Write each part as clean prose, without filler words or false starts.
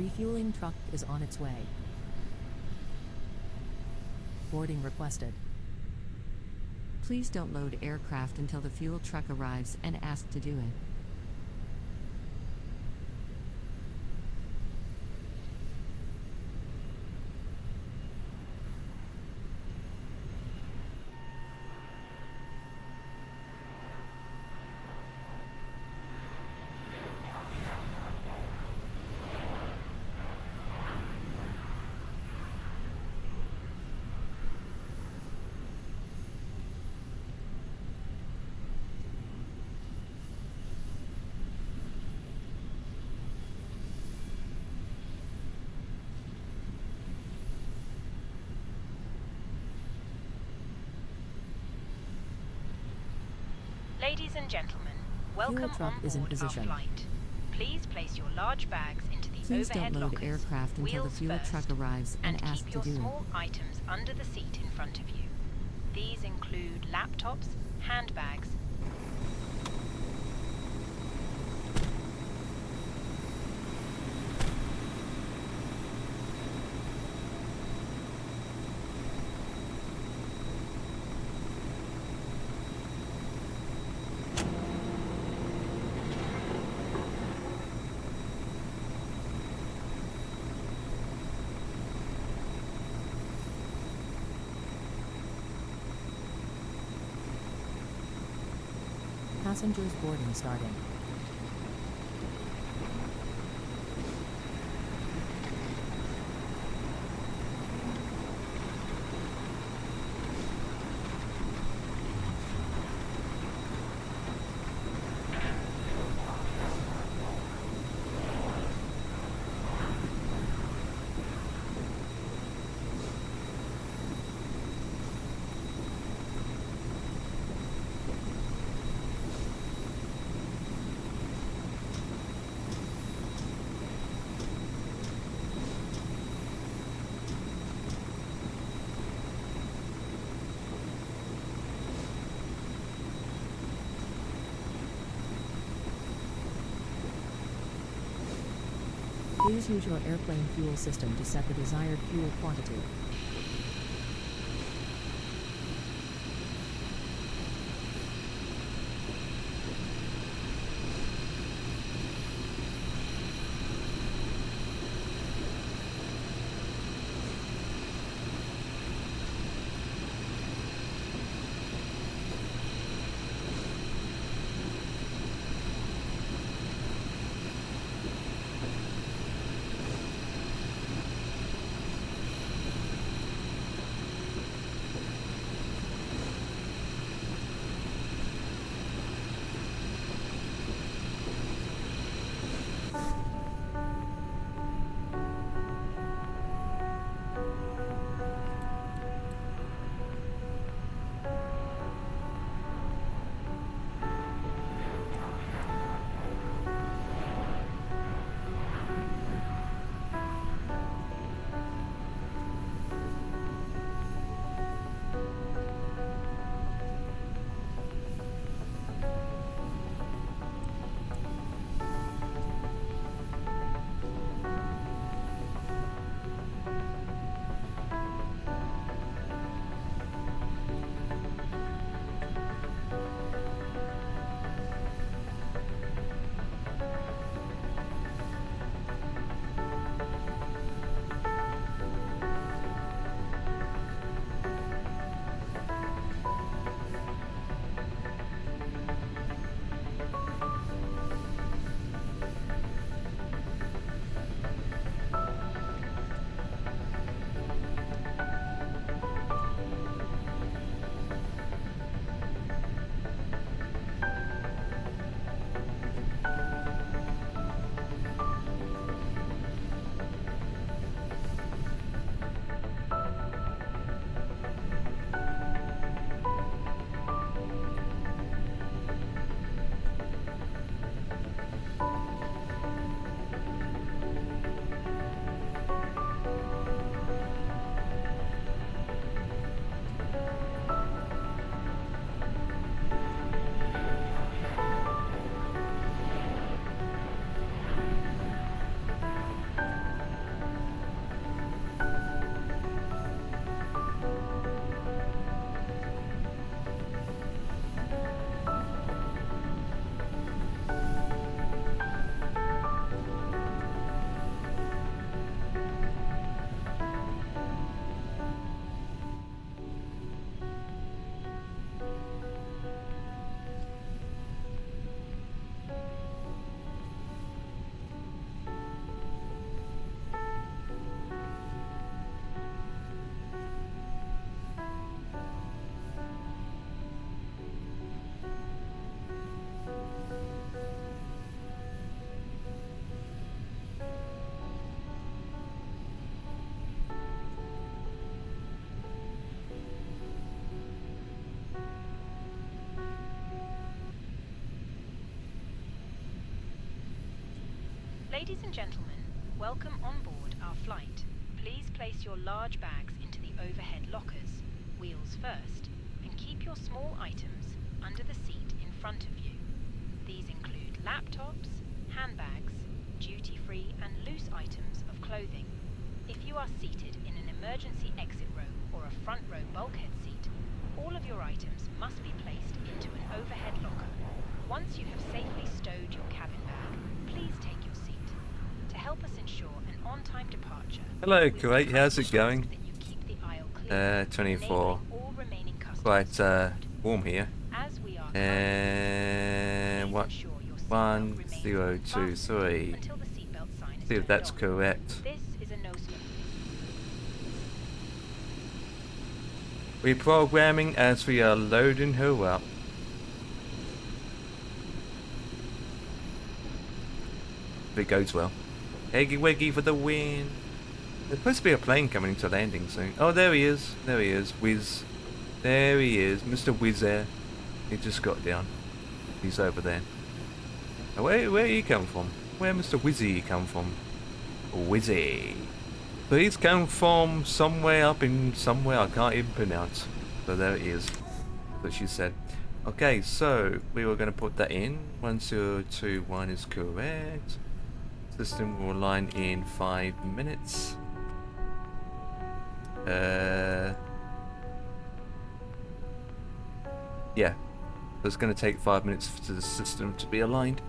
refueling truck is on its way. Boarding requested. Please don't load aircraft until the fuel truck arrives and ask to do it. Ladies and gentlemen, welcome truck on is in board our position. flight. Please place your large bags into the Please overhead don't load lockers, aircraft until the wheels fuel first, truck arrives and ask keep to your do it. small items under the seat in front of you. These include laptops, handbags, Passengers boarding starting. Please use your airplane fuel system to set the desired fuel quantity. Ladies and gentlemen, welcome on board our flight. Please place your large bags into the overhead lockers, wheels first, and keep your small items under the seat in front of you. These include laptops, handbags, duty-free and loose items of clothing. If you are seated in an emergency exit row or a front row bulkhead seat, all of your items must be placed into an overhead locker. Once you have safely stowed your cabin bag, please take your seat. To help us ensure an on-time departure... Hello, Kuwait. How's it going? that you keep the aisle clear, 24. enabling all remaining customers Quite to board. warm here. As we are And please ensure your seatbelt 1, remains 0, 2, fastened 3. until the seatbelt sign is See if turned that's on. correct. This is a no-smoke. Reprogramming as we are loading her up. If it goes well. Eggy weggy for the win. There's supposed to be a plane coming into landing soon. Oh, there he is. There he is. Whiz. There he is. Mr. Whiz Air. He just got down. He's over there. Now, where he come from? Where Mr. Wizzy come from? Wizzy. So he's come from somewhere up in somewhere I can't even pronounce. So there it is. That's what she said. Okay, so we were going to put that in. 1021 is correct. System will line in 5 minutes. Yeah. So it's going to take 5 minutes for the system to be aligned.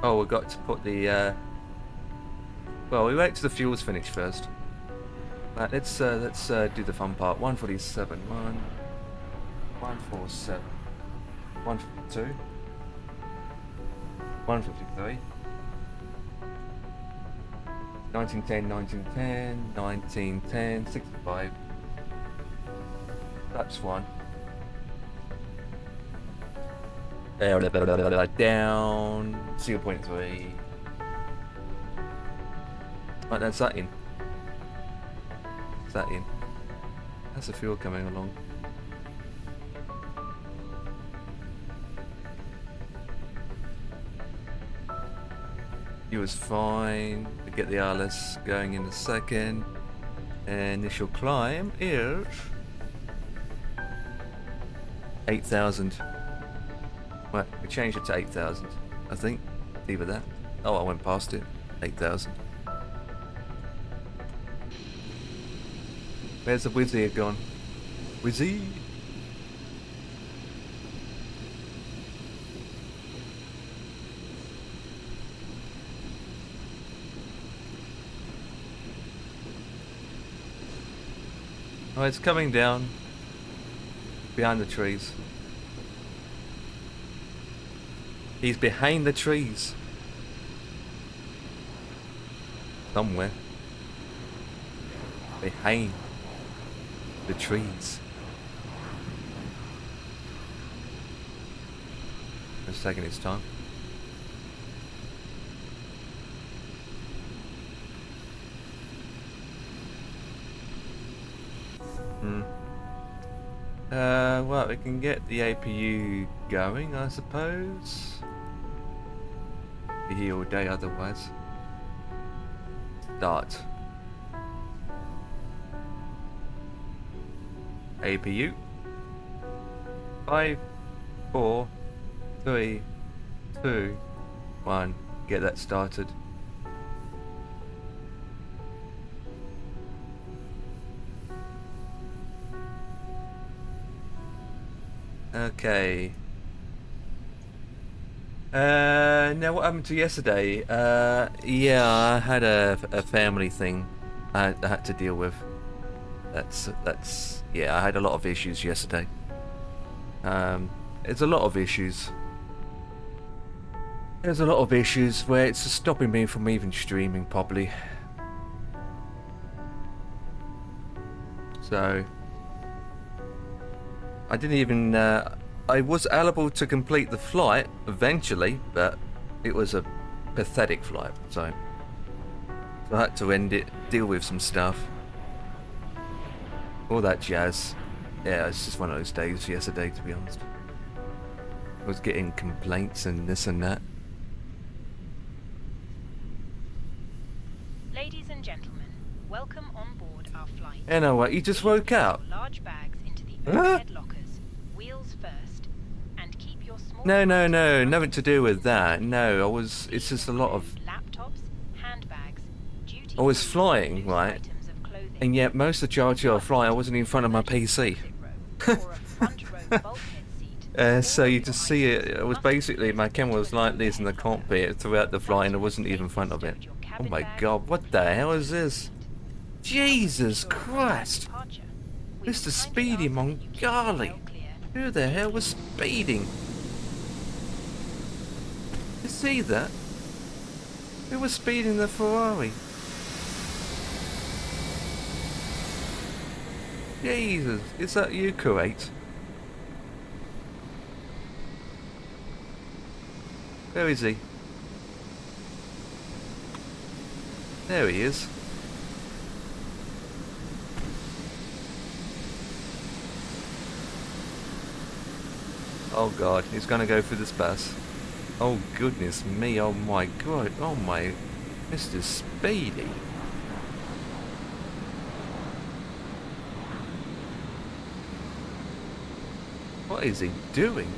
Oh, we've got to put the well, we wait till the fuel's finished first. Right, let's do the fun part. 147, 147, 152, 153, 1910, 1910, 1910, 65. That's one. Down 0.3. Right, that's that in. That's that in. That's the fuel coming along. He was fine. We get the RLS going in a second. Initial climb is 8,000. Right, we changed it to 8,000. I think. Either that. Oh, I went past it. 8,000. Where's the Wizzy gone? Wizzy? Oh, it's coming down behind the trees. He's behind the trees. Somewhere. Behind the trees. It's taking its time. Well, we can get the APU going, I suppose. Be here all day otherwise. Start. APU. 5, 4, 3, 2, 1. Get that started. Okay. Now what happened to yesterday? Yeah, I had a family thing I had to deal with. That's yeah, I had a lot of issues yesterday. It's a lot of issues. There's a lot of issues where it's stopping me from even streaming properly. So I didn't even I was able to complete the flight eventually, but it was a pathetic flight, so I had to end it, deal with some stuff, all that jazz. Yeah, it's just one of those days yesterday, to be honest. I was getting complaints and this and that. Ladies and gentlemen, welcome on board our flight. You know what? You just woke Please up. place your large bags into the Huh? overhead lockers, wheels first, and keep your small No, items nothing to do with under that. the No, I was. It's just a lot of. seat. Laptops, handbags, duty I was free, flying, loose right? items of clothing, And yet, most of the charge I was flying, I wasn't in front of my PC. or a front row bulkhead seat. So All you of just your see items it. It was must be basically my placed camera was into an like this in the overhead locker. cockpit throughout the flight, and I wasn't even in front of it. Oh my god! What the hell is this? Jesus Christ! Mr. Speedy Mongali! Who the hell was speeding? You see that? Who was speeding the Ferrari? Jesus, is that you, Kuwait? Where is he? There he is. Oh god, he's gonna go through this bus. Oh goodness me, oh my god, oh my... Mr. Speedy. What is he doing?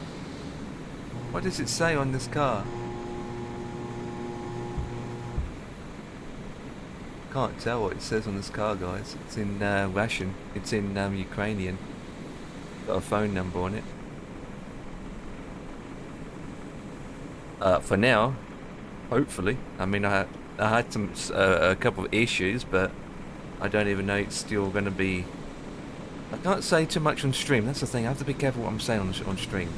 What does it say on this car? Can't tell what it says on this car, guys. It's in Russian. It's in Ukrainian. Got a phone number on it. For now, hopefully. I mean, I had some a couple of issues, but I don't even know it's still going to be. I can't say too much on stream. That's the thing. I have to be careful what I'm saying on stream.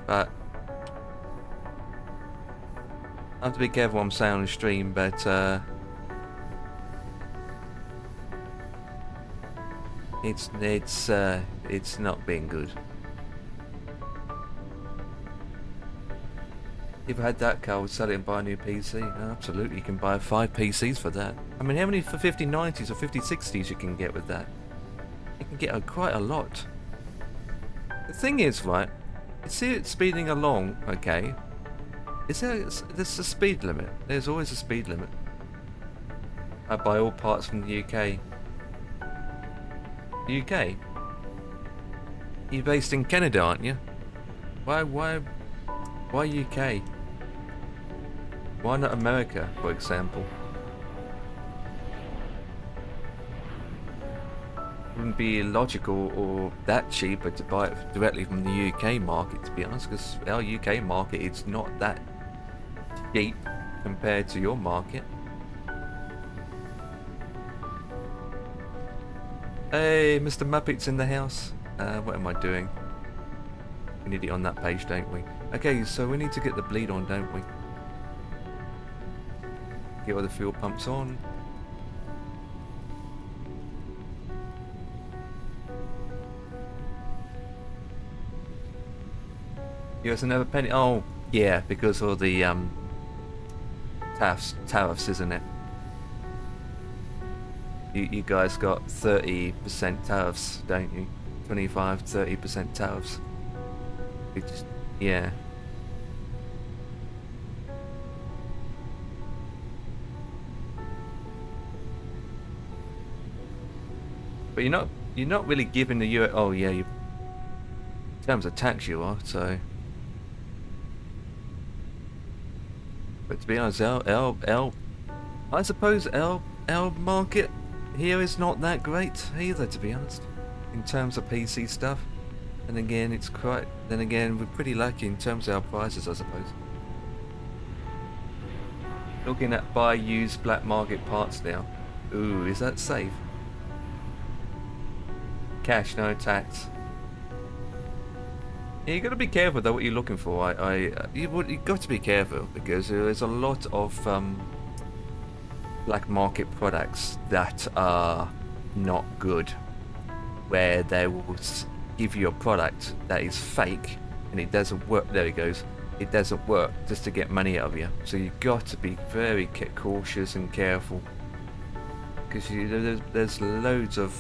But I have to be careful what I'm saying on stream. But it's not being good. If I had that car, I would sell it and buy a new PC. No, absolutely, you can buy 5 PCs for that. I mean, how many for 5090s or 5060s you can get with that? You can get quite a lot. The thing is, right, you see it speeding along, okay? There's a speed limit. There's always a speed limit. By all parts from the UK. UK? You're based in Canada, aren't you? Why UK? Why not America, for example? Wouldn't be logical or that cheaper to buy it directly from the UK market, to be honest, because our UK market is not that cheap compared to your market. Hey, Mr. Muppet's in the house. What am I doing? We need it on that page, don't we? Okay, so we need to get the bleed on, don't we? Get all the fuel pumps on. Give us another penny. Oh, yeah, because of the tariffs, isn't it? You guys got 30% tariffs, don't you? 25-30% tariffs. It's, yeah. But you're not really giving the US. Oh yeah, in terms of tax you are. So, but to be honest, I suppose L market here is not that great either, to be honest, in terms of PC stuff. And again, it's quite. Then again, we're pretty lucky in terms of our prices, I suppose. Looking at buy used black market parts now. Ooh, is that safe? Cash, no tax. Yeah, you got to be careful though what you're looking for. You got to be careful because there's a lot of black market products that are not good, where they will give you a product that is fake and it doesn't work. There it goes. It doesn't work just to get money out of you. So you've got to be very cautious and careful, because there's loads of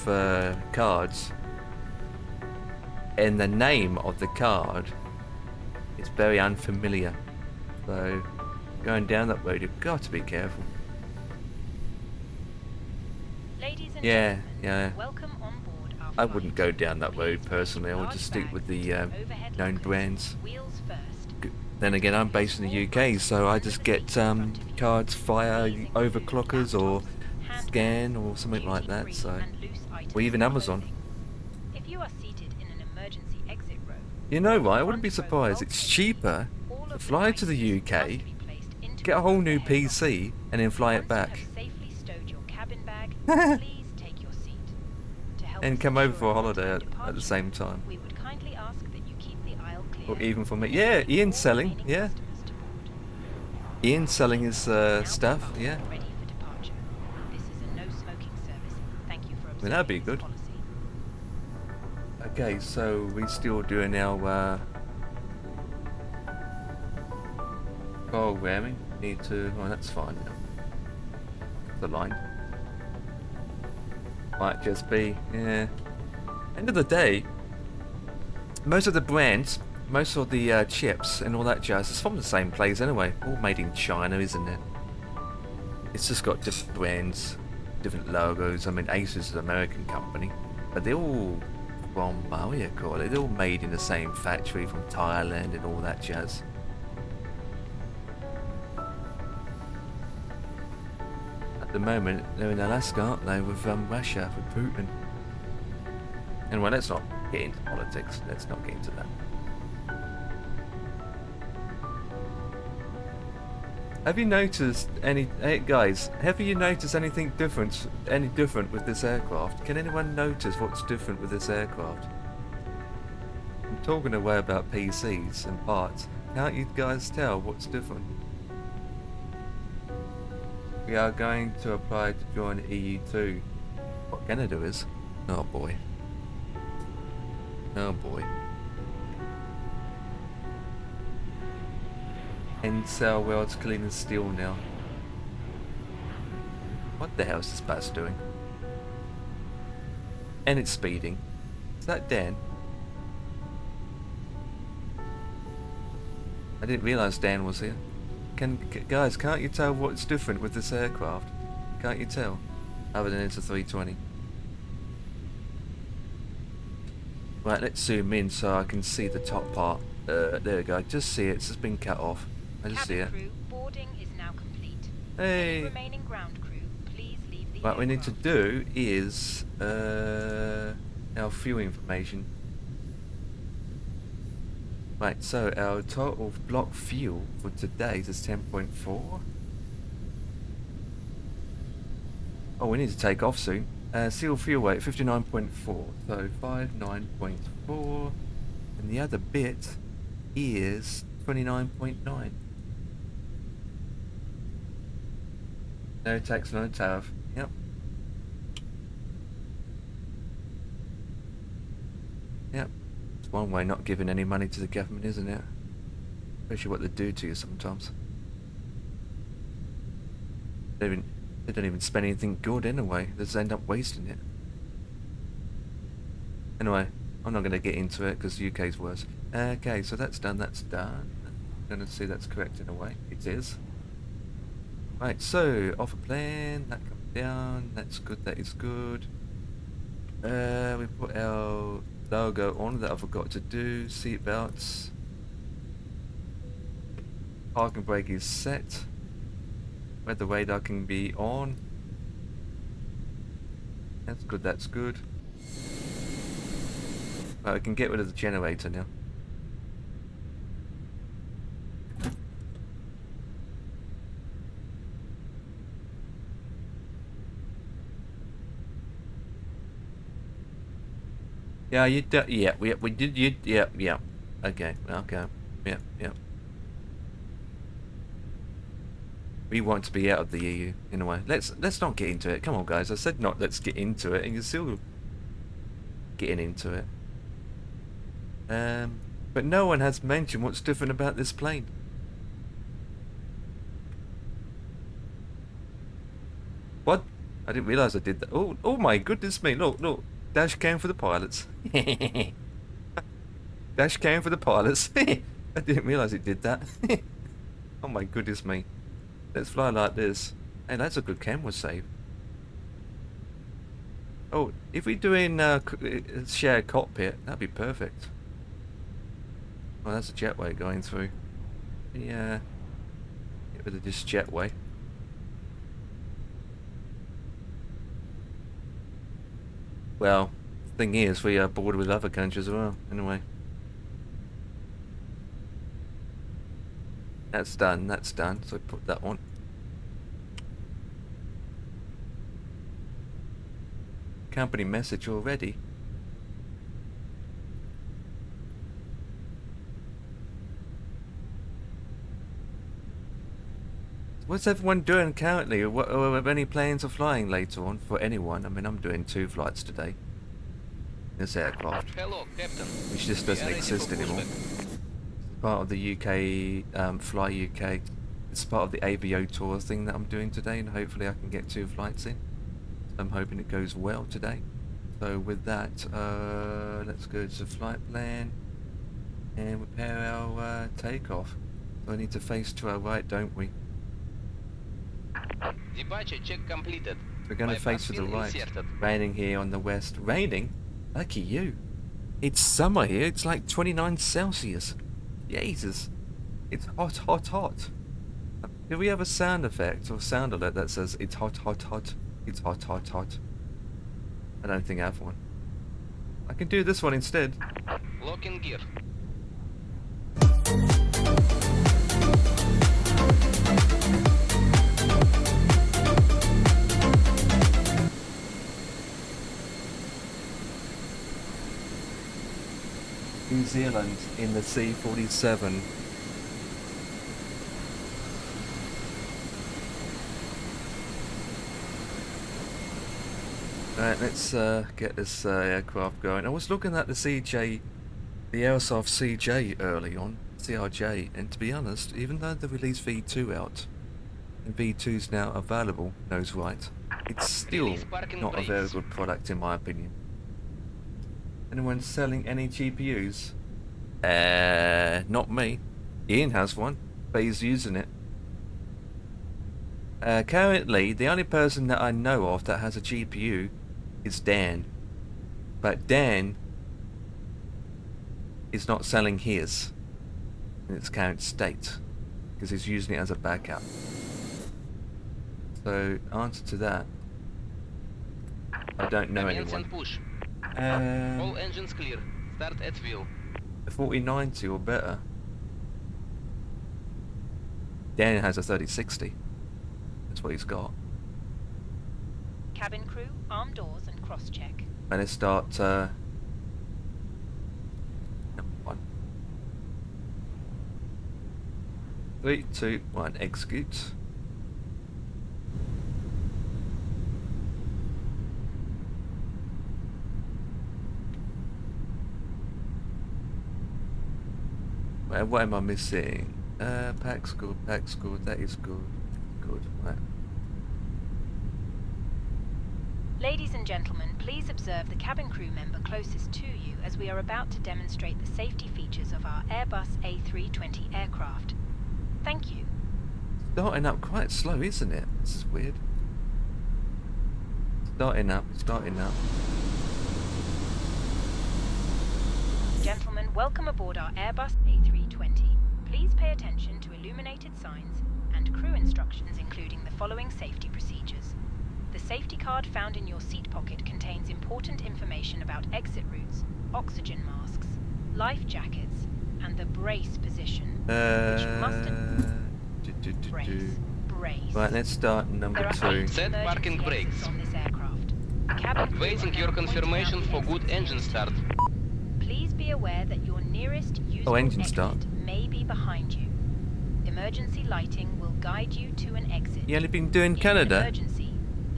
cards, and the name of the card It's very unfamiliar. So, going down that road, you've got to be careful. Ladies and Yeah, gentlemen, yeah. welcome on board our I flight. wouldn't go down that road Please personally. I place would just stick large with bags the in overhead known lockers, brands. Wheels first. Then again, I'm based in the UK, so I just get cards via These include overclockers or laptops, scan handbags, or something like that. duty-free So, and loose items or even of Amazon. clothing. If you are seated in an emergency exit row, You know what? I front wouldn't be row surprised. It's bulkhead, cheaper all to of fly to the items UK, must be placed into get a an whole new overhead locker. PC, and then fly it Once back. you have safely stowed your cabin bag, please take your seat. To help And us come over ensure for a an holiday on-time at the departure, same time. we would kindly ask that you keep the aisle clear. Or even for me. and Yeah, admit Ian's all selling. remaining Yeah. customers to board. Ian's selling his Now stuff. fasten Yeah. and ready for departure. This is a no-smoking service. Thank you for Well, that'd be observing this good. policy. Okay, so we still doing our programming. Need to. Oh, that's fine now. The line might just be. Yeah. End of the day, most of the brands, most of the chips and all that jazz is from the same place anyway. All made in China, isn't it? It's just got different brands, different logos. I mean, Asus is an American company, but they're all from, what do you call it? They're all made in the same factory from Thailand and all that jazz. At the moment, they're in Alaska, aren't they, with Russia, with Putin. Anyway, let's not get into politics. Let's not get into that. Have you noticed any, hey guys? Have you noticed anything different? Any different with this aircraft? Can anyone notice what's different with this aircraft? I'm talking away about PCs and parts. Can't you guys tell what's different? We are going to apply to join EU2. What Canada is? Oh boy. Oh boy. Incel world's clean as steel now. What the hell is this bus doing? And it's speeding. Is that Dan? I didn't realise Dan was here. Guys, can't you tell what's different with this aircraft? Can't you tell? Other than it's a 320. Right, let's zoom in so I can see the top part. There we go. Just see it. It's just been cut off. I just see it. Cabin crew, boarding is now complete. Hey. Any remaining ground crew, please leave the What we need to aircraft. do is our fuel information. Right, so our total block fuel for today is 10.4. Oh, we need to take off soon. Seal fuel weight 59.4, so 59.4, and the other bit is 29.9. No tax, no tariff. Yep. Yep. It's one way not giving any money to the government, isn't it? Especially what they do to you sometimes. They don't even spend anything good anyway. They just end up wasting it. Anyway, I'm not going to get into it because UK's worse. Okay, so that's done. That's done. I'm going to see that's correct in a way. It is. Right, so offer plan. That comes down. That's good. That is good. We put our logo on that I forgot to do. Seat belts. Parking brake is set. Weather radar can be on. That's good, that's good. Right, we can get rid of the generator now. Yeah, you do, yeah, we did, yeah. Okay, yeah. We want to be out of the EU in a way. Let's not get into it. Come on, guys. I said not. Let's get into it, and you're still getting into it. But no one has mentioned what's different about this plane. What? I didn't realise I did that. Oh my goodness me! Look. Dash cam for the pilots. Dash cam for the pilots. I didn't realise it did that. Oh my goodness me. Let's fly like this. Hey, that's a good camera save. Oh, if we're doing shared cockpit, that'd be perfect. Oh, that's a jetway going through. Yeah. Get rid of this jetway. Well, thing is, we are bordered with other countries as well. Anyway. That's done, so put that on. Company message already. What's everyone doing currently? Are any planes are flying later on for anyone? I mean, I'm doing 2 flights today. This aircraft. Hello, Captain. Which just doesn't exist anymore. Part of the UK, Fly UK. It's part of the AVO tour thing that I'm doing today, and hopefully I can get 2 flights in. I'm hoping it goes well today. So with that, let's go to flight plan and prepare our takeoff. So I need to face to our right, don't we? Departure check completed. We're going to face to the right. Raining here on the west. Raining? Lucky you. It's summer here. It's like 29 Celsius. Jesus. It's hot, hot, hot. Do we have a sound effect or sound alert that says it's hot, hot, hot? It's hot, hot, hot. I don't think I have one. I can do this one instead. Lock in gear. New Zealand in the C-47. Right, let's get this aircraft going. I was looking at the CJ, the Airsoft CJ early on, CRJ, and to be honest, even though they released V2 out, and V2's now available, knows right, it's still not a very good product in my opinion. Anyone selling any GPUs? Not me. Ian has one, but he's using it. Currently, the only person that I know of that has a GPU is Dan. But Dan is not selling his in its current state because he's using it as a backup. So, answer to that, I don't know anyone. Push. All engines clear. Start at wheel. A 4090 or better. Dan has a 3060. That's what he's got. Cabin crew, arm doors and cross-check. And let's start number 1. 3, 2, 1, execute. What am I missing? Pack's good, that is good. Good, right. Ladies and gentlemen, please observe the cabin crew member closest to you as we are about to demonstrate the safety features of our Airbus A320 aircraft. Thank you. Starting up quite slow, isn't it? This is weird. Starting up. Gentlemen, welcome aboard our Airbus A320. Please pay attention to illuminated signs and crew instructions including the following safety procedures. The safety card found in your seat pocket contains important information about exit routes, oxygen masks, life jackets, and the brace position, which you must brace. Right, let's start number 2. Set parking brakes. On this aircraft. Cabin crew Waiting your confirmation for good engine start. Please be aware that your nearest usable engine exit start. may be behind you. Emergency lighting will guide you to an exit. You only been doing In Canada? emergency,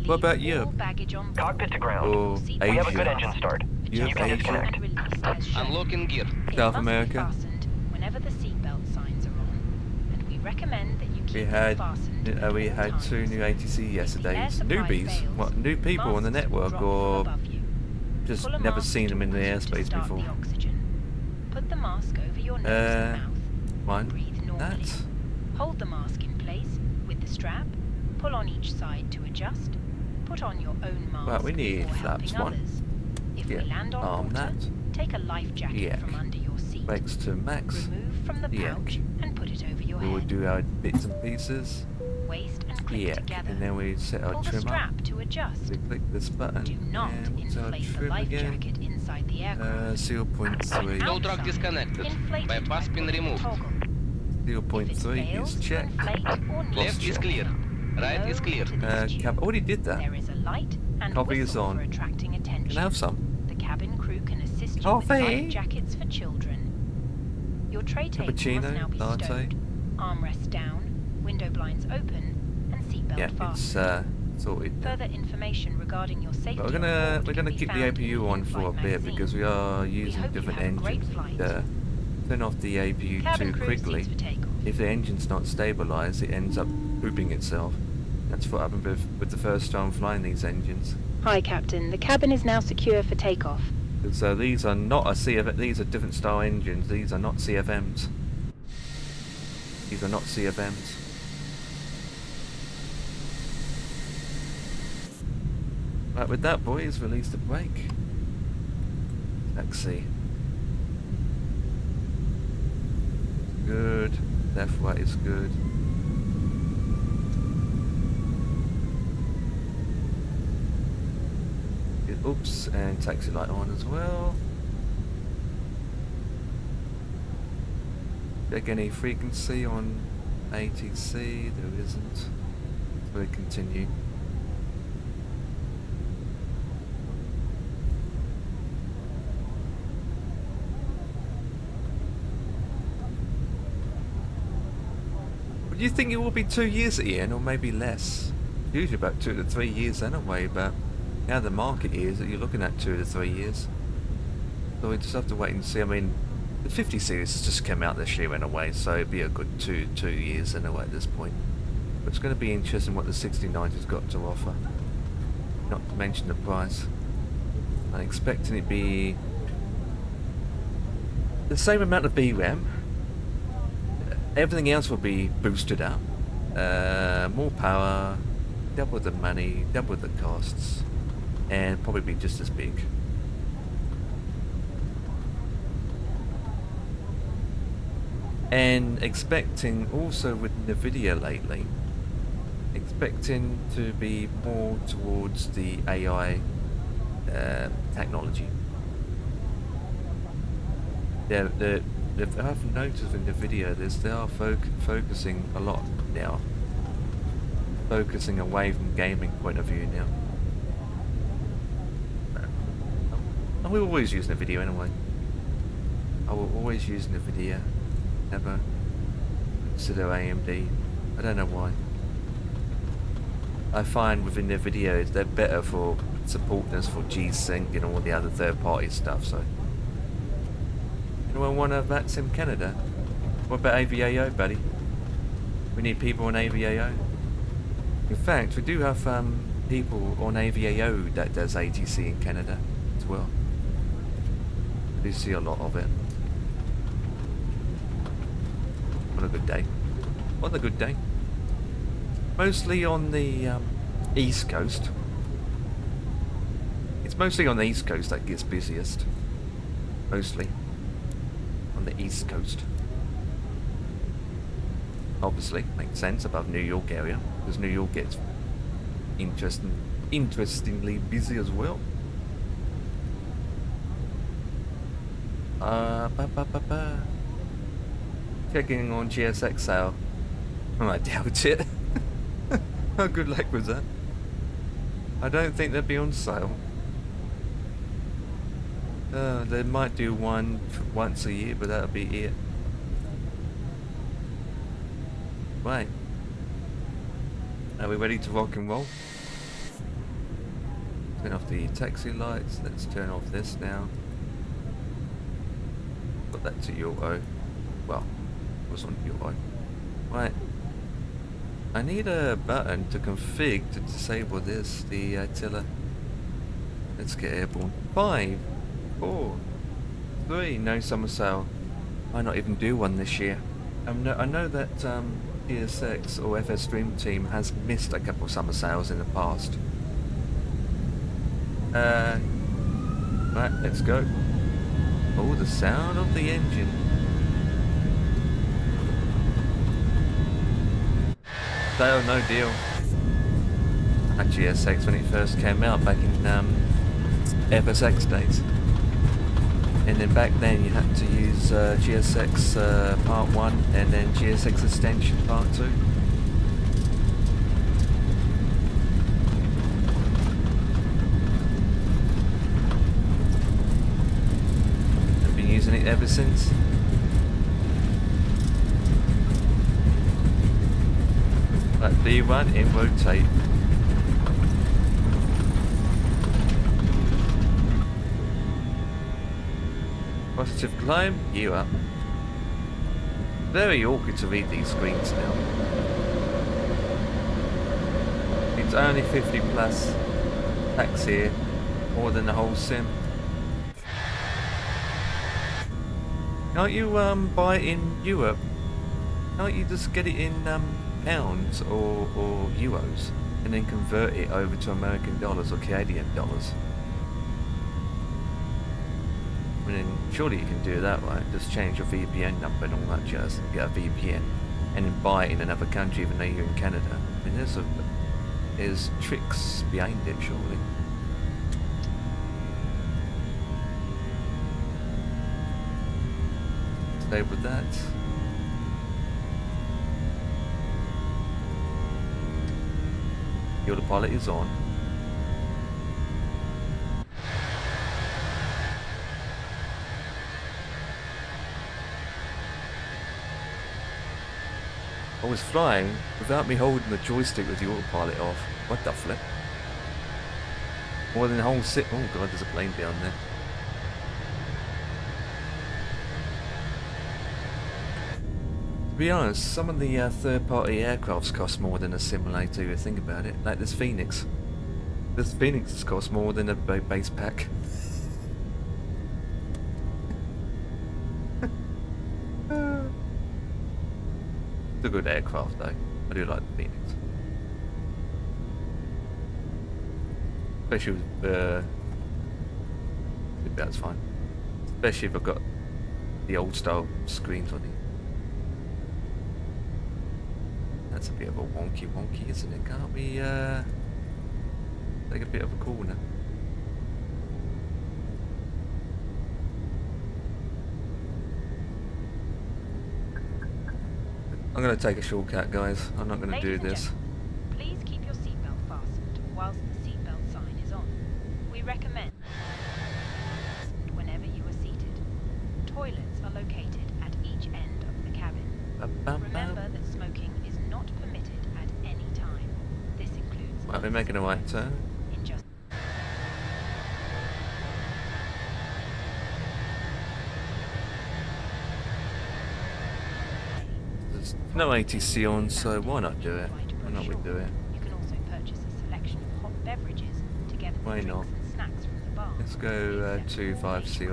What about leave Europe? all baggage on board. Cockpit to ground. Or Seat We have a Asia? good engine start. Europe, You can Asia? disconnect. And released as shown. Unlocking gear. It South must America? be fastened whenever the seatbelt signs are on, and we recommend that you keep We them had fastened at we all had times. 2 new ATC If the yesterday. air supply Newbies? fails, What, new people on the masts will network drop or from above you. just Pull a never mask seen them in the towards you to airspace start before? the oxygen. Put the mask over your nose and mouth. One. Breathe normally. That. Hold the mask in place with the strap. Pull on each side to adjust. Put on your own mask Well, we need before flaps. helping One. others. If Yeah. we land on Arm water, that. take a life jacket Yeah. from under your seat. Brakes to max. Remove from the Yeah. pouch and put it over your We will head. do our bits and pieces. Waist and clip Yeah. together. And then we set our Pull the trim up. strap to adjust. We click this button. Do not and what's our inflate the trim life again? jacket inside the aircraft. 0.3. Tow truck Outside, disconnected. inflate it Bypass by pin pulling the removed. toggle. If it 0.3 fails is to checked. inflate or needs Left is to clear. Right blow is clear. into this tube. Already did that. There is a light and Coffee is whistle on. for attracting attention. Can I have some? The cabin crew can assist you with Coffee? life jackets for children. Your tray table must Cappuccino, now be latte. stowed. Armrests down, window blinds open, and seatbelt Yeah, fastened. it's sorted. Further information regarding your safety But on we're board gonna can be keep the found in APU on in-flight for a bit magazine. because we are using hope you different have a great engines. flight. Turn off the APU Cabin too crew quickly. seats for takeoff. If the engine's not stabilised, it ends up pooping itself. That's what happened with the first time flying these engines. Hi, Captain. The cabin is now secure for takeoff. So these are not a CF. These are different style engines. These are not CFMs. These are not CFMs. Right, with that, boys, release the brake. Taxi. Good. Left, right is good. Oops, and taxi light on as well. Check any frequency on ATC. There isn't. So we continue. Do you think it will be 2 years at the end, or maybe less? Usually about 2 to 3 years anyway, but now the market is that you're looking at 2 to 3 years. So we just have to wait and see. I mean, the 50 series has just come out this year anyway, so it'd be a good 2 years anyway at this point. But it's going to be interesting what the 69's got to offer. Not to mention the price. I'm expecting it to be the same amount of VRAM. Everything else will be boosted up. More power, double the money, double the costs, and probably be just as big. And expecting also with NVIDIA lately, expecting to be more towards the AI technology. I've noticed in the video they are focusing a lot now. Focusing away from gaming point of view now. And we always use the video anyway. I will always use the video. Never consider AMD. I don't know why. I find within their videos they're better for supporting us for G-Sync and all the other third-party stuff, so. Anyone want a VATSIM Canada? What about AVAO, buddy? We need people on AVAO. In fact, we do have people on AVAO that does ATC in Canada as well. I do see a lot of it. On a good day. On a good day. Mostly on the East Coast. It's mostly on the East Coast that gets busiest. Mostly. On the East Coast. Obviously, makes sense above New York area, because New York gets interestingly busy as well. Checking on GSX sale. I doubt it. How good luck was that? I don't think they'd be on sale. They might do one once a year, but that'll be it. Right. Are we ready to rock and roll? Turn off the taxi lights. Let's turn off this now. Put that to Euro. Well, it was on Euro. Right. I need a button to config to disable this, the tiller. Let's get airborne. 5, 4, 3, no summer sale. Might not even do one this year. I know that PSX or FS Stream Team has missed a couple of summer sales in the past. Right, let's go. Oh, the sound of the engine. Sale, no deal. At GSX when it first came out back in FSX days. And then back then you had to use GSX Part 1 and then GSX Extension Part 2. I've been using it ever since. Right, B1 in rotate. Positive climb, you up. Very awkward to read these screens now. It's only 50 plus. Tax here, more than the whole sim. Can't you buy it in Europe? Can't you just get it in pounds or euros and then convert it over to American dollars or Canadian dollars? I mean, surely you can do that, right? Just change your VPN number and all that jazz, and get a VPN, and then buy it in another country even though you're in Canada. I mean, there's tricks behind it, surely. Stay with that. The autopilot is on. I was flying without me holding the joystick with the autopilot off. What the flip? More than the whole sit. Oh god, there's a plane down there. To be honest, some of the third-party aircrafts cost more than a simulator if you think about it. Like this Phoenix. This Phoenix costs more than a base pack. It's a good aircraft though. I do like the Phoenix. Especially with that's fine. Especially if I've got the old style screens on it. That's a bit of a wonky, isn't it? Can't we take a bit of a corner? I'm going to take a shortcut, guys. I'm not going to do this. Please keep your seatbelt fastened whilst the seatbelt sign is on. We recommend whenever you are seated. Toilets are located at each end of the cabin. Remember that smoking is not permitted at any time. This includes... Might be making a right turn. In just... There's no ATC on, so why not do it? Why not we do it? You can also purchase a selection of hot beverages together with Why not? drinks and snacks from the bar. Let's go 250.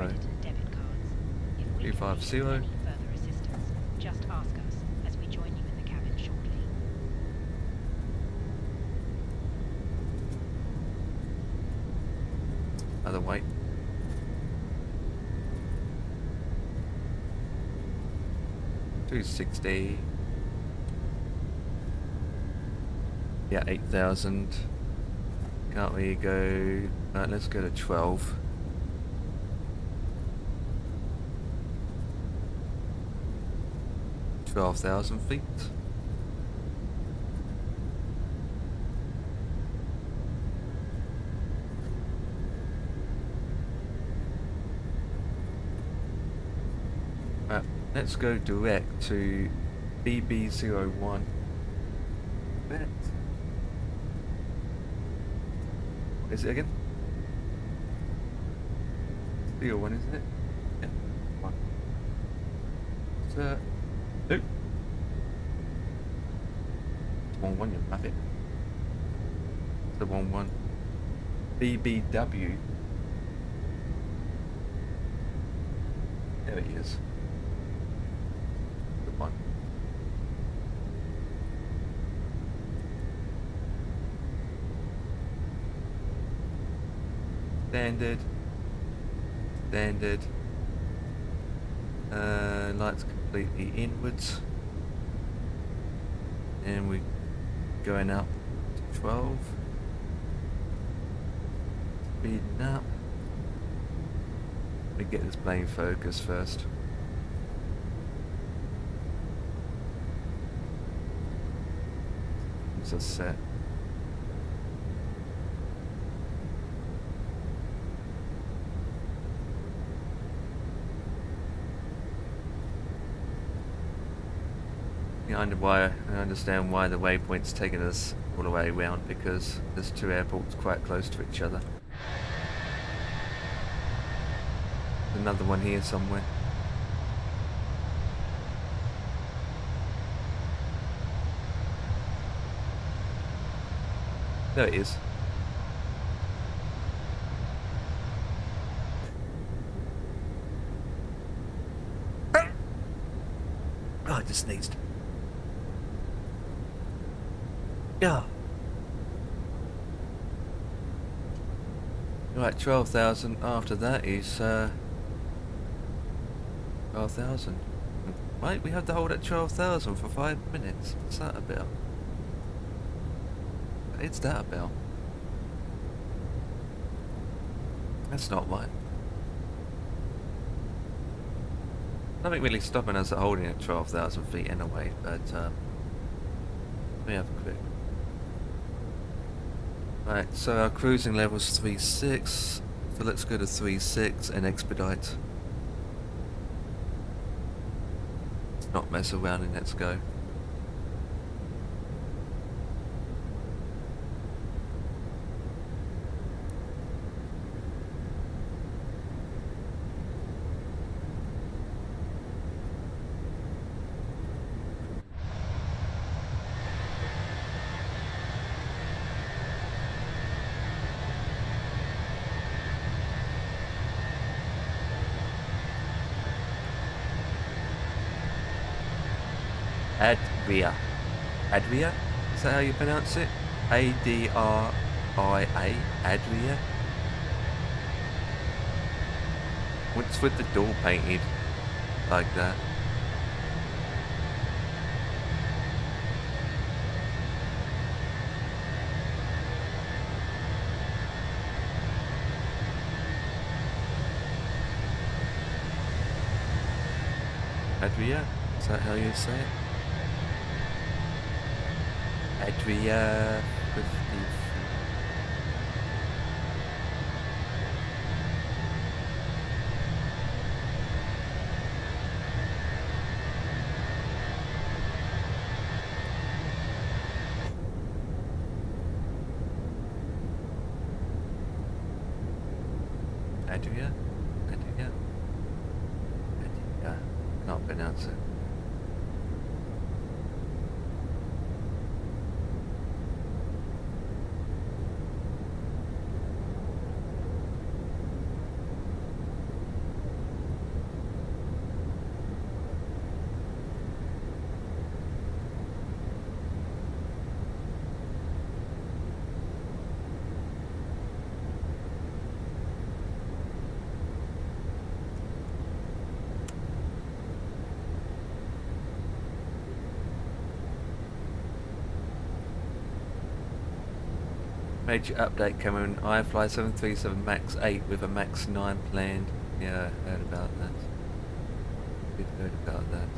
250. Further assistance, just ask us as we join you in the cabin shortly. Other way. $260. Yeah, 8,000. Can't we go? Right, let's go to 12. 12,000 feet. Let's go direct to BB01. Bet. What is it again? 01, isn't it? Yeah. One. So, nope. 1-1, you map it. The 1-1. BBW. There it is. The one. Standard. Standard. Lights completely inwards. And we're going up to 12. Speeding up. Let me get this plane focused first. It's a set. Yeah, I understand why the waypoint's taking us all the way around, because there's two airports quite close to each other. Another one here somewhere. There it is. Oh, I just sneezed. Yeah. Right, 12,000. After that is 12,000. Right, we have to hold at 12,000 for 5 minutes. What's that about? It's that about? That's not right. Nothing really stopping us at holding at 12,000 feet anyway, but let me have a quick. Right, so our cruising level's 3.6, so let's go to 3.6 and expedite. Let's not mess around and let's go. Adria. Adria? Is that how you pronounce it? A-D-R-I-A? Adria? What's with the door painted like that? Adria? Is that how you say it? Adria 50. Adria? Adria? Adria. Can't pronounce it. Major update coming. I fly 737 MAX 8 with a MAX 9 planned. Yeah, I heard about that. Did heard about that.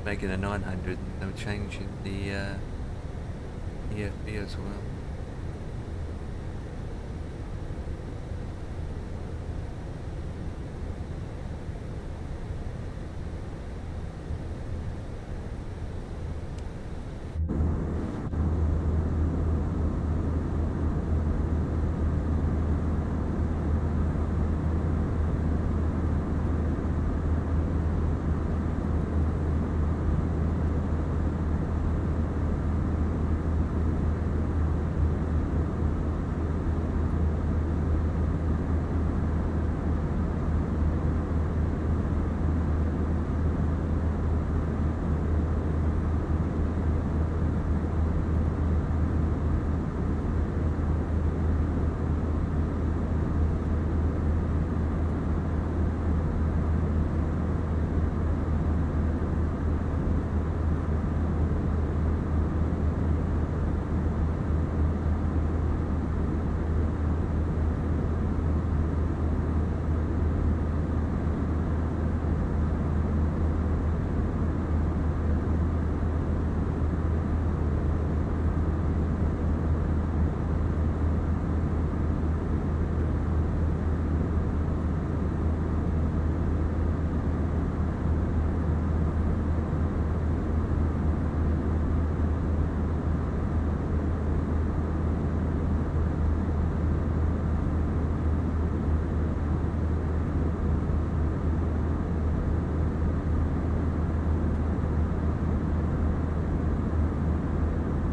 Making a 900 and no change in the EFB as well.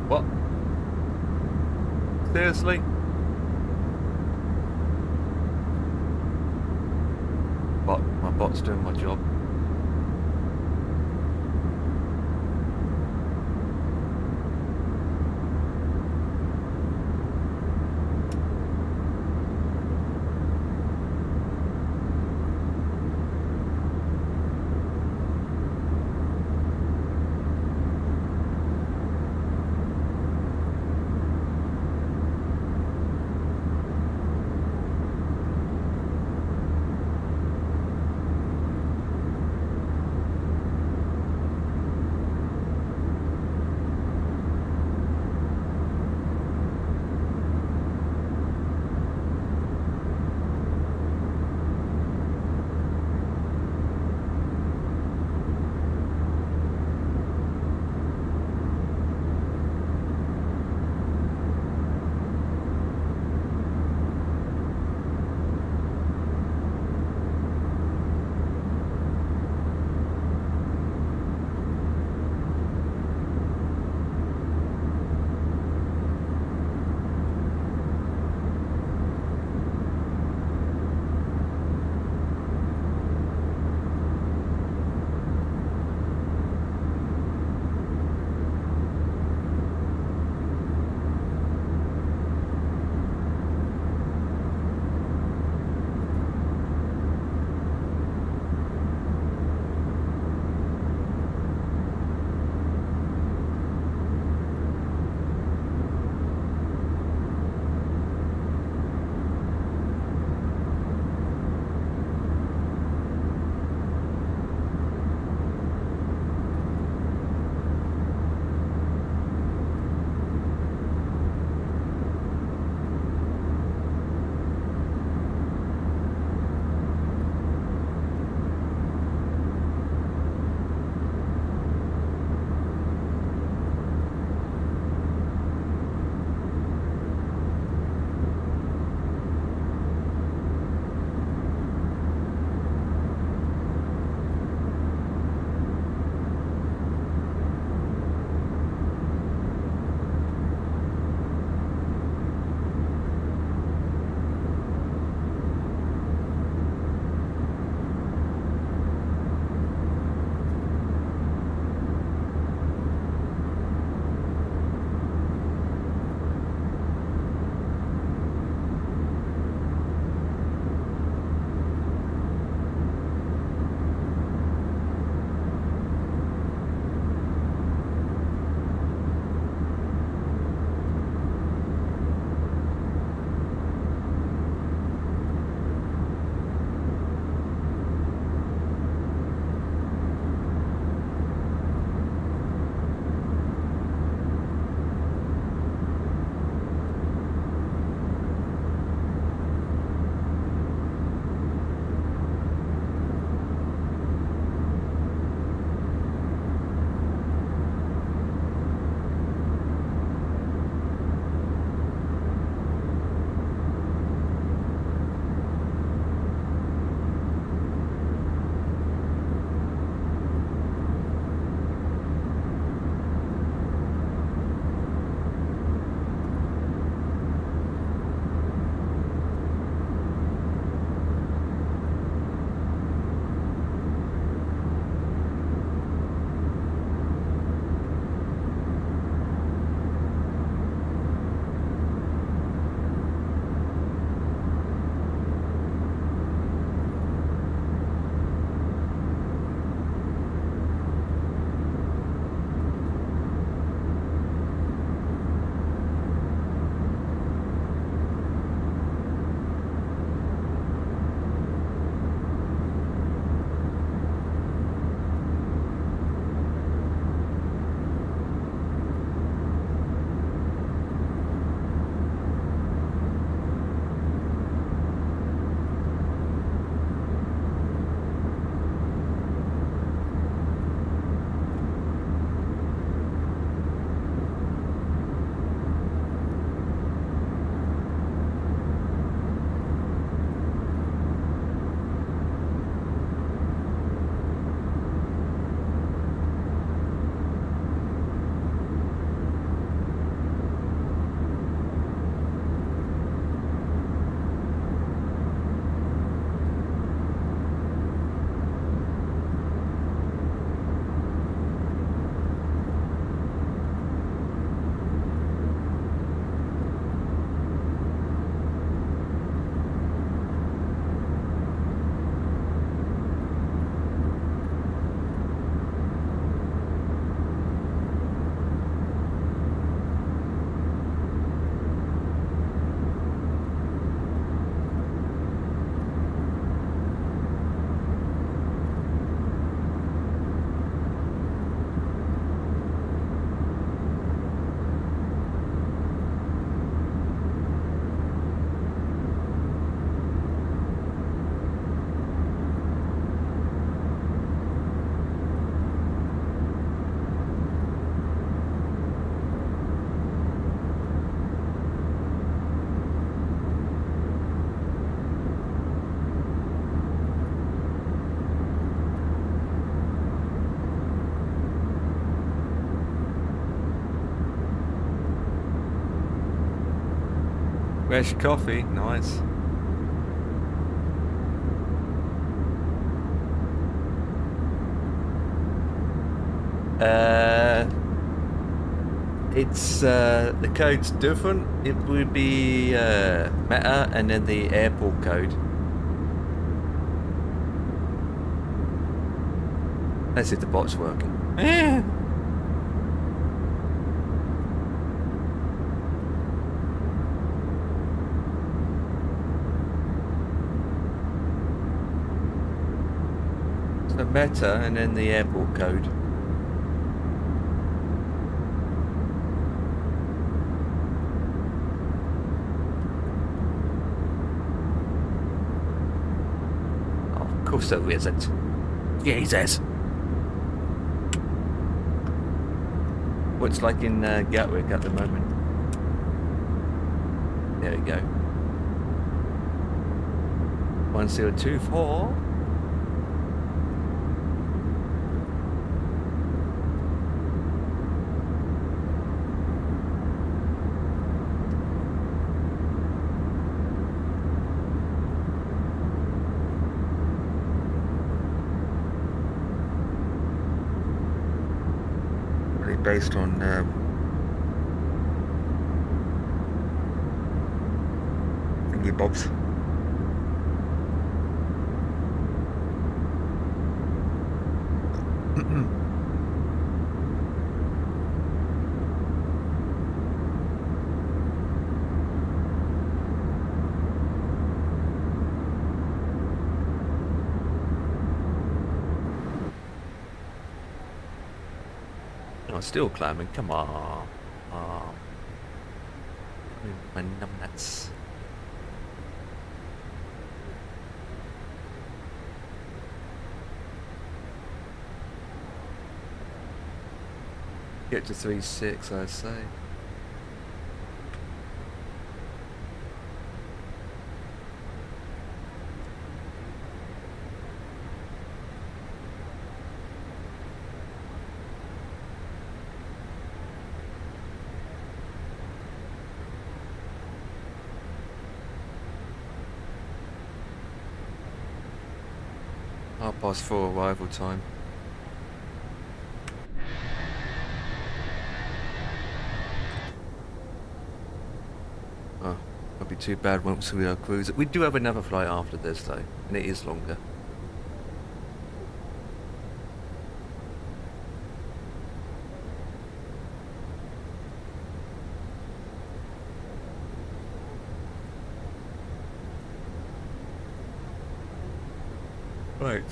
What? Seriously? Bot, my bot's doing my job. Fresh coffee, nice. It's the code's different. It would be Meta and then the airport code. Let's see if the bot's working. So Meta and then the airport code. Of course there isn't. Jesus. What's like in Gatwick at the moment? There we go. 1024. Based on thingy bobs. Oh, still climbing, come on. Oh. My numbnuts. Get to 3.6, I'd say. +4 arrival time. Oh, won't be too bad once we are cruising. We do have another flight after this though, and it is longer. Right.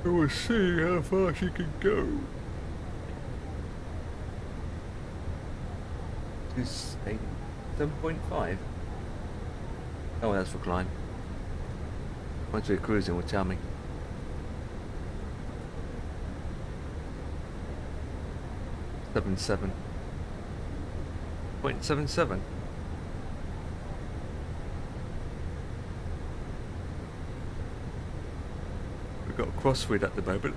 We'll see how far she can go. 7.5. Oh, that's for climb. Once we're cruising, will tell me. .77. Got a crosswind at the moment.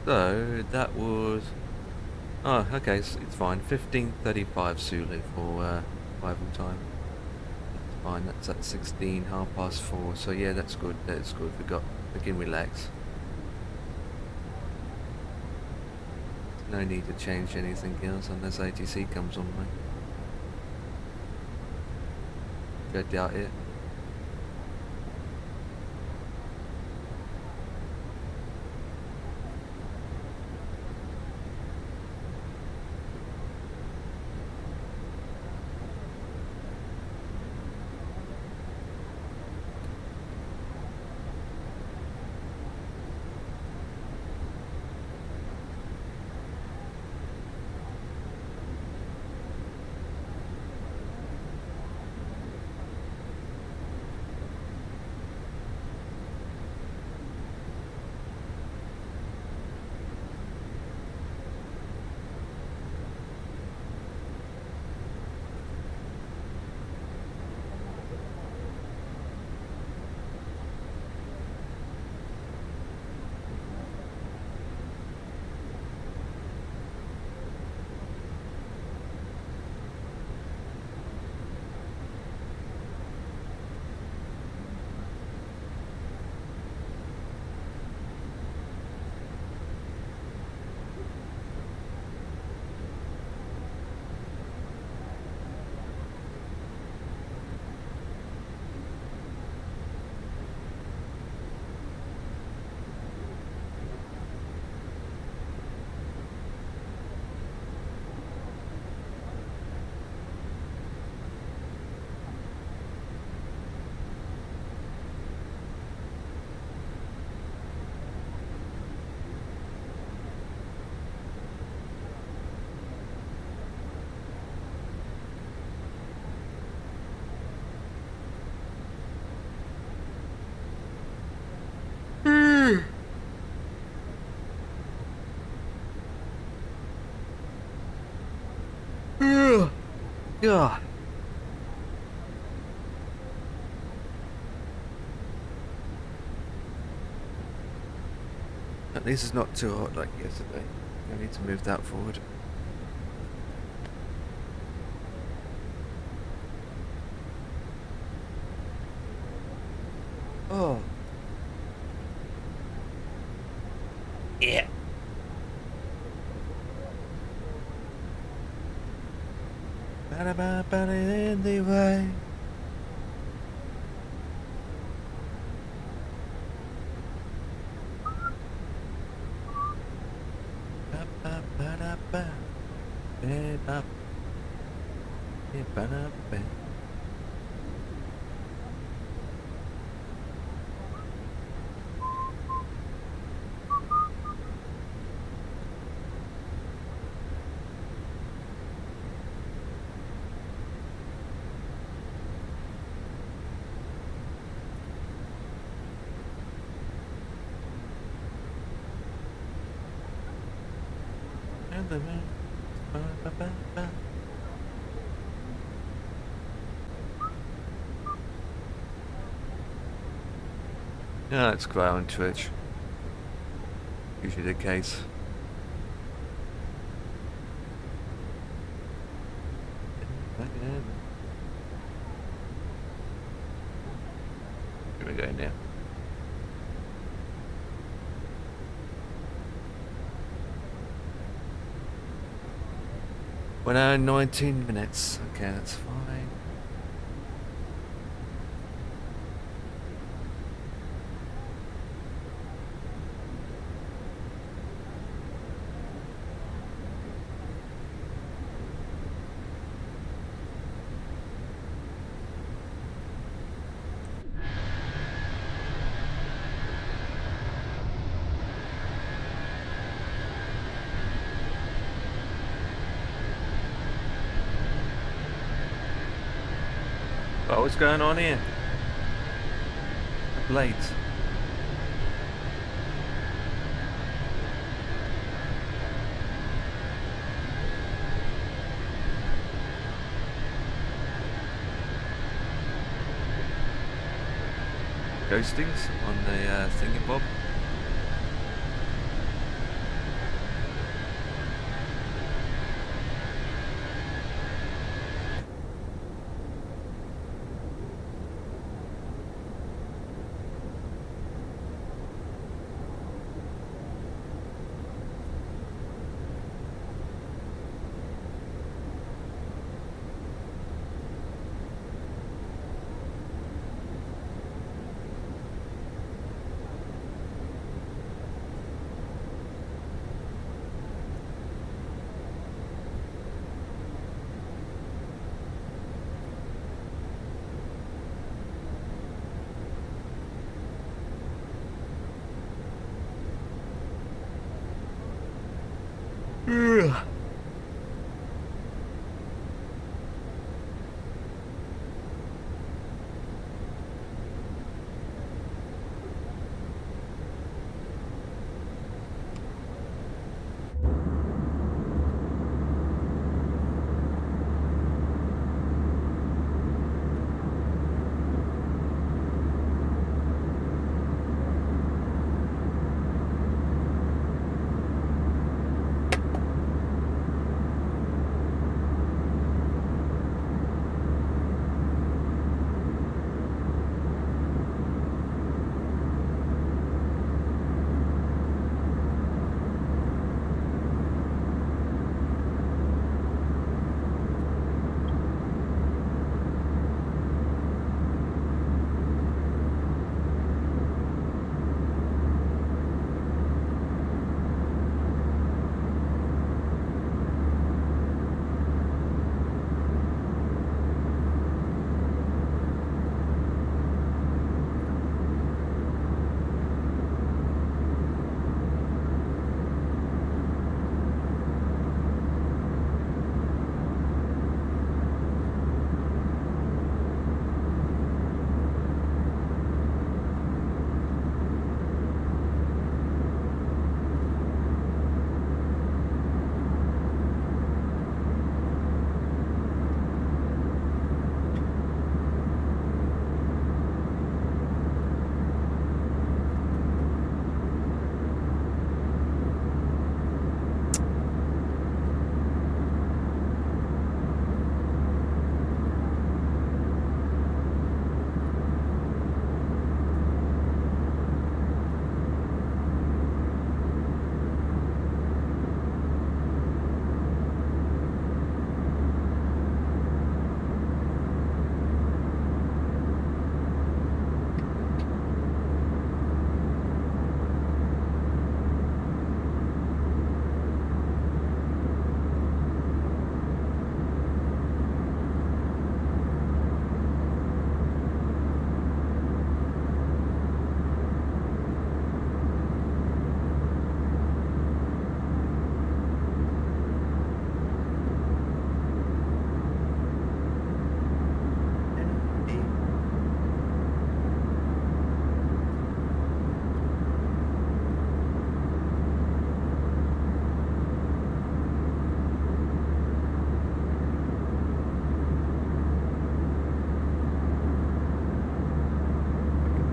So that was okay, so it's fine. 15:35 Zulu for arrival time. That's fine. That's at 16 4:30. So yeah, that's good. That's good. We can relax. No need to change anything else unless ATC comes on, mate. I doubt it. God. At least it's not too hot like yesterday. I need to move that forward. Oh. Yeah. Ba-da-ba-ba-da anyway. Ba-ba-ba-da-ba. Ba-ba. Ba-ba-da-ba. Ba-ba-ba-ba. Yeah, it's quiet on Twitch. Usually the case. Here we go now. Well, 19 minutes. Okay, that's fine. Oh, what's going on here? Late. Ghostings on the thingy-bob. Ugh.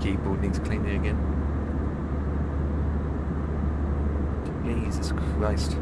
keyboard needs cleaning again. Jesus Christ.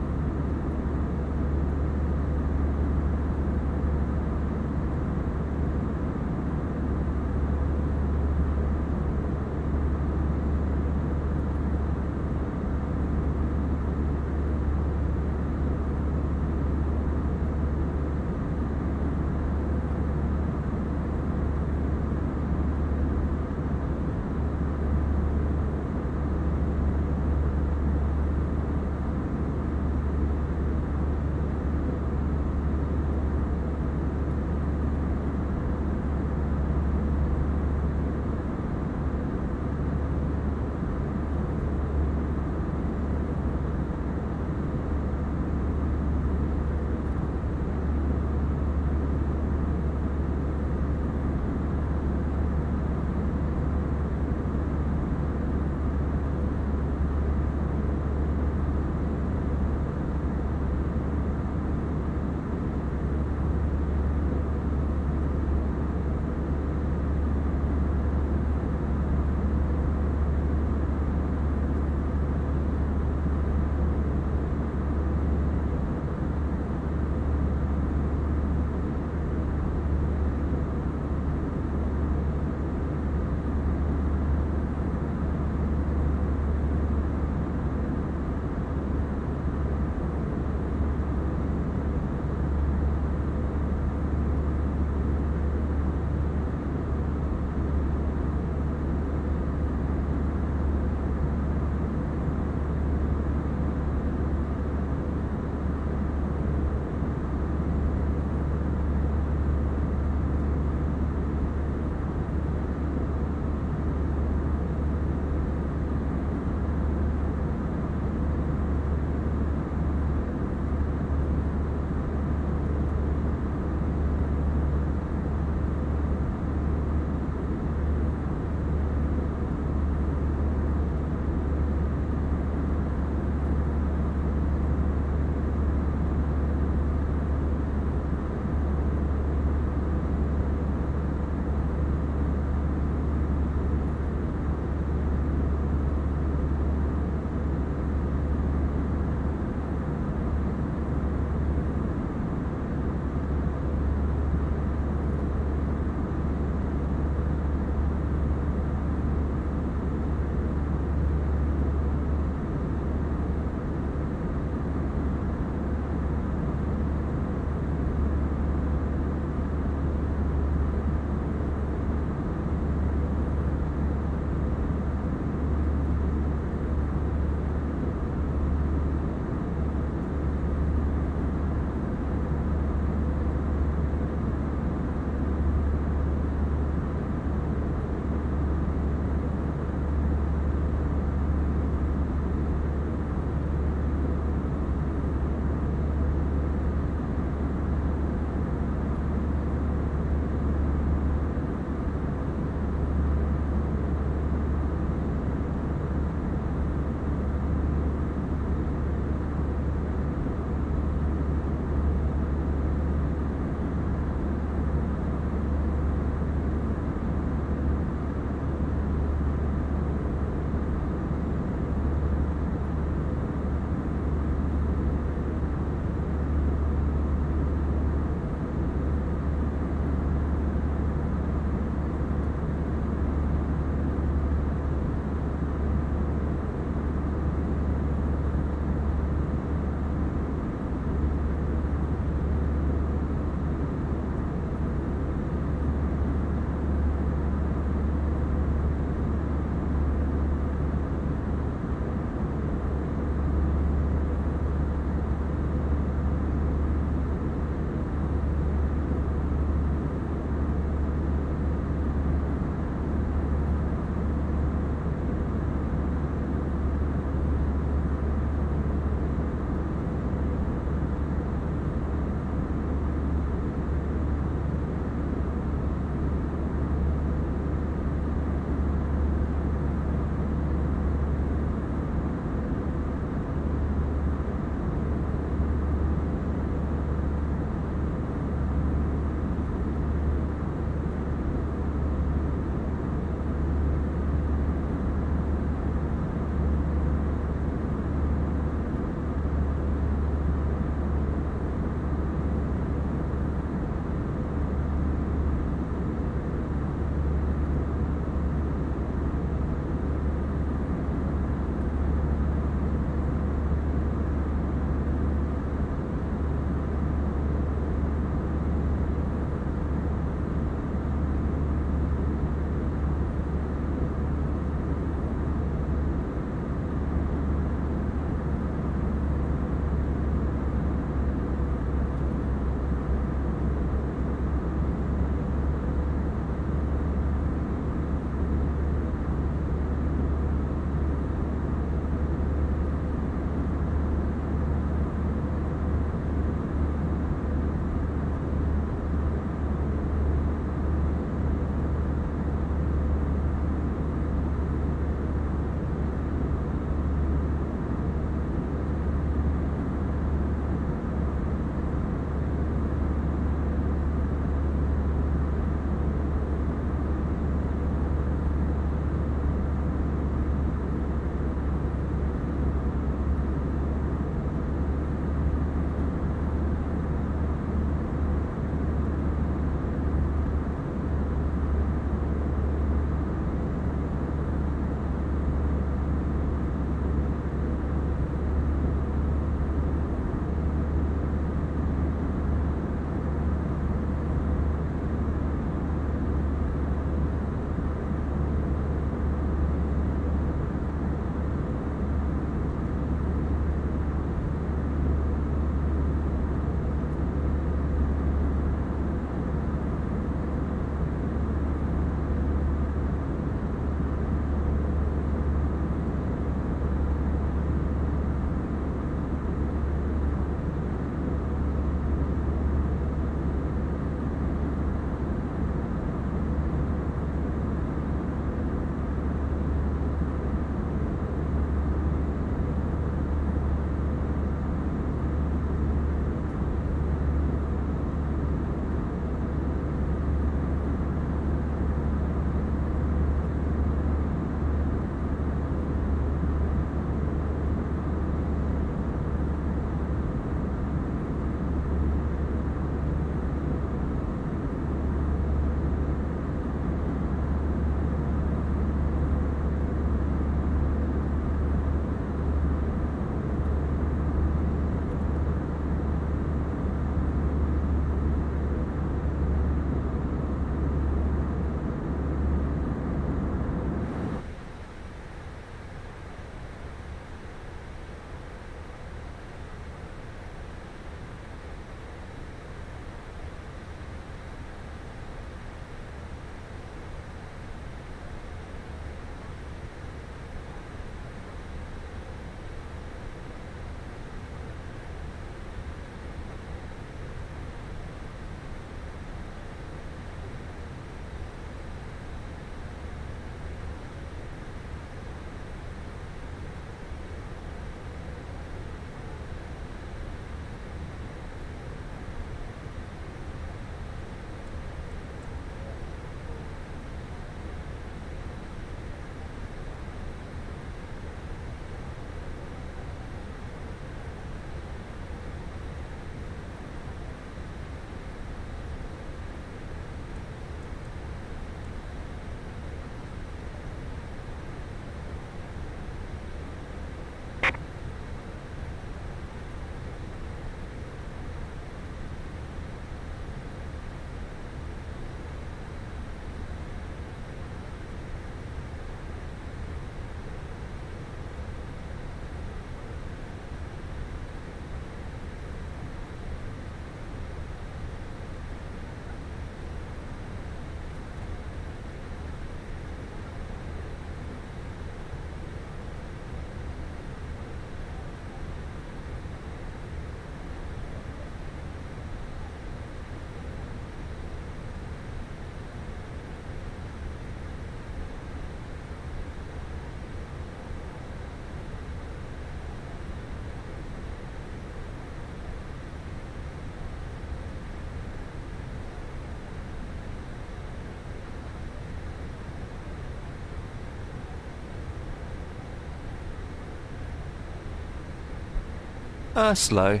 Slow.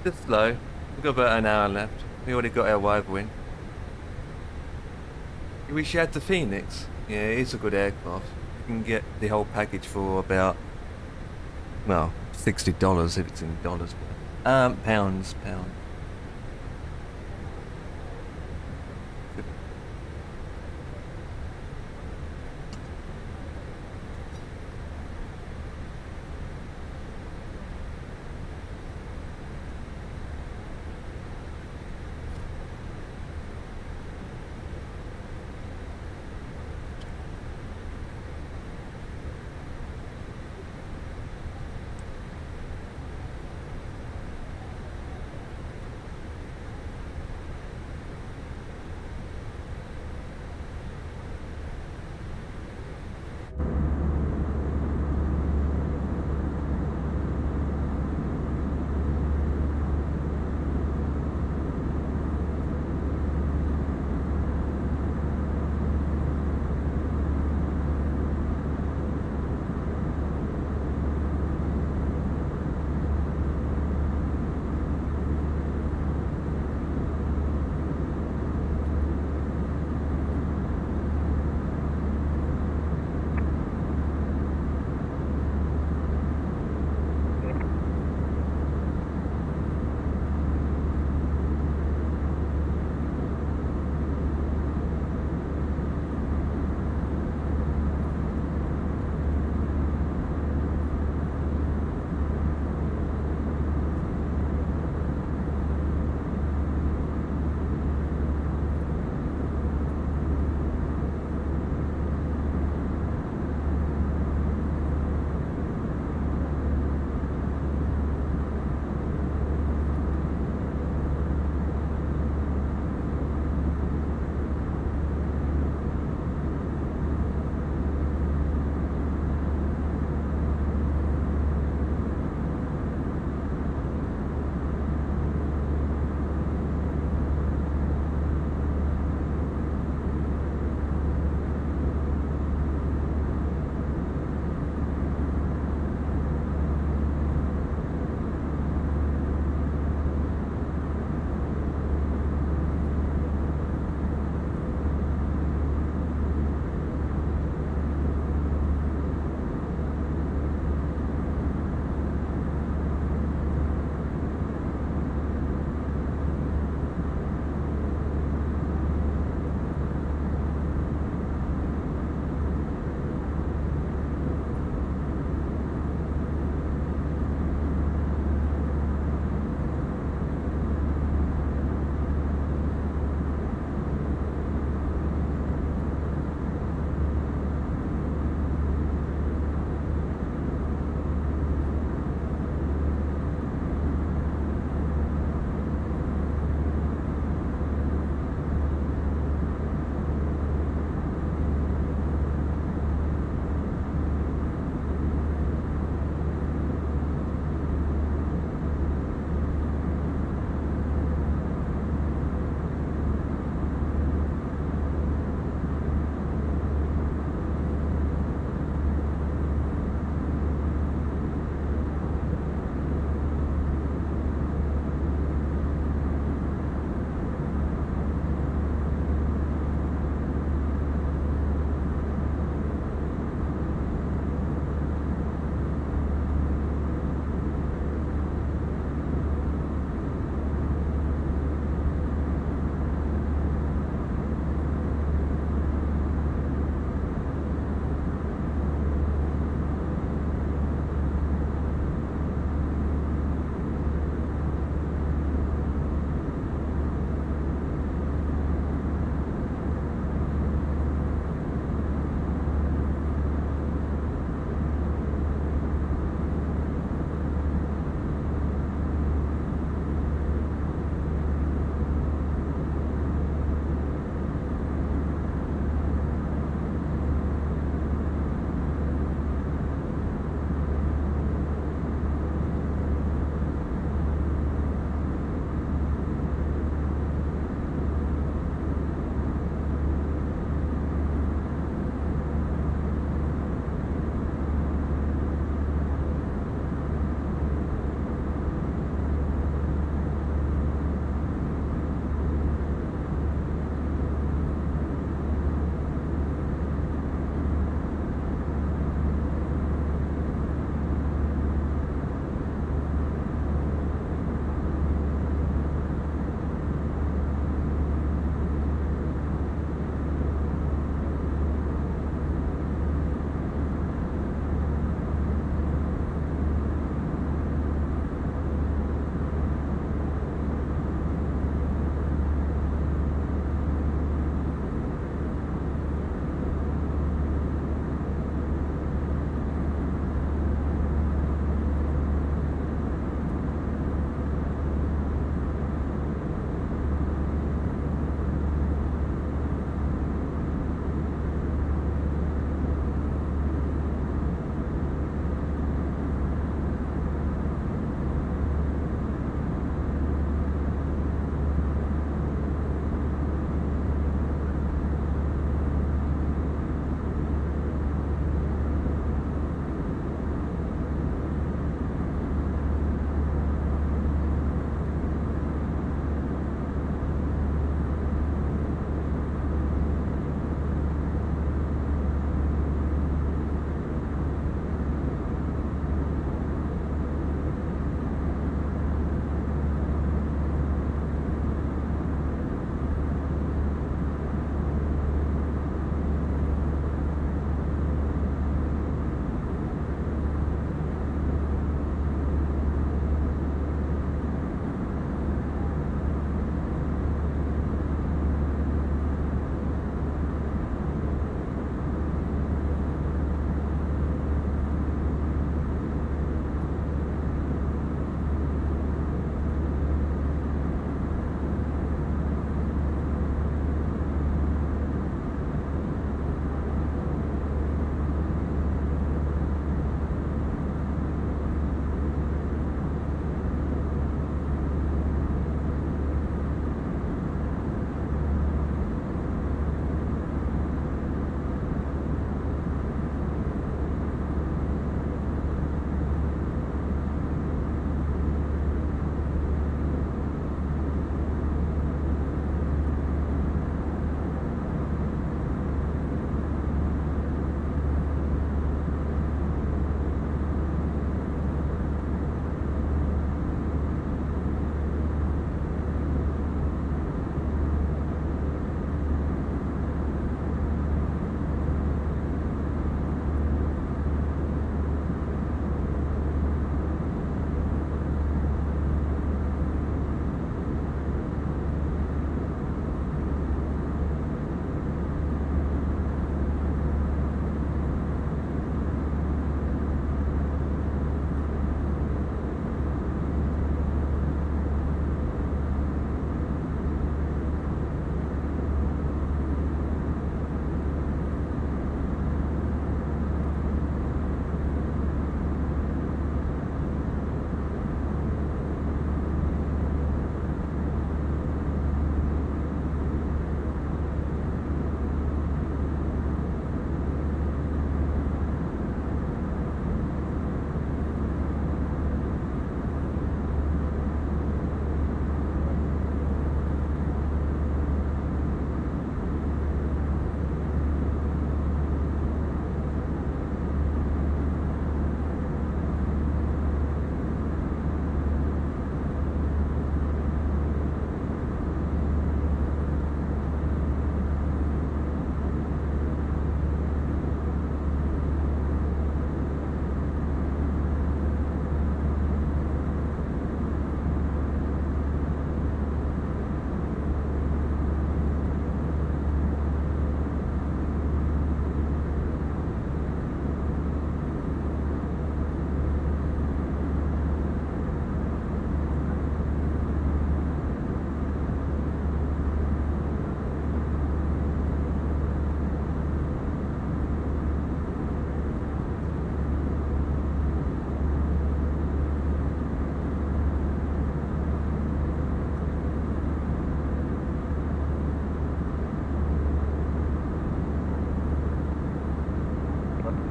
Just slow. We've got about an hour left. We already got our rival win. You wish you had the Phoenix? Yeah, it's a good aircraft. You can get the whole package for about, well, $60 if it's in dollars. Pounds.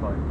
fine.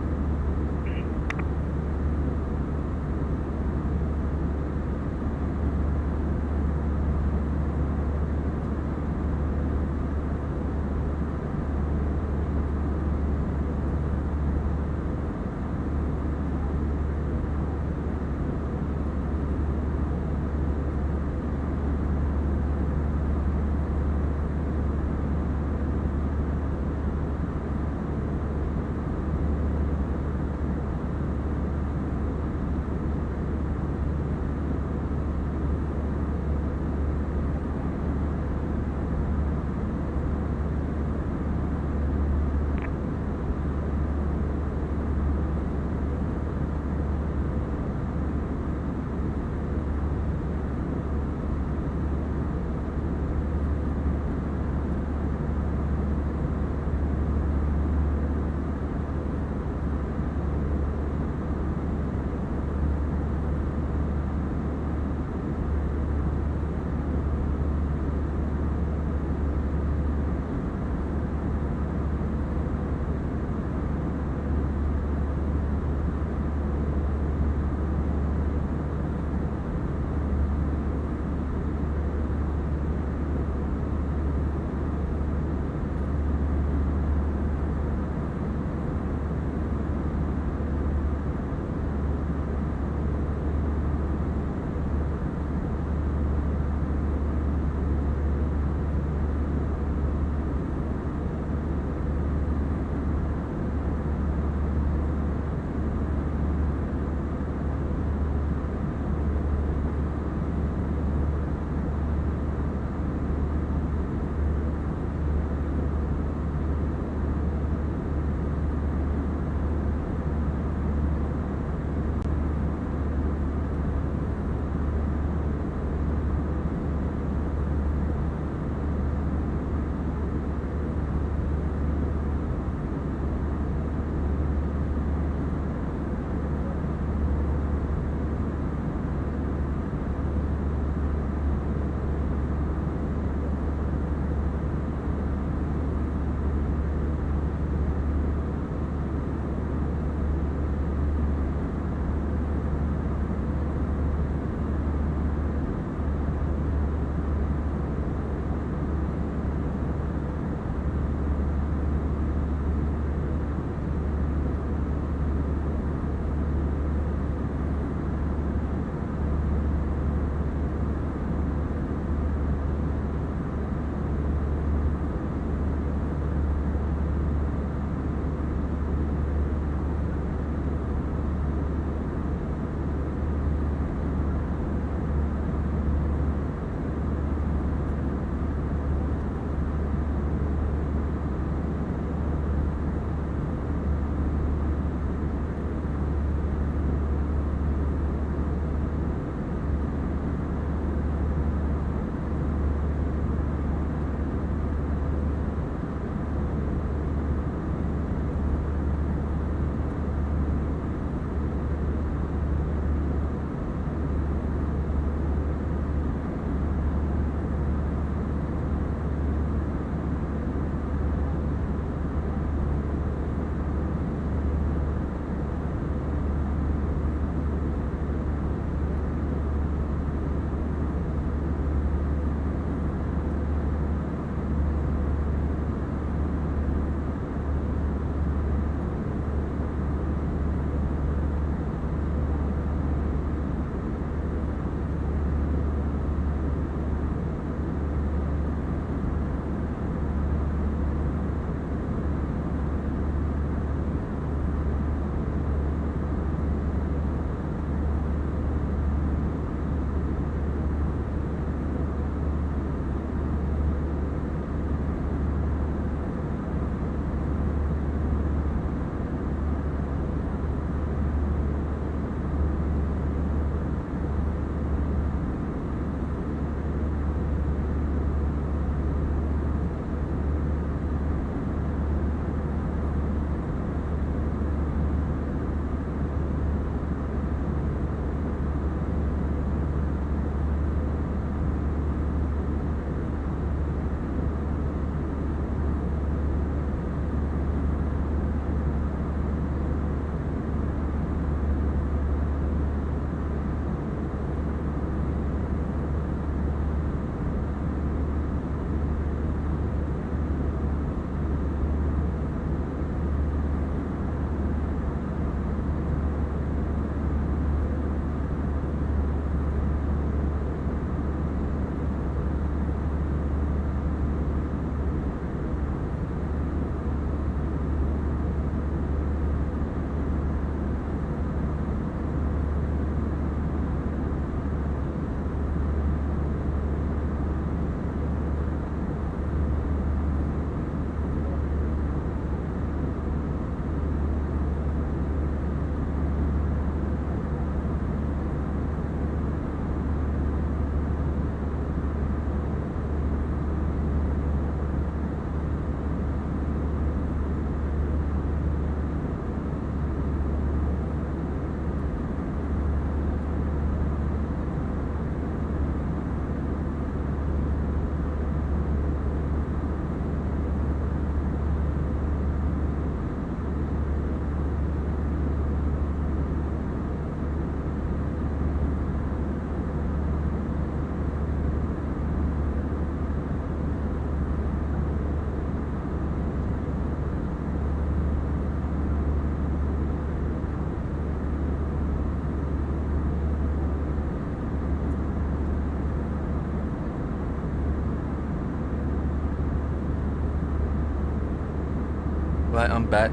Right, I'm back.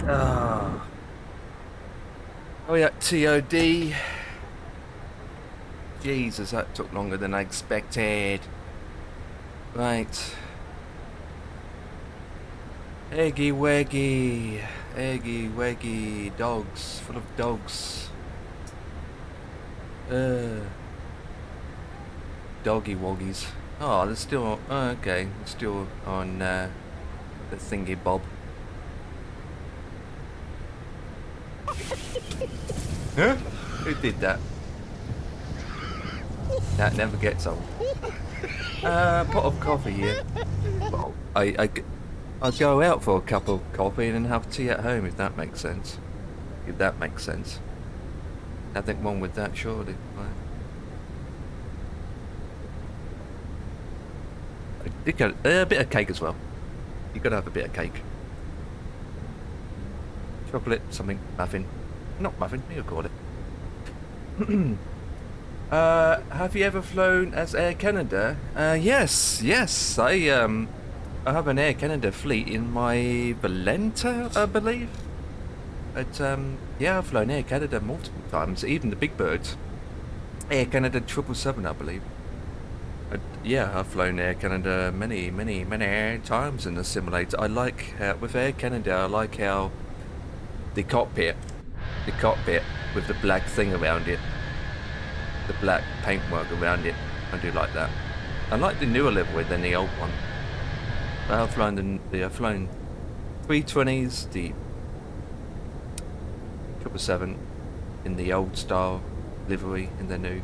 Ah. Oh yeah, TOD. Jesus, that took longer than I expected. Right. Eggy waggy. Eggy waggy. Dogs. Full of dogs. Doggy woggies. Oh, they're still... Oh, okay. They're still on the thingy bob. Huh? Who did that? That never gets old. Pot of coffee here. Well, I'll go out for a cup of coffee and then have tea at home, if that makes sense. If that makes sense. Nothing wrong with that, surely. Right. A bit of cake as well. You gotta have a bit of cake. Chocolate, something, muffin. Not muffin, you call it. Have you ever flown as Air Canada? Yes. I have an Air Canada fleet in my Valenta, I believe. But, yeah, I've flown Air Canada multiple times, even the big birds. Air Canada 777, I believe. Yeah, I've flown Air Canada many times in the simulator. I like, with Air Canada, I like how the cockpit with the black thing around it, the black paintwork around it, I do like that. I like the newer livery than the old one. I've flown I've flown 320s, the 777 in the old style livery, in the new.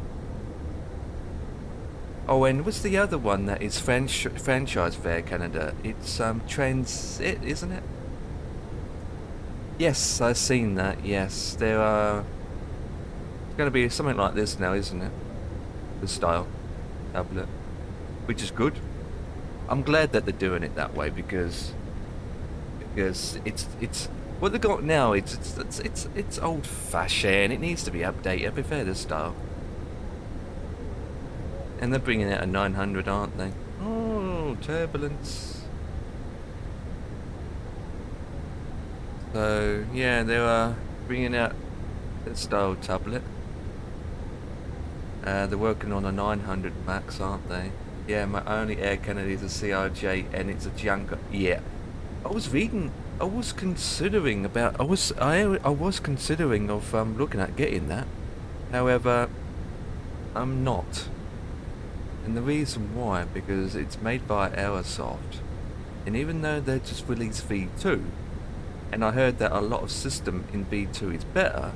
Oh, and what's the other one that is franchise for Air Canada? It's Transit, isn't it? Yes, I've seen that. Yes, there are. It's going to be something like this now, isn't it? The style tablet, which is good. I'm glad that they're doing it that way because it's what they got now. It's old fashioned. It needs to be updated. I prefer this style. And they're bringing out a 900, aren't they? Oh, turbulence. So, yeah, they are bringing out the style tablet. They're working on a 900 Max, aren't they? Yeah, my only Air Canada is a CRJ and it's a Junker. Yeah. I was considering about, I was considering of looking at getting that. However, I'm not. And the reason why, because it's made by Aerosoft. And even though they just released V2, and I heard that a lot of system in V2 is better,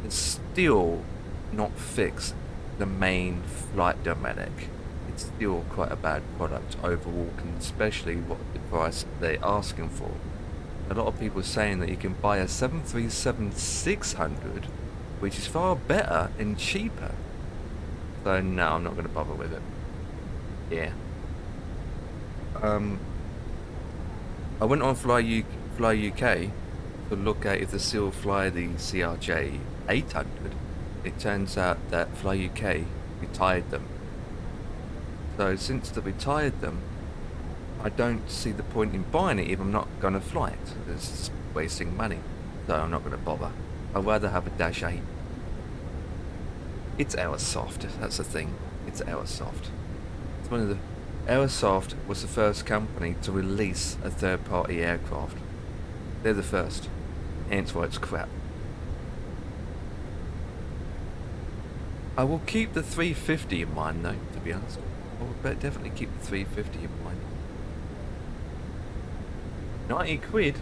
it's still not fixed the main flight dynamic. It's still quite a bad product overall, especially what the price they're asking for. A lot of people are saying that you can buy a 737-600, which is far better and cheaper. So no, I'm not going to bother with it. Yeah. I went on Fly UK to look at if they still fly the CRJ 800. It turns out that Fly UK retired them. So since they retired them, I don't see the point in buying it if I'm not going to fly it. It's just wasting money. So I'm not going to bother. I'd rather have a Dash 8. It's Aerosoft, that's the thing. It's Aerosoft. It's one of the... Aerosoft was the first company to release a third-party aircraft. They're the first. Hence why it's crap. I will keep the 350 in mind though, to be honest. I will definitely keep the 350 in mind. 90 quid?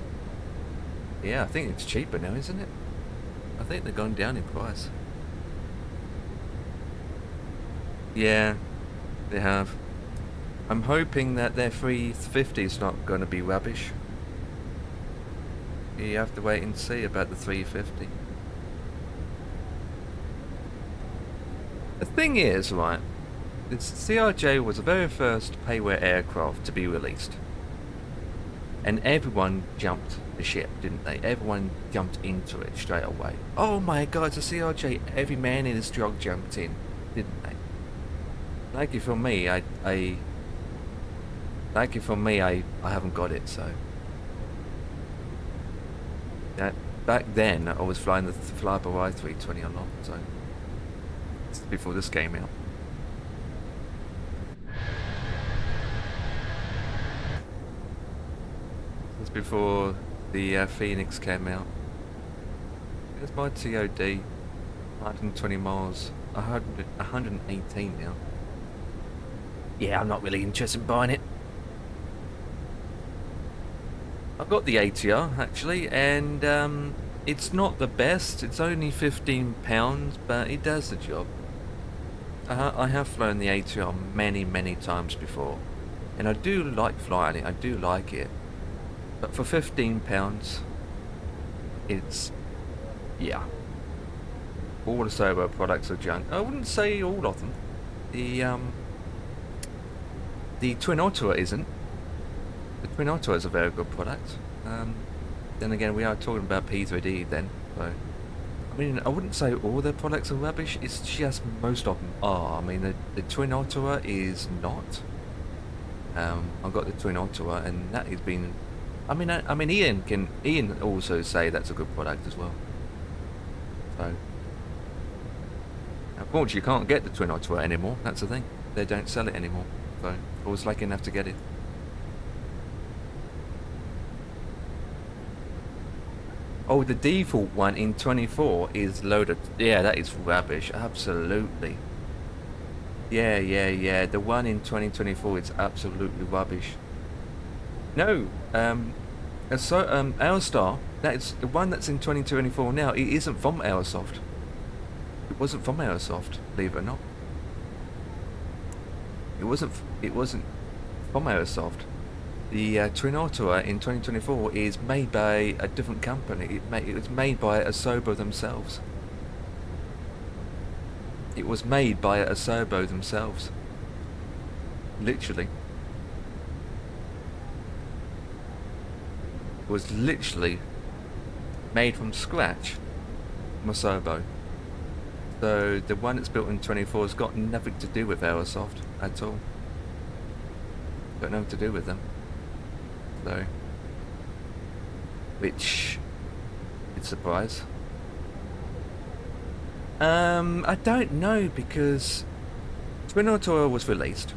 Yeah, I think it's cheaper now, isn't it? I think they've gone down in price. Yeah, they have. I'm hoping that their 350 is not going to be rubbish. You have to wait and see about the 350. The thing is, right, this CRJ was the very first payware aircraft to be released. And everyone jumped the ship, didn't they? Everyone jumped into it straight away. Oh my god, it's a CRJ. Every man in his drug jumped in, didn't they? Lucky for me, I haven't got it, so That back then I was flying the Flyby Y320 a lot, so this is before this came out. This is before the Phoenix came out. Here's my TOD, 120 miles, 118 now. Yeah, I'm not really interested in buying it. I've got the ATR actually, and it's not the best. It's only £15, but it does the job. I have flown the ATR many times before, and I do like flying it. I do like it, but for £15, it's yeah. All the Servo products are junk. I wouldn't say all of them. The Twin Ottawa isn't. The Twin Ottawa is a very good product. Then again, we are talking about P3D then. So, I mean, I wouldn't say all their products are rubbish. It's just most of them are. I mean, the Twin Ottawa is not. I've got the Twin Ottawa, and that has been. I mean, Ian can also say that's a good product as well. So, unfortunately, you can't get the Twin Ottawa anymore. That's the thing. They don't sell it anymore. So, I was lucky enough to get it. Oh, the default one in 24 is loaded. Yeah, that is rubbish. Absolutely. Yeah. The one in 2024 is absolutely rubbish. No, Aerstar, that is the one that's in 2024 now. It isn't from Airsoft. It wasn't from Airsoft, believe it or not. It wasn't from Airsoft. The Twin Ottawa in 2024 is made by a different company. It was made by Asobo themselves. It was made by Asobo themselves. Literally. It was literally made from scratch from Asobo. So the one that's built in 24 has got nothing to do with Aerosoft at all. Got nothing to do with them. So, which it's a surprise. I don't know, because Twin Ottawa was released.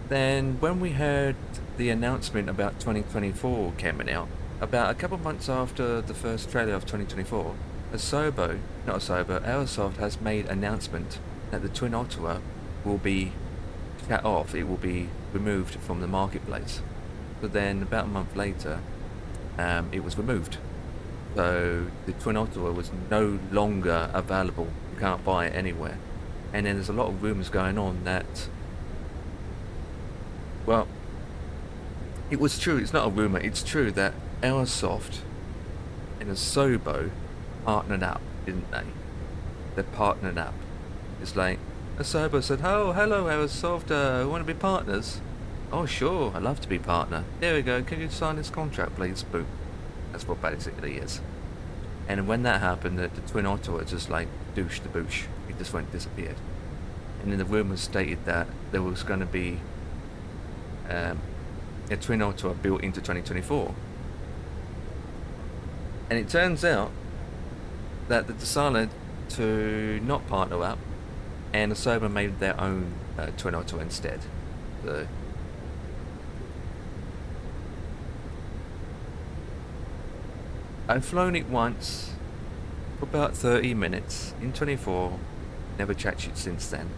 Then when we heard the announcement about 2024 coming out, about a couple of months after the first trailer of 2024, Aerosoft has made announcement that the Twin Ottawa will be cut off. It will be removed from the marketplace. But then about a month later, it was removed. So the Twin Ottawa was no longer available. You can't buy it anywhere. And then there's a lot of rumours going on that, well, it was true. It's not a rumour. It's true that Aerosoft and Asobo partnered up, didn't they? They partnered up. It's like Asobo said, "Oh, hello, Aerosoft. Want to be partners?" "Oh, sure, I'd love to be partner." "There we go, can you sign this contract, please?" Boom. That's what basically is. And when that happened, the Twin Ottawa just like douche the boosh. It just went disappeared. And then the rumours stated that there was going to be a Twin Ottawa built into 2024. And it turns out that they decided to not partner up, and Asobo made their own Twin Ottawa instead. So, I've flown it once for about 30 minutes in 24, never touched it since then,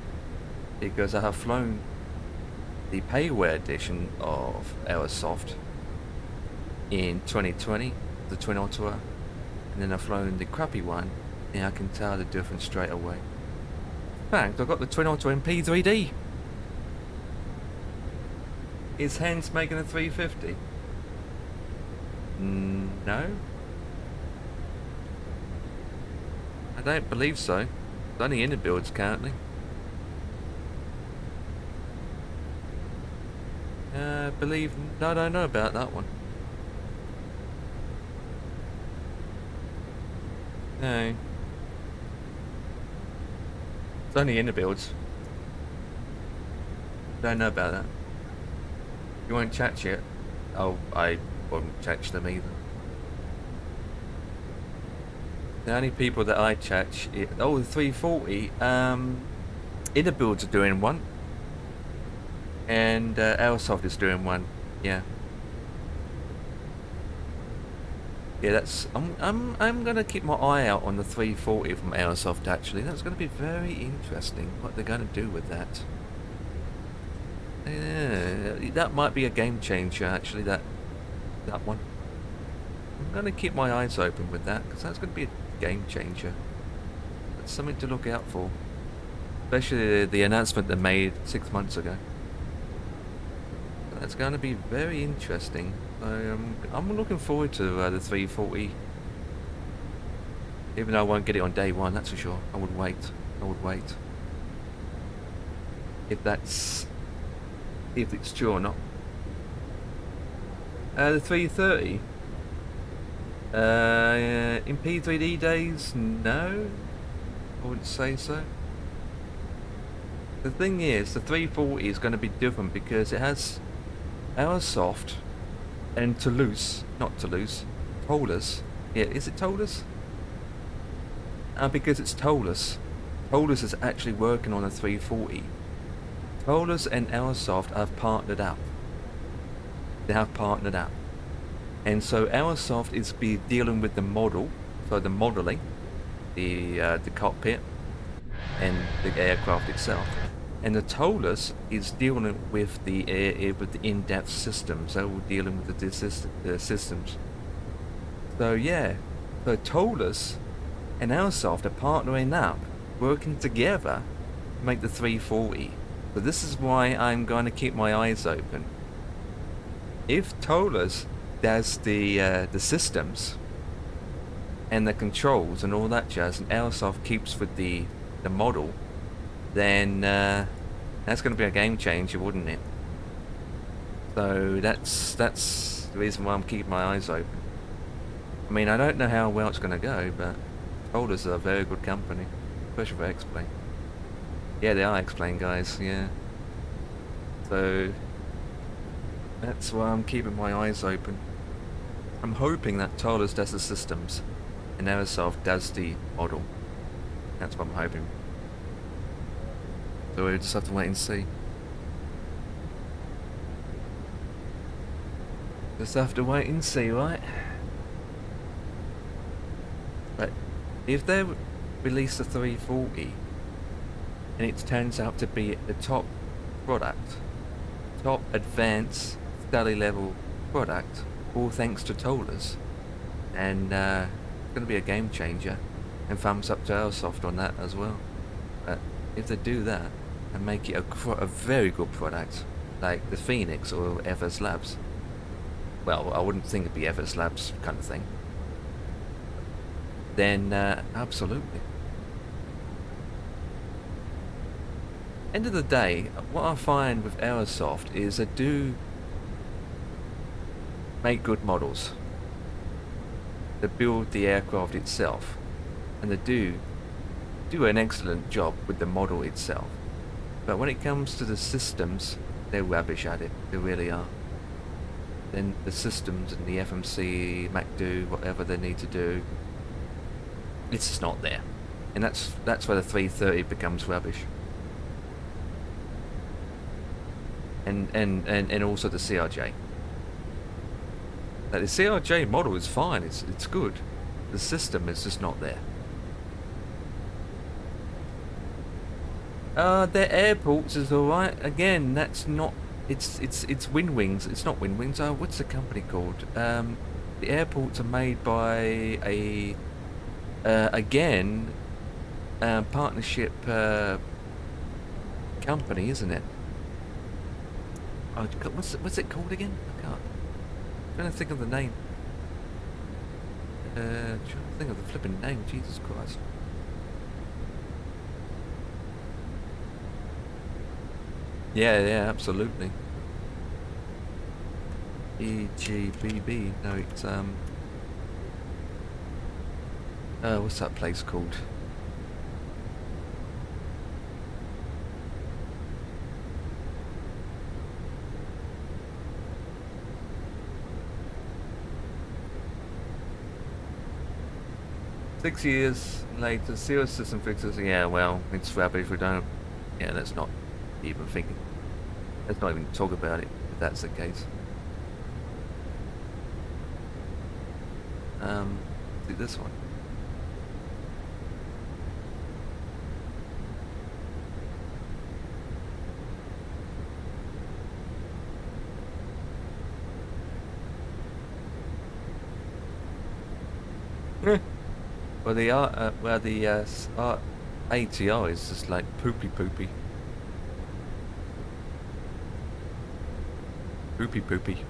because I have flown the payware edition of Aerosoft in 2020, the Twin Ottawa, and then I've flown the crappy one, and I can tell the difference straight away. In fact, I've got the Twin Ottawa in P3D. Is hence making a 350? No? I don't believe so. It's only in the builds currently. I don't know about that one. No. It's only in the builds. Don't know about that. You won't chat yet? Oh, I won't touch them either. The only people that I chat, the 340. Inner builds are doing one, and Airsoft is doing one. Yeah. Yeah, that's. I'm gonna keep my eye out on the 340 from Airsoft. Actually, that's gonna be very interesting. What they're gonna do with that. Yeah, that might be a game changer. Actually, that one. I'm gonna keep my eyes open with that because that's gonna be a game changer. That's something to look out for, especially the announcement they made 6 months ago. That's going to be very interesting. I'm looking forward to the 340. Even though I won't get it on day one, that's for sure. I would wait. If it's true or not. The 330. In P3D days, no. I wouldn't say so. The thing is, the 340 is going to be different because it has Airsoft and Toulouse, Toulouse. Yeah, is it Toulouse? Because it's Toulouse. Toulouse is actually working on a 340. Toulouse and Airsoft have partnered up. They have partnered up. And so Airsoft is dealing with the model, so the modelling, the cockpit, and the aircraft itself. And the Toulouse is dealing with the in-depth systems. They're all dealing with the systems. So yeah, so Toulouse and Airsoft are partnering up, working together to make the 340. So this is why I'm going to keep my eyes open. If Toulouse does the systems and the controls and all that jazz, and Airsoft keeps with the model, then that's going to be a game changer, wouldn't it? So that's the reason why I'm keeping my eyes open. I mean, I don't know how well it's going to go, but Toulouse are a very good company, especially for X-Plane. Yeah, they are X-Plane guys, yeah. So that's why I'm keeping my eyes open. I'm hoping that Toulouse does the systems and Airsoft does the model. That's what I'm hoping. So we just have to wait and see. Just have to wait and see, right? But if they release the 340 and it turns out to be the top product, top advanced study level product, all thanks to Toulouse, and it's going to be a game changer, and thumbs up to Airsoft on that as well. But if they do that and make it a very good product, like the Phoenix or FS Labs, well, I wouldn't think it'd be FS Labs kind of thing, then absolutely. End of the day, what I find with Airsoft is they do make good models. They build the aircraft itself, and they do an excellent job with the model itself. But when it comes to the systems, they're rubbish at it. They really are. Then the systems and the FMC, MacDo, whatever they need to do, it's just not there. And that's where the 330 becomes rubbish. And also the CRJ. Like the CRJ model is fine, it's good. The system is just not there. Their airports is alright. Again, that's not. It's Windwings. It's not Windwings. What's the company called? The airports are made by a again partnership company, isn't it? Oh, what's it called again? I can't. I'm trying to think of the name. Trying to think of the flipping name. Jesus Christ. Yeah, absolutely. UKBB. No, it's what's that place called? 6 years later, serious system fixes. Yeah, well, it's rubbish if we don't. Yeah, let's not even think. Let's not even talk about it if that's the case. Do this one. Well, the ATR is just like poopy. Poopy. Poopy.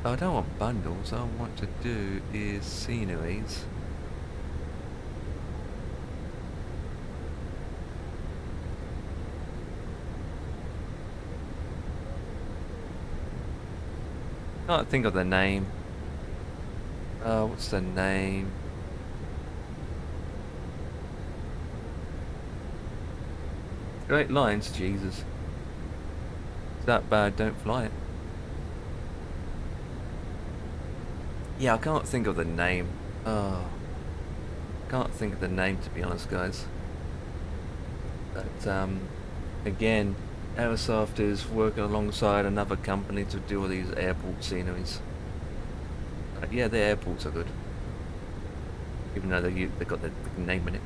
I don't want bundles. All I want to do is sceneries. Can't think of the name. What's the name? Great lines, Jesus. It's that bad, don't fly it. Yeah, I can't think of the name. Oh, can't think of the name, to be honest, guys. But again, Aerosoft is working alongside another company to do all these airport sceneries. Yeah, the airports are good, even though they got the name in it.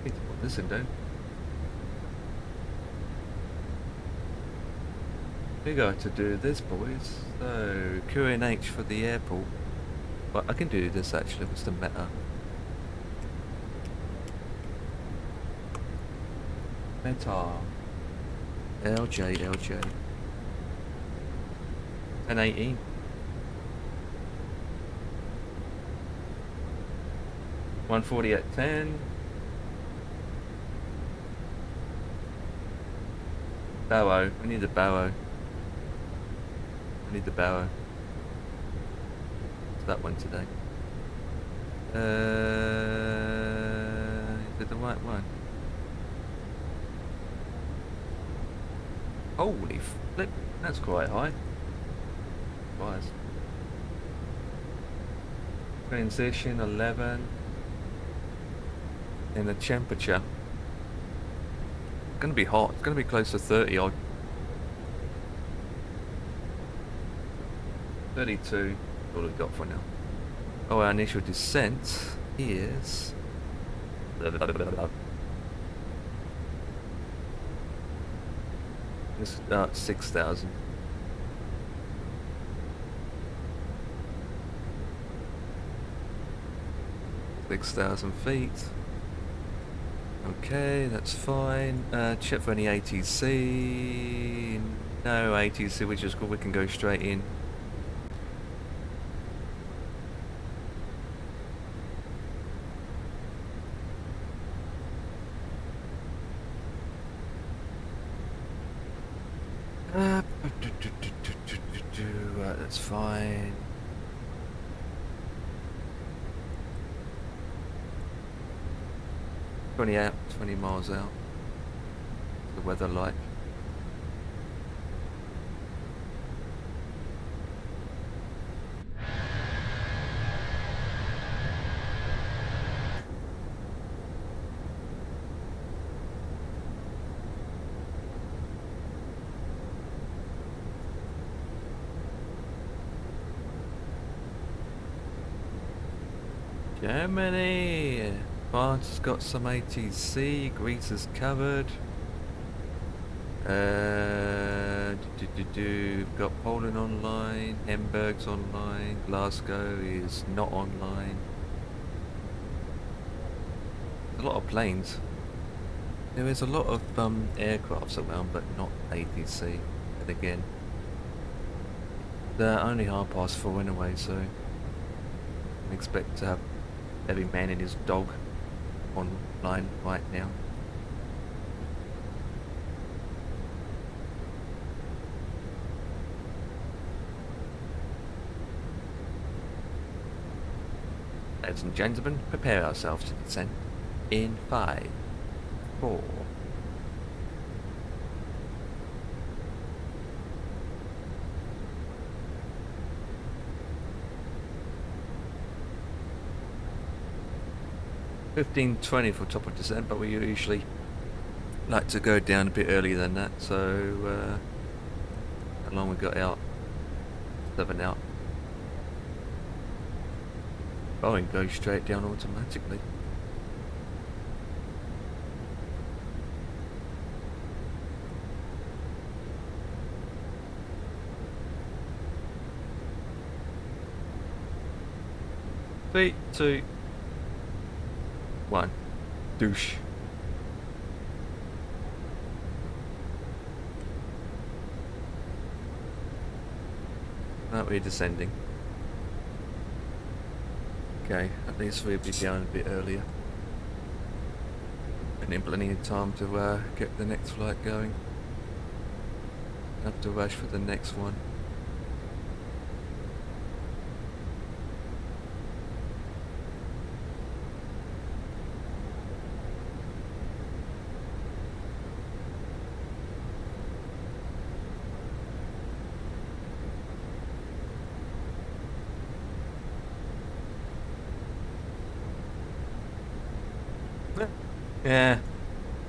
Need to put this in, don't? We got to do this, boys. So QNH for the airport. But I can do this actually. What's the meta? Meta. LJLJ. 1018. $140 at 10. Barrow. We need the barrow. I need the barrow. It's that one today. Is it the right one? Holy flip, that's quite high. Wise. Transition 11. And the temperature. It's gonna be hot. It's gonna be close to 30 odd. 32. All we've got for now. Oh, our initial descent is. Let's start 6,000. feet. Okay, that's fine. Check for any ATC. No ATC, which is good. We can go straight in. That's fine. Out, 20 miles out. The weather like. Germany. France has got some ATC. Greece is covered. We've got Poland online. Hamburg's online. Glasgow is not online. A lot of planes. There is a lot of aircrafts around, but not ATC. And again, they're only 4:30 anyway, so I expect to have every man and his dog online right now. Ladies and gentlemen, prepare ourselves to descend in 5, 4, 15:20 for top of descent, but we usually like to go down a bit earlier than that. So how long we got out? 7 out. Boeing goes straight down automatically. Three, two, one. Douche. Right, we're descending. Okay, at least we'll be down a bit earlier. And in plenty of time to get the next flight going. Have to rush for the next one. Yeah,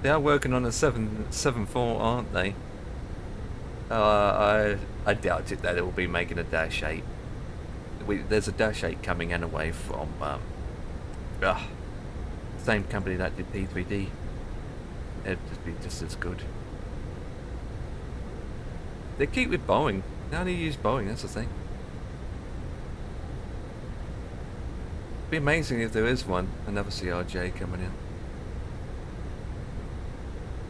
they are working on a 774, aren't they? I doubt it that it will be making a Dash 8. There's a Dash 8 coming anyway from same company that did P3D. It'd just be just as good. They keep with Boeing. They only use Boeing. That's the thing. It'd be amazing if there is another CRJ coming in.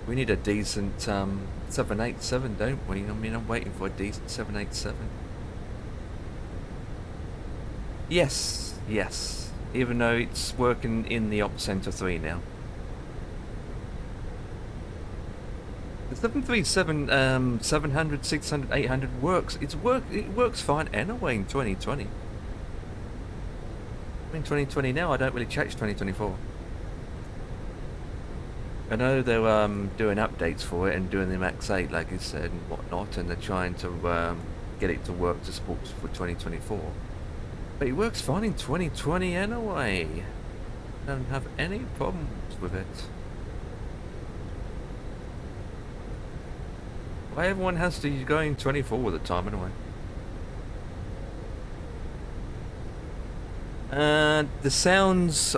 We need a decent 787, don't we? I mean, I'm waiting for a decent 787. Yes, yes. Even though it's working in the Op Center 3 now. The 737, 700, 600, 800 works. It works fine anyway in 2020. I'm in 2020 now. I don't really check 2024. I know they're doing updates for it and doing the Max 8, like you said, and whatnot, and they're trying to get it to work to support for 2024. But it works fine in 2020 anyway. Don't have any problems with it. Why everyone has to go in 24 all the time anyway? The sounds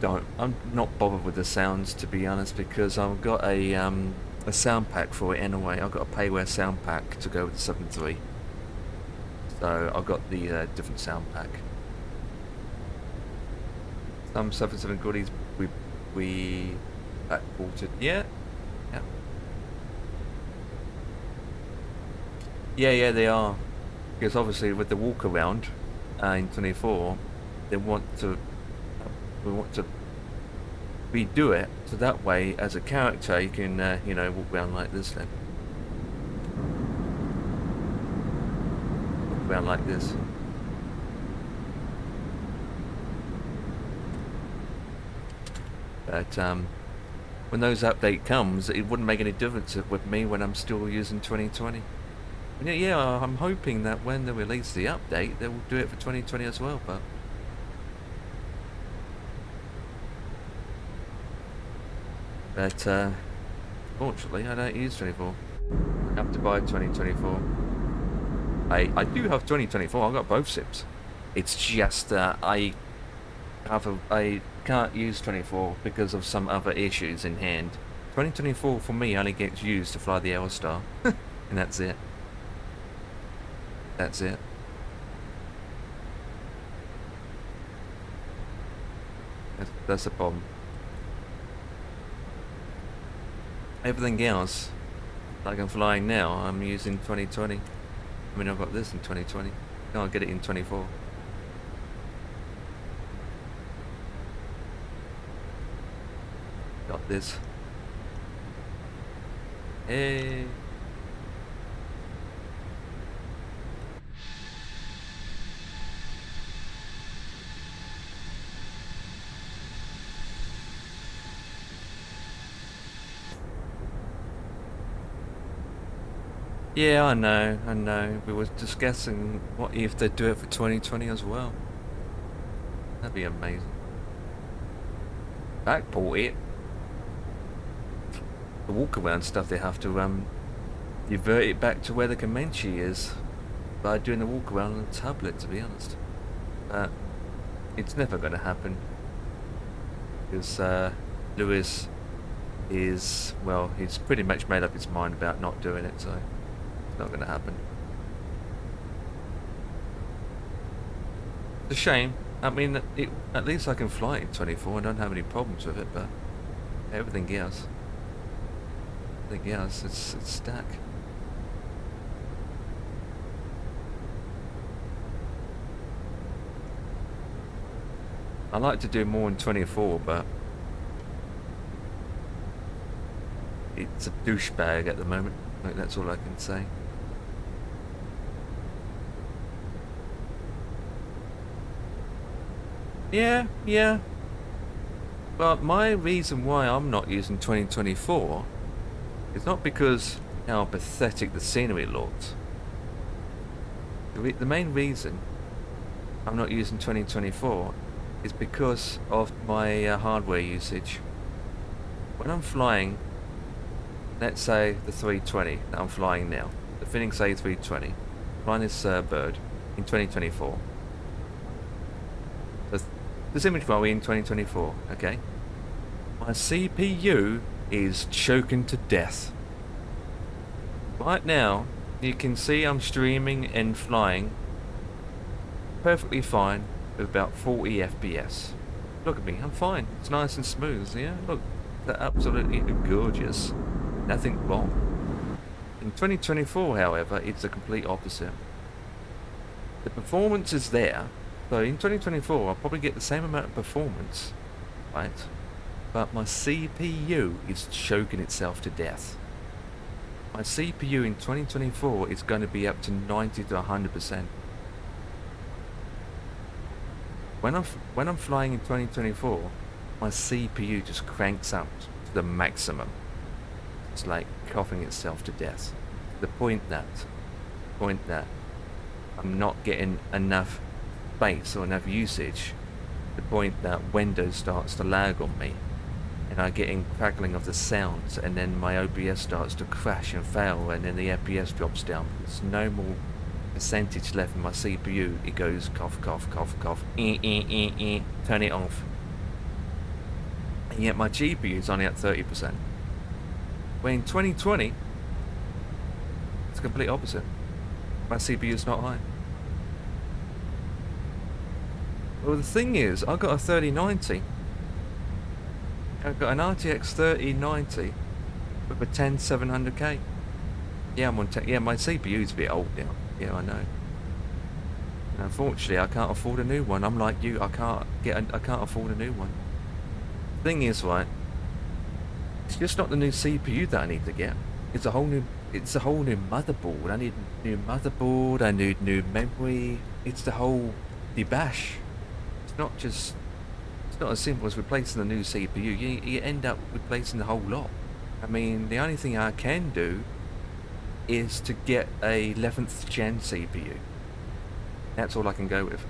I'm not bothered with the sounds, to be honest, because I've got a sound pack for it anyway. I've got a payware sound pack to go with the 7.3. So I've got the different sound pack. Some 7.7 goodies we backported. Yeah. Yeah, they are. Because obviously with the walk around in 24, we want to redo it so that way as a character you can walk around like this then. Walk around like this. But when those update comes, it wouldn't make any difference with me when I'm still using 2020. And yeah, I'm hoping that when they release the update, they will do it for 2020 as well, but fortunately I don't use 24. I have to buy 2024. I do have 2024. I've got both SIPs. It's just I can't use 24 because of some other issues in hand. 2024 for me only gets used to fly the Aerostar, and that's it. That's it. That's the problem. Everything else, like I'm flying now, I'm using 2020. I mean, I've got this in 2020. No, I'll get it in 24. Got this. Hey. Yeah, I know. We were discussing what if they do it for 2020 as well. That'd be amazing. backport it. The walk around stuff they have to divert it back to where the Comanche is by doing the walk around on a tablet, to be honest. But it's never going to happen because Lewis is, well, he's pretty much made up his mind about not doing it, so it's not going to happen. It's a shame. I mean, at least I can fly it in 24. I don't have any problems with it, but everything else, it's stuck. I like to do more in 24, but it's a douchebag at the moment. Like, that's all I can say. Yeah. But my reason why I'm not using 2024 is not because how pathetic the scenery looks. The main reason I'm not using 2024 is because of my hardware usage. When I'm flying, let's say the 320 that I'm flying now, the Phoenix A320, flying this bird in 2024. This image will be in 2024, okay? My CPU is choking to death. Right now, you can see I'm streaming and flying perfectly fine with about 40 FPS. Look at me, I'm fine. It's nice and smooth, yeah? Look, they're absolutely gorgeous. Nothing wrong. In 2024, however, it's the complete opposite. The performance is there. So in 2024, I'll probably get the same amount of performance, right? But my CPU is choking itself to death. My CPU in 2024 is going to be up to 90 to 100%. When I'm flying in 2024, my CPU just cranks up to the maximum. It's like coughing itself to death. To the point that I'm not getting enough space or enough usage. The point that Windows starts to lag on me, and I'm getting crackling of the sounds, and then my OBS starts to crash and fail, and then the FPS drops down. There's no more percentage left in my CPU. It goes cough, cough, cough, cough, turn it off. And yet my GPU is only at 30%. When in 2020, it's the complete opposite. My CPU is not high. Well, the thing is, I got a 3090. I've got an RTX 3090 with a 10700K. Yeah, I'm on my CPU's a bit old now. Yeah, I know. And unfortunately, I can't afford a new one. I'm like you. I can't afford a new one. The thing is, right? It's just not the new CPU that I need to get. It's a whole new motherboard. I need a new motherboard. I need new memory. It's the whole debash. It's not as simple as replacing the new CPU. You end up replacing the whole lot. I mean, the only thing I can do is to get a 11th gen CPU. That's all I can go with.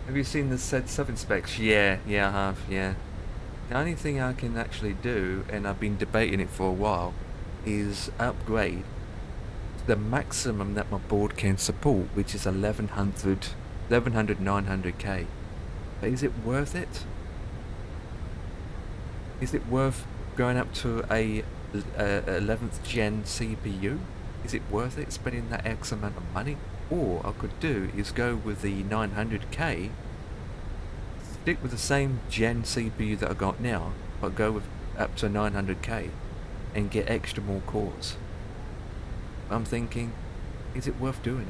Have you seen the said sub specs? Yeah, I have, yeah. The only thing I can actually do, and I've been debating it for a while, is upgrade to the maximum that my board can support, which is 1100 900K. But is it worth it? Is it worth going up to a 11th gen CPU? Is it worth it spending that X amount of money? All I could do is go with the 900K, stick with the same gen CPU that I got now, but go with up to 900K and get extra more cores. I'm thinking, is it worth doing it?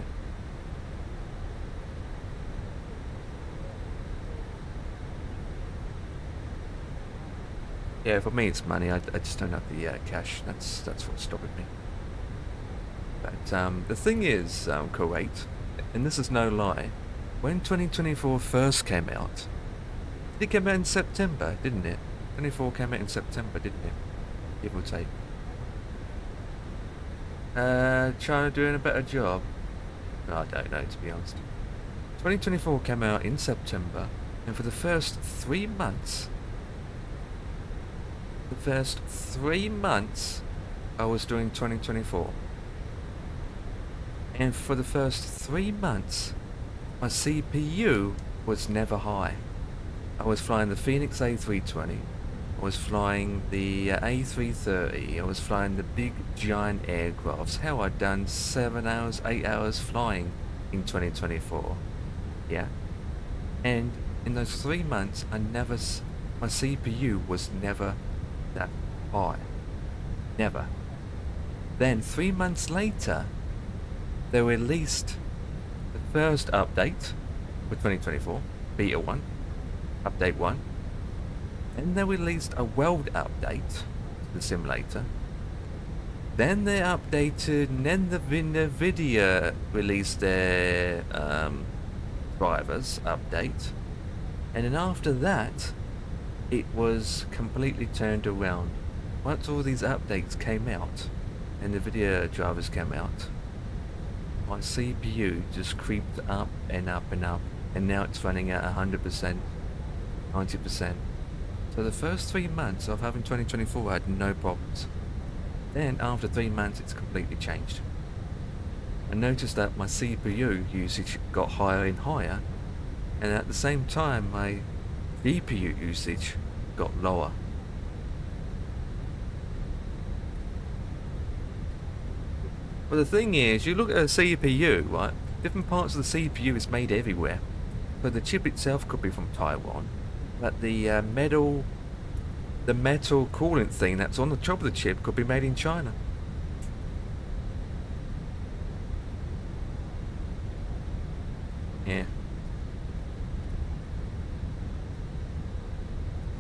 Yeah, for me it's money. I just don't have the cash. That's what's stopping me. But the thing is, Kuwait, and this is no lie, when 2024 first came out, it came out in September, didn't it? 24 came out in September, didn't it? Give or take. China doing a better job? I don't know, to be honest. 2024 came out in September, And for the first 3 months, I was doing 2024. And for the first 3 months, my CPU was never high. I was flying the Phoenix A320. I was flying the A330. I was flying the big giant aircrafts. How I'd done 7 hours, 8 hours flying in 2024. Yeah. And in those 3 months, my CPU was never that high. Never. Then 3 months later, they released the first update for 2024, Beta 1, Update 1. Then they released a world update to the simulator. Then they updated, and then the NVIDIA released their drivers update. And then after that, it was completely turned around. Once all these updates came out, and the NVIDIA drivers came out, my CPU just creeped up and up and up, and now it's running at 100%, 90%. So the first 3 months of having 2024 I had no problems. Then after 3 months it's completely changed. I noticed that my CPU usage got higher and higher, and at the same time my GPU usage got lower. But the thing is, you look at a CPU, right? Different parts of the CPU is made everywhere. So the chip itself could be from Taiwan, but the metal coolant thing that's on the top of the chip could be made in China. Yeah.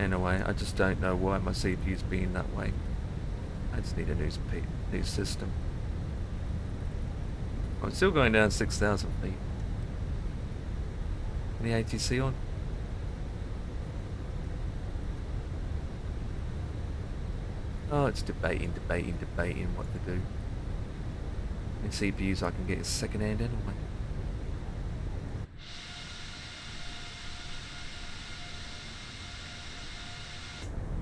Anyway, I just don't know why my CPU's being that way. I just need a new system. I'm still going down 6,000 feet. Any ATC on? Oh, it's debating what to do. Any CPUs I can get is second hand anyway.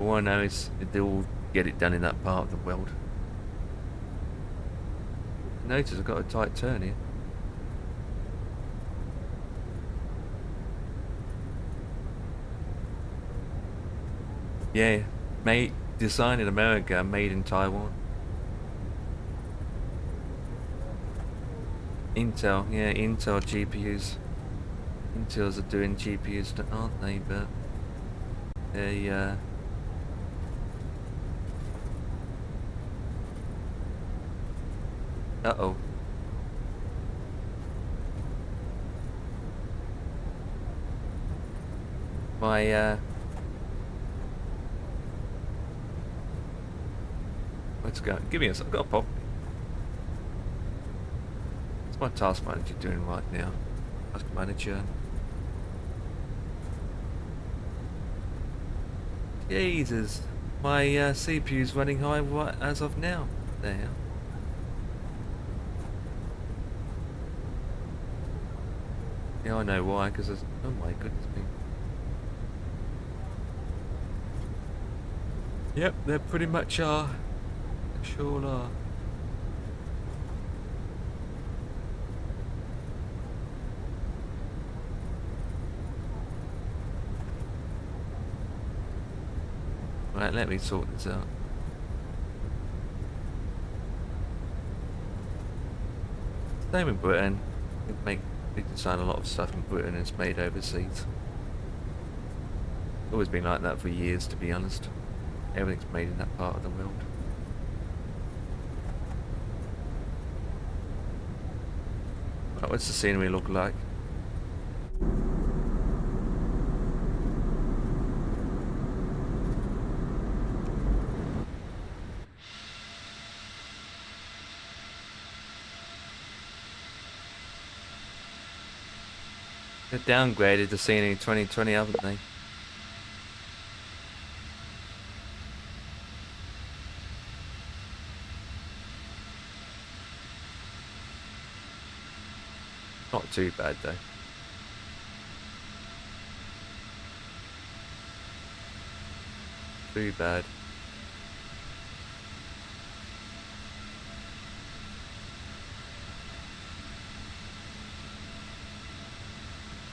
All I know is they'll get it done in that part of the world. Notice I've got a tight turn here. Yeah, designed in America, made in Taiwan. Intel, yeah, Intel GPUs. Intels are doing GPUs, aren't they? But they uh-oh. Let's go. Give me a second. I've got a pop. What's my task manager doing right now? Task manager. Jesus. My CPU's running high right as of now. There. Yeah, I know why, because there's... Oh my goodness me. Yep, they pretty much are. They sure are. Right, let me sort this out. Same in Britain. We design a lot of stuff in Britain and it's made overseas. It's always been like that for years, to be honest. Everything's made in that part of the world. Right, what's the scenery look like? They've downgraded the scenery in 2020, haven't they? Not too bad though. too bad.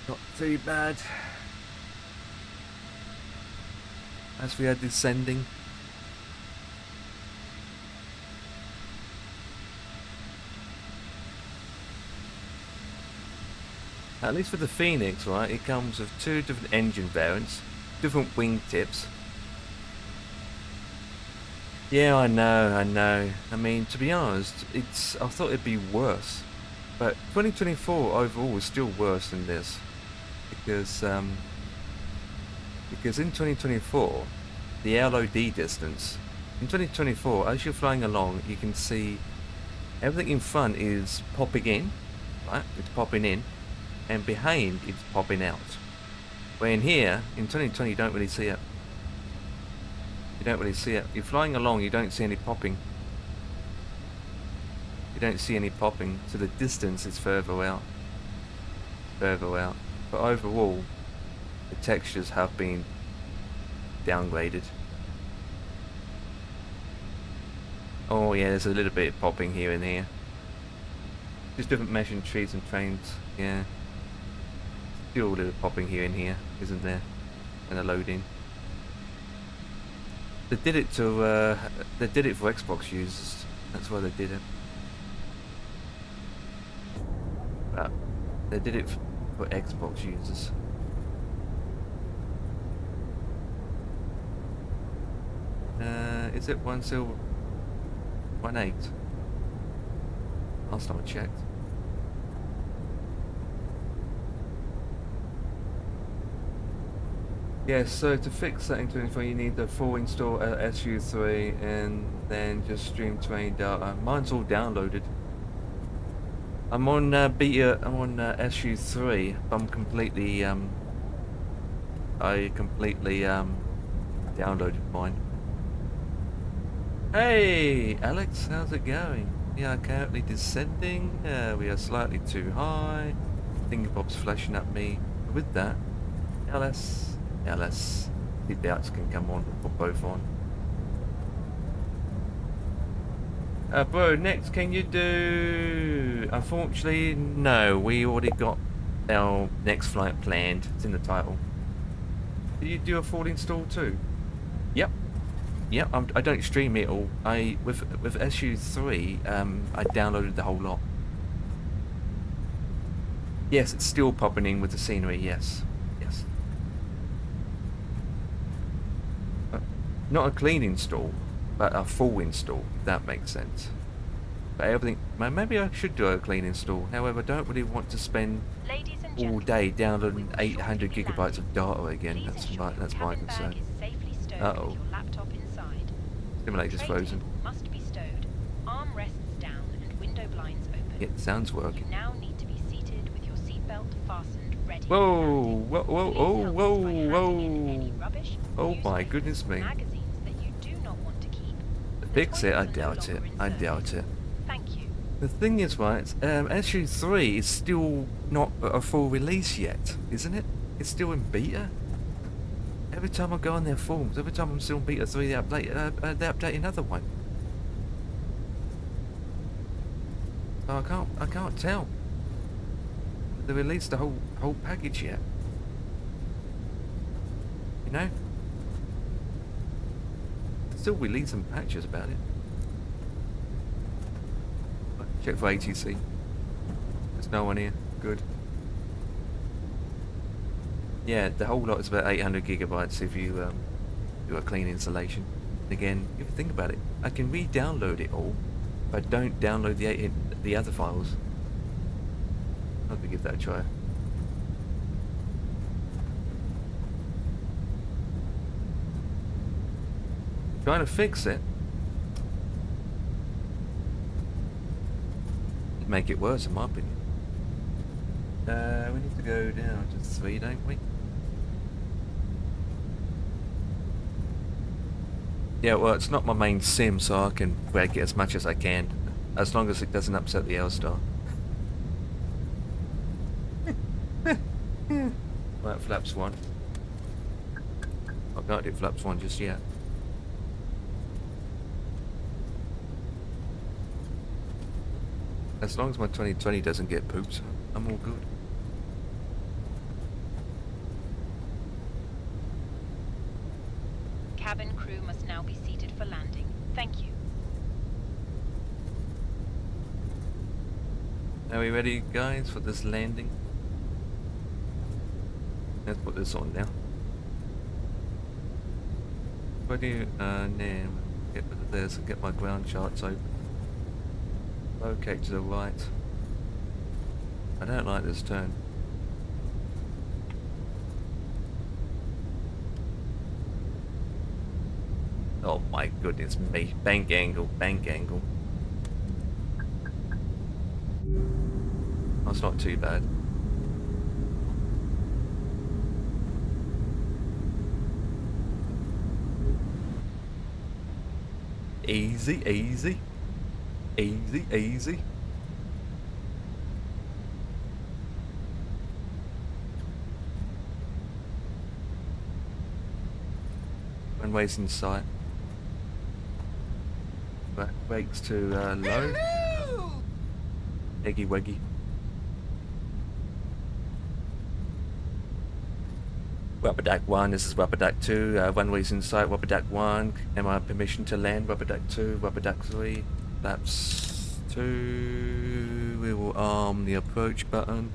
Not too bad. As we are descending. At least for the Phoenix, right, it comes with 2 different engine variants, different wing tips. Yeah, I know. I mean, to be honest, I thought it'd be worse. But 2024 overall is still worse than this. Because in 2024, the LOD distance, in 2024, as you're flying along, you can see everything in front is popping in, right? It's popping in. And behind it's popping out. Where in here, in 2020, you don't really see it. You don't really see it. You're flying along, you don't see any popping. You don't see any popping, so the distance is further out. Further out. But overall, the textures have been downgraded. Oh yeah, there's a little bit of popping here and here. Just different mesh and trees and trains, yeah. Still a little popping here and here, isn't there? And a loading. They did it to they did it for Xbox users. That's why they did it. But they did it for Xbox users. Is it 1.8? Last time I checked. Yes, so to fix that in 24 you need the full install SU3 and then just stream train data. Mine's all downloaded. I'm on beta, I'm on SU3, but I'm completely I completely downloaded mine. Hey Alex, how's it going? We are currently descending, we are slightly too high. Thingamabob's flashing at me. With that, LS, seatbelts can come on, or both on. Bro, next can you do... Unfortunately, no, we already got our next flight planned. It's in the title. Did you do a full install too? Yep. Yep, I don't stream it all. With SU3, I downloaded the whole lot. Yes, it's still popping in with the scenery, yes. Yes. Not a clean install, but a full install, if that makes sense. But everything, maybe I should do a clean install. However, I don't really want to spend all day downloading 800 gigabytes of data again. That's my concern. Uh-oh. Simulator's frozen. Must be stowed. Armrests down and window blinds open. Yeah, it sounds working. You now need to be seated with your seatbelt fastened, ready. Whoa! Oh my goodness me. Fix it? I doubt it. I doubt it. Thank you. The thing is, right, SU3 is still not a full release yet, isn't it? It's still in beta. Every time I go on their forums, every time I'm still in beta 3, they update another one. So I can't tell. They released the whole package yet. You know? Still releasing patches about it. Check for ATC. There's no one here. Good. Yeah, the whole lot is about 800 gigabytes if you do a clean installation. Again, if you think about it, I can re-download it all, but don't download the other files. I'll have to give that a try. Trying to fix it. Make it worse, in my opinion. We need to go down to 3, don't we? Yeah, well, it's not my main sim, so I can break it as much as I can, as long as it doesn't upset the L-Star. Right, flaps 1. I can't do flaps 1 just yet. As long as my 2020 doesn't get pooped, I'm all good. Cabin crew must now be seated for landing. Thank you. Are we ready, guys, for this landing? Let's put this on now. Ready? Now get rid of this and get my ground charts open. Okay, to the right. I don't like this turn. Oh my goodness me. Bank angle, bank angle. That's not too bad. Easy, easy. Easy, easy. Runway's in sight. Brakes to low. Eggy weggy. Rubberduck 1, this is Rubberduck 2, runways in sight, Rubberduck 1, am I permission to land, Rubberduck 2, Rubberduck 3, flaps 2, we will arm the approach button.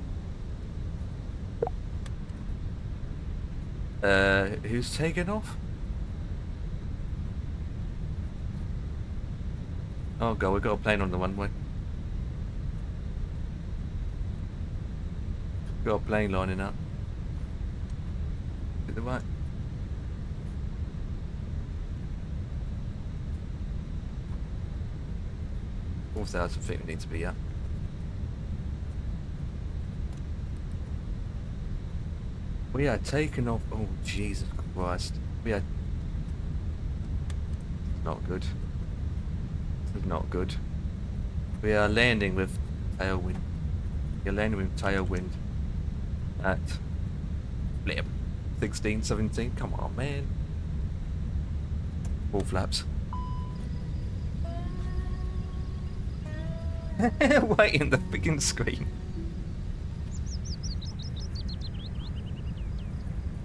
Who's taking off? Oh god, we've got a plane on the runway. Got a plane lining up. To the right. 4,000 feet we need to be at. We are taking off. Oh Jesus Christ. We are not good. This is not good. We are landing with tailwind. You're landing with tailwind at blip 16, 17. Come on, man. All flaps. Wait in the freaking screen.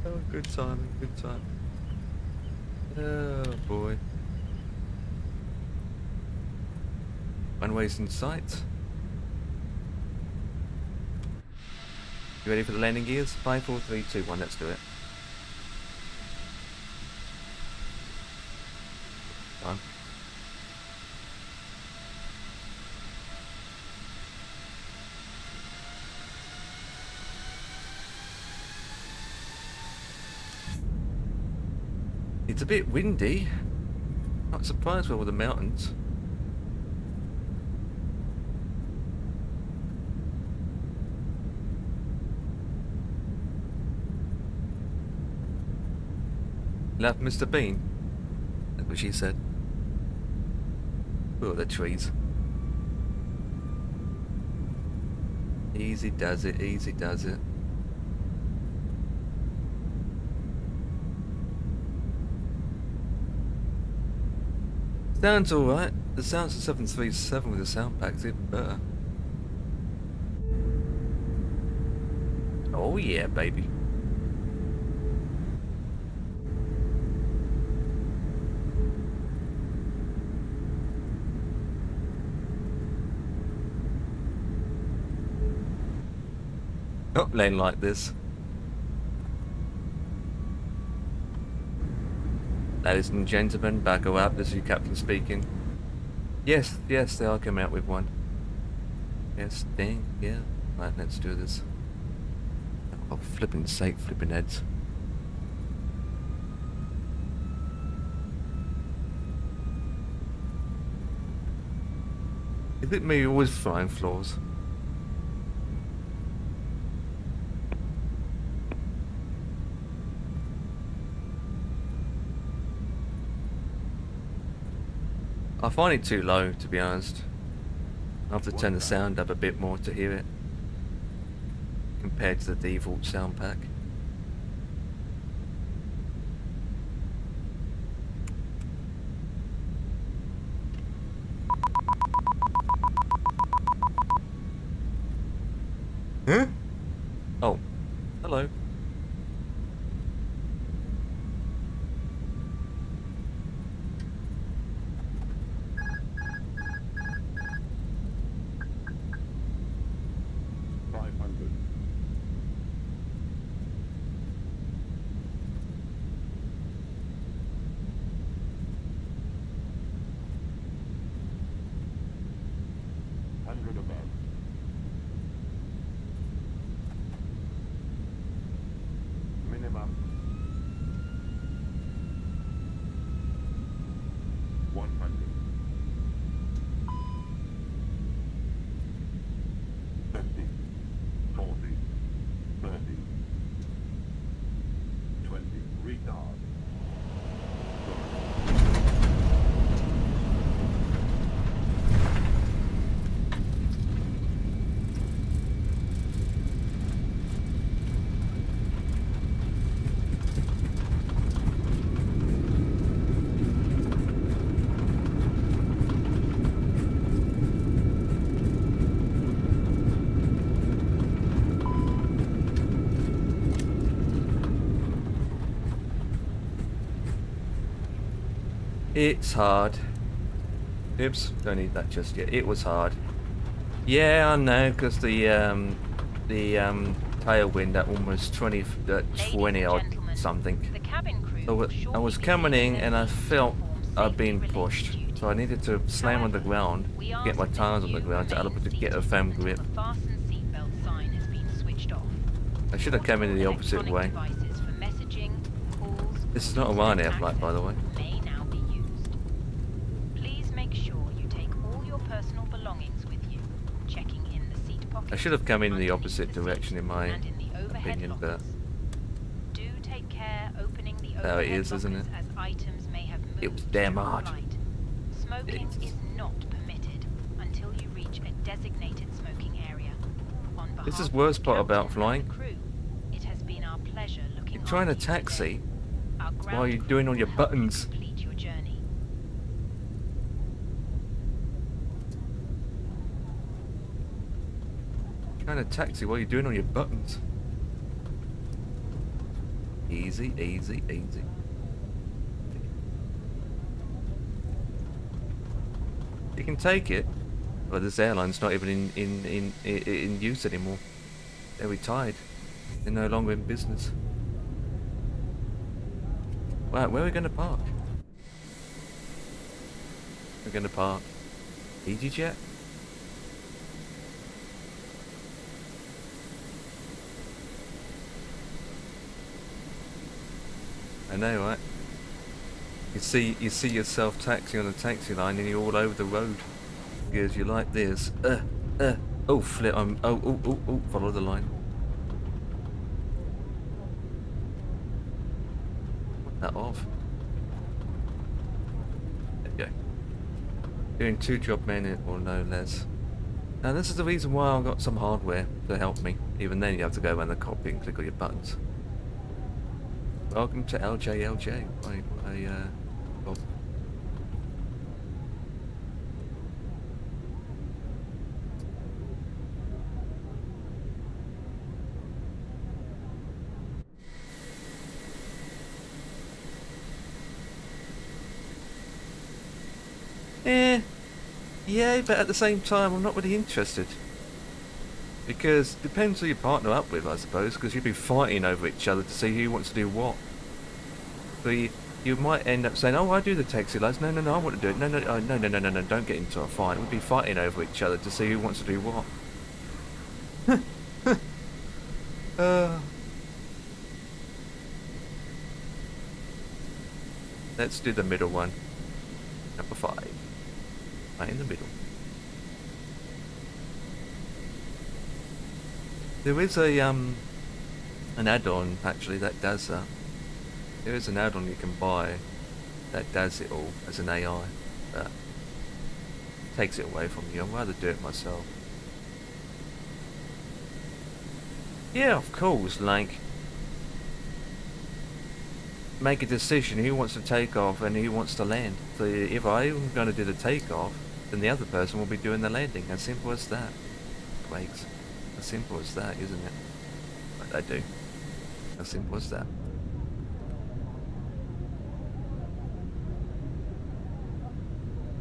Oh, good timing, good time. Oh boy. Runways in sight. You ready for the landing gears? 5, 4, 3, 2, 1. Let's do it. Time. It's a bit windy. Not surprised with all the mountains. Left Mr. Bean? That's what she said. Oh, the trees. Easy does it, easy does it. Sounds alright. The sounds of 737 with the sound pack's even better. Oh yeah, baby. Oh, lane like this. Ladies and gentlemen, back up. This is your captain speaking. Yes, yes, they are coming out with one. Yes, dang, yeah. Right, let's do this. Oh, flipping sake, flipping heads. Is it me always flying floors? I find it too low, to be honest. I have to turn the sound up a bit more to hear it, compared to the default sound pack. Huh? Oh, hello. It's hard. Oops, don't need that just yet. It was hard. Yeah, I know, because the tailwind at almost 20 odd something. The cabin crew So will shortly I was begin coming in and I their felt uniform I'd been safety pushed. related So I needed to slam on the However, ground, we get my ask that tires on the you ground to remain able to get a seated firm until grip. the fasten seatbelt sign has been switched off. I should have come in the opposite way. Portable electronic devices for messaging, calls, This is or not a internet Ryanair flight, by the way. access may now be used. Please make sure you take all your personal belongings with you, checking in the seat pockets. I should have come in the underneath opposite the direction seat, in my and in the overhead opinion, but lockers. Do take care opening the There it overhead is, isn't lockers it? as items may have moved It was damn during hard. flight. Smoking Jesus. is not permitted until you reach a designated smoking area. On behalf This is of worst the part about captain and flying. the crew, it has been our pleasure looking You're trying to after you taxi today. Our while ground you're crew doing all will your help you buttons. complete your journey. Trying to taxi while you're doing all your buttons. Easy, easy, easy. You can take it, but this airline's not even in use anymore. They're retired. They're no longer in business. Wow, where are we going to park? We're going to park EasyJet. I know, right? You see yourself taxiing on the taxi line, and you're all over the road because you like this. Oh, flip! Oh! Follow the line. Put that off. There you go. Doing 2 job men or no less. Now this is the reason why I got some hardware to help me. Even then, you have to go around the cockpit and click on your buttons. Welcome to LJLJ. Bob. Yeah, but at the same time, I'm not really interested. Because it depends who you partner up with, I suppose, because you'd be fighting over each other to see who wants to do what. So you might end up saying, oh, I do the taxi lights. No, I want to do it. No, don't get into a fight. We'd be fighting over each other to see who wants to do what. Let's do the middle one. Number 5. Right in the middle. There is a an add-on actually that does that. There is an add-on you can buy that does it all as an AI, but takes it away from you. I'd rather do it myself. Yeah, of course, like make a decision who wants to take off and who wants to land. So if I'm going to do the takeoff, then the other person will be doing the landing. As simple as that. Quakes. As simple as that, isn't it? But I do. As simple as that.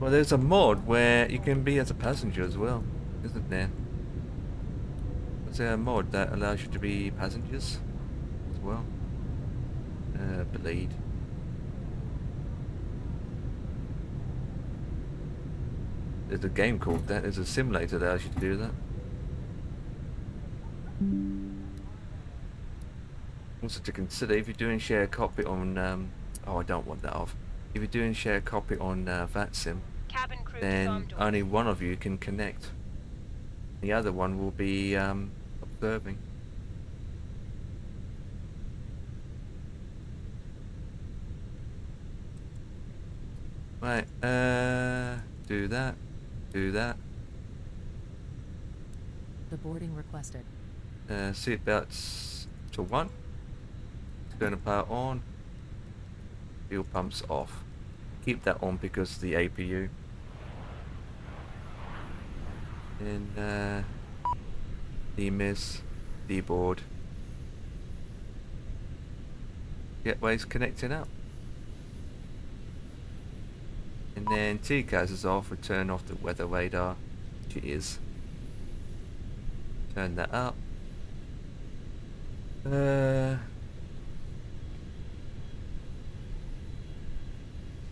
Well, there's a mod where you can be as a passenger as well, isn't there? Is there a mod that allows you to be passengers as well? Bleed. There's a game called that. There's a simulator that allows you to do that. Also to consider, if you're doing share cockpit on, oh, I don't want that off. If you're doing share cockpit on VATSIM, Cabin crew then farm door. only one of you can connect. The other one will be observing. Right, do that, do that. The boarding requested. Seatbelts to 1. Going to power on. Fuel pumps off. Keep that on because of the APU. And DMIS, D-board. Gateways connecting up. And then TCAS is off. We turn off the weather radar, which it is. Turn that up. There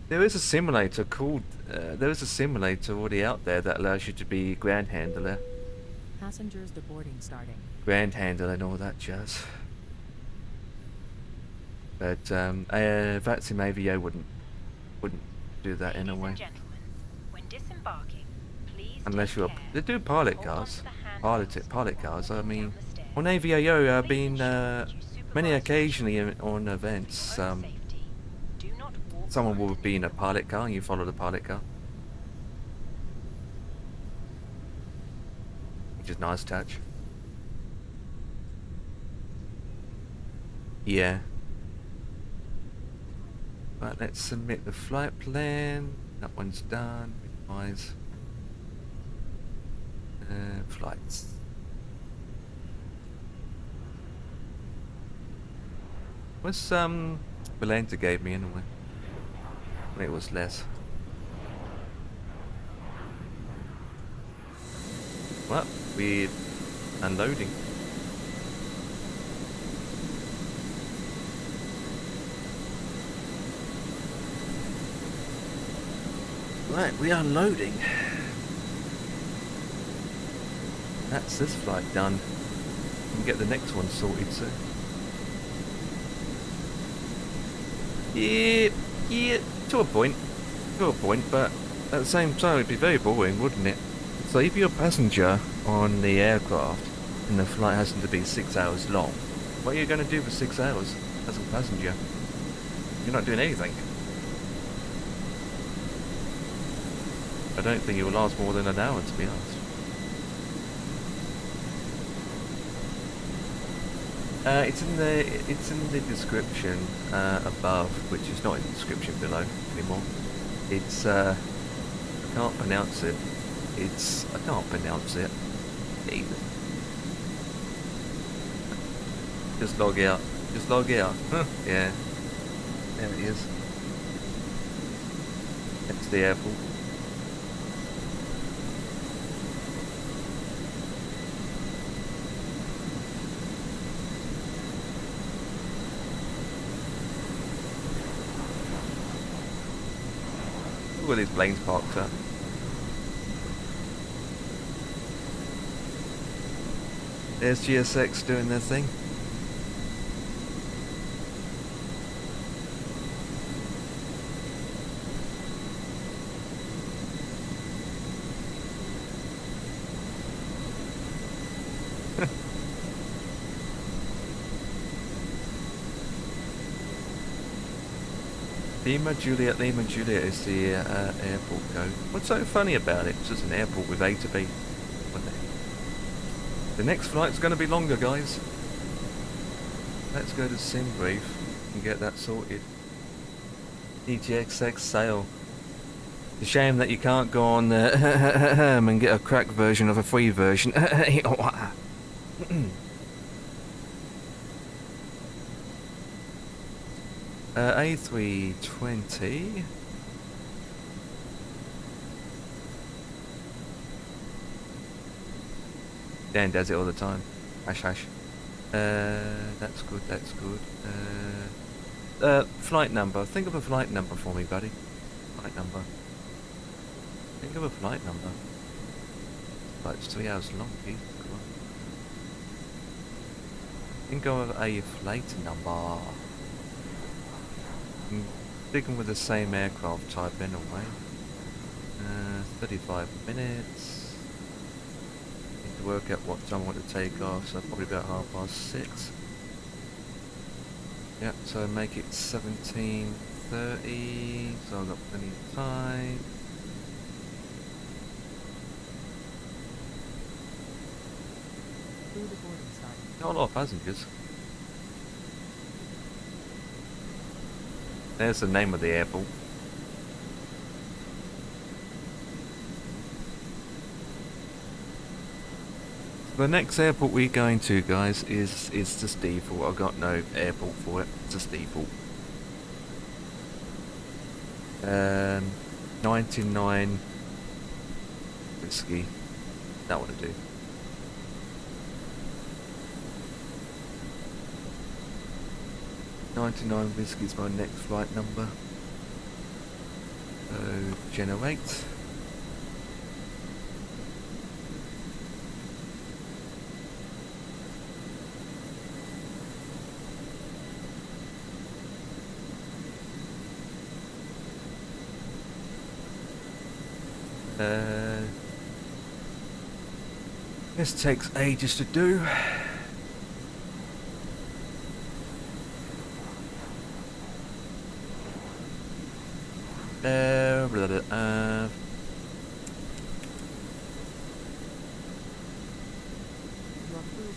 is a simulator called. There is a simulator already out there that allows you to be ground handler, Passengers deboarding starting. ground handler, and all that jazz. But VATSIM AVO wouldn't do that Ladies anyway. and gentlemen, when disembarking, please Unless take you're. care. They do pilot Hold on cars. to the handrails Pilot cars. I walking mean, down the stairs. on AVO, I've Please been ensure that you many supervise occasionally your on For events. your own safety, do not walk Someone will underneath be in a them. pilot car and you follow the pilot car. Which is a nice touch. Yeah. Right, let's submit the flight plan. That one's done. Minimize. Flights. What's Valenta gave me anyway? It was less. Well, we're unloading. Right, we are unloading. That's this flight done. We can get the next one sorted soon. Yeah, to a point, but at the same time it'd be very boring, wouldn't it? So if you're a passenger on the aircraft and the flight happens to be 6 hours long, what are you going to do for 6 hours as a passenger? You're not doing anything. I don't think it will last more than an hour, to be honest. It's in the description above, which is not in the description below anymore. It's I can't pronounce it. I can't pronounce it either. Just log out. Just log out. Yeah. There it is. That's the airport. Look at these planes parked up. There's GSX doing their thing. Lima Juliet is the airport code. What's so funny about it? It's just an airport with A to B. The next flight's going to be longer, guys. Let's go to SimBrief and get that sorted. ETXX sale. It's a shame that you can't go on and get a cracked version of a free version. A320. Dan does it all the time. Hash hash. That's good, that's good. Flight number. Think of a flight number for me, buddy. Flight number. Think of a flight number. Flight's 3 hours long, geez. Come on. Think of a flight number. I'm sticking with the same aircraft type anyway. 35 minutes. Need to work out what time I want to take off, so probably about 6:30. Yep, so make it 17:30, so I've got plenty of time. Through the boarding sign. Not a lot of passengers. There's the name of the airport. The next airport we're going to, guys, is just default. I've got no airport for it. It's just default. 99 whiskey. That ought to do. $99 whiskey is my next flight number. So generate. This takes ages to do.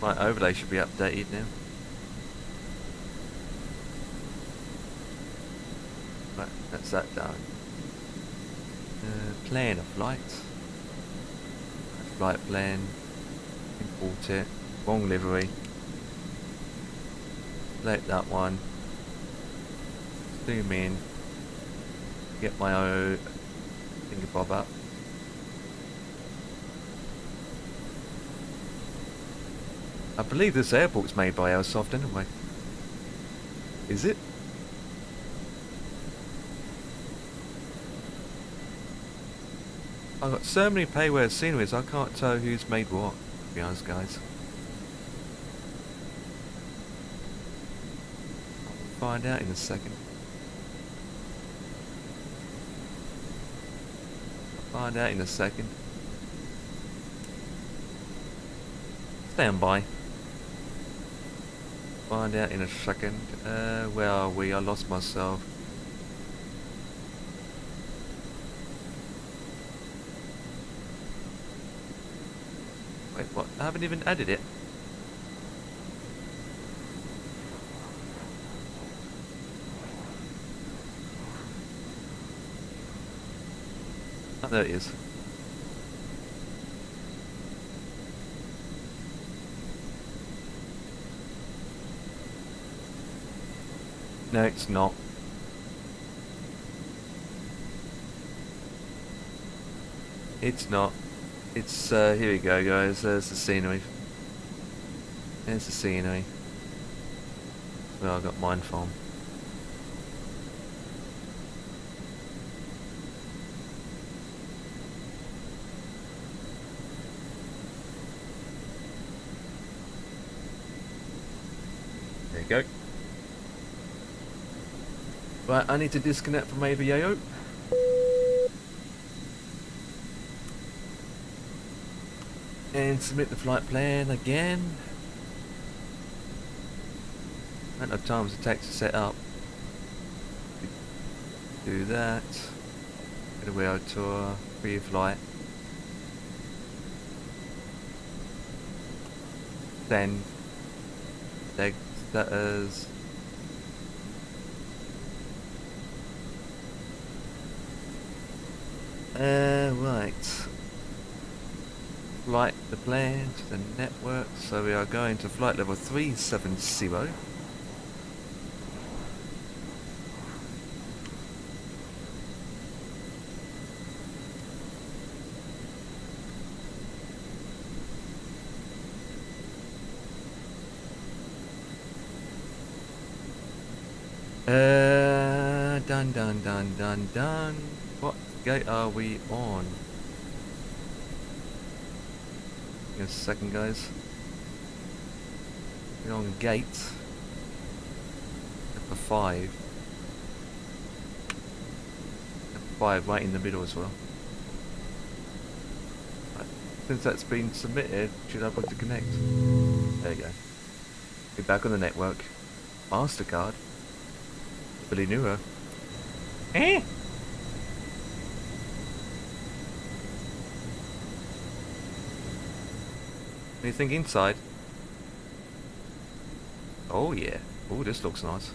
My overlay should be updated now. Right, that's that done. Plan a flight. Flight plan. Import it. Wrong livery. Select that one. Zoom in. Get my own finger bob up. I believe this airport's made by Airsoft anyway. Is it? I've got so many payware sceneries, I can't tell who's made what, to be honest, guys. I'll find out in a second. Find out in a second. Stand by. Find out in a second. Where are we? I lost myself. Wait, what? I haven't even added it. Oh, there it is. No, it's not. It's not. It's, here we go, guys. There's the scenery. There's the scenery. Where I got mine from. There you go. Right, I need to disconnect from AVAO. And submit the flight plan again. Amount of times it takes to set up. Do that. Get a wheel tour, pre-flight. Then leg status. Right. Flight the plan to the network. So we are going to flight level 370. Done. What gate are we on? Give us a second, guys. We're on gate number 5. Number 5 right in the middle as well. Right. Since that's been submitted, should I book to connect? There you go. Be back on the network. MasterCard. Billy Newer. Eh? Anything inside? Oh yeah. Oh, this looks nice.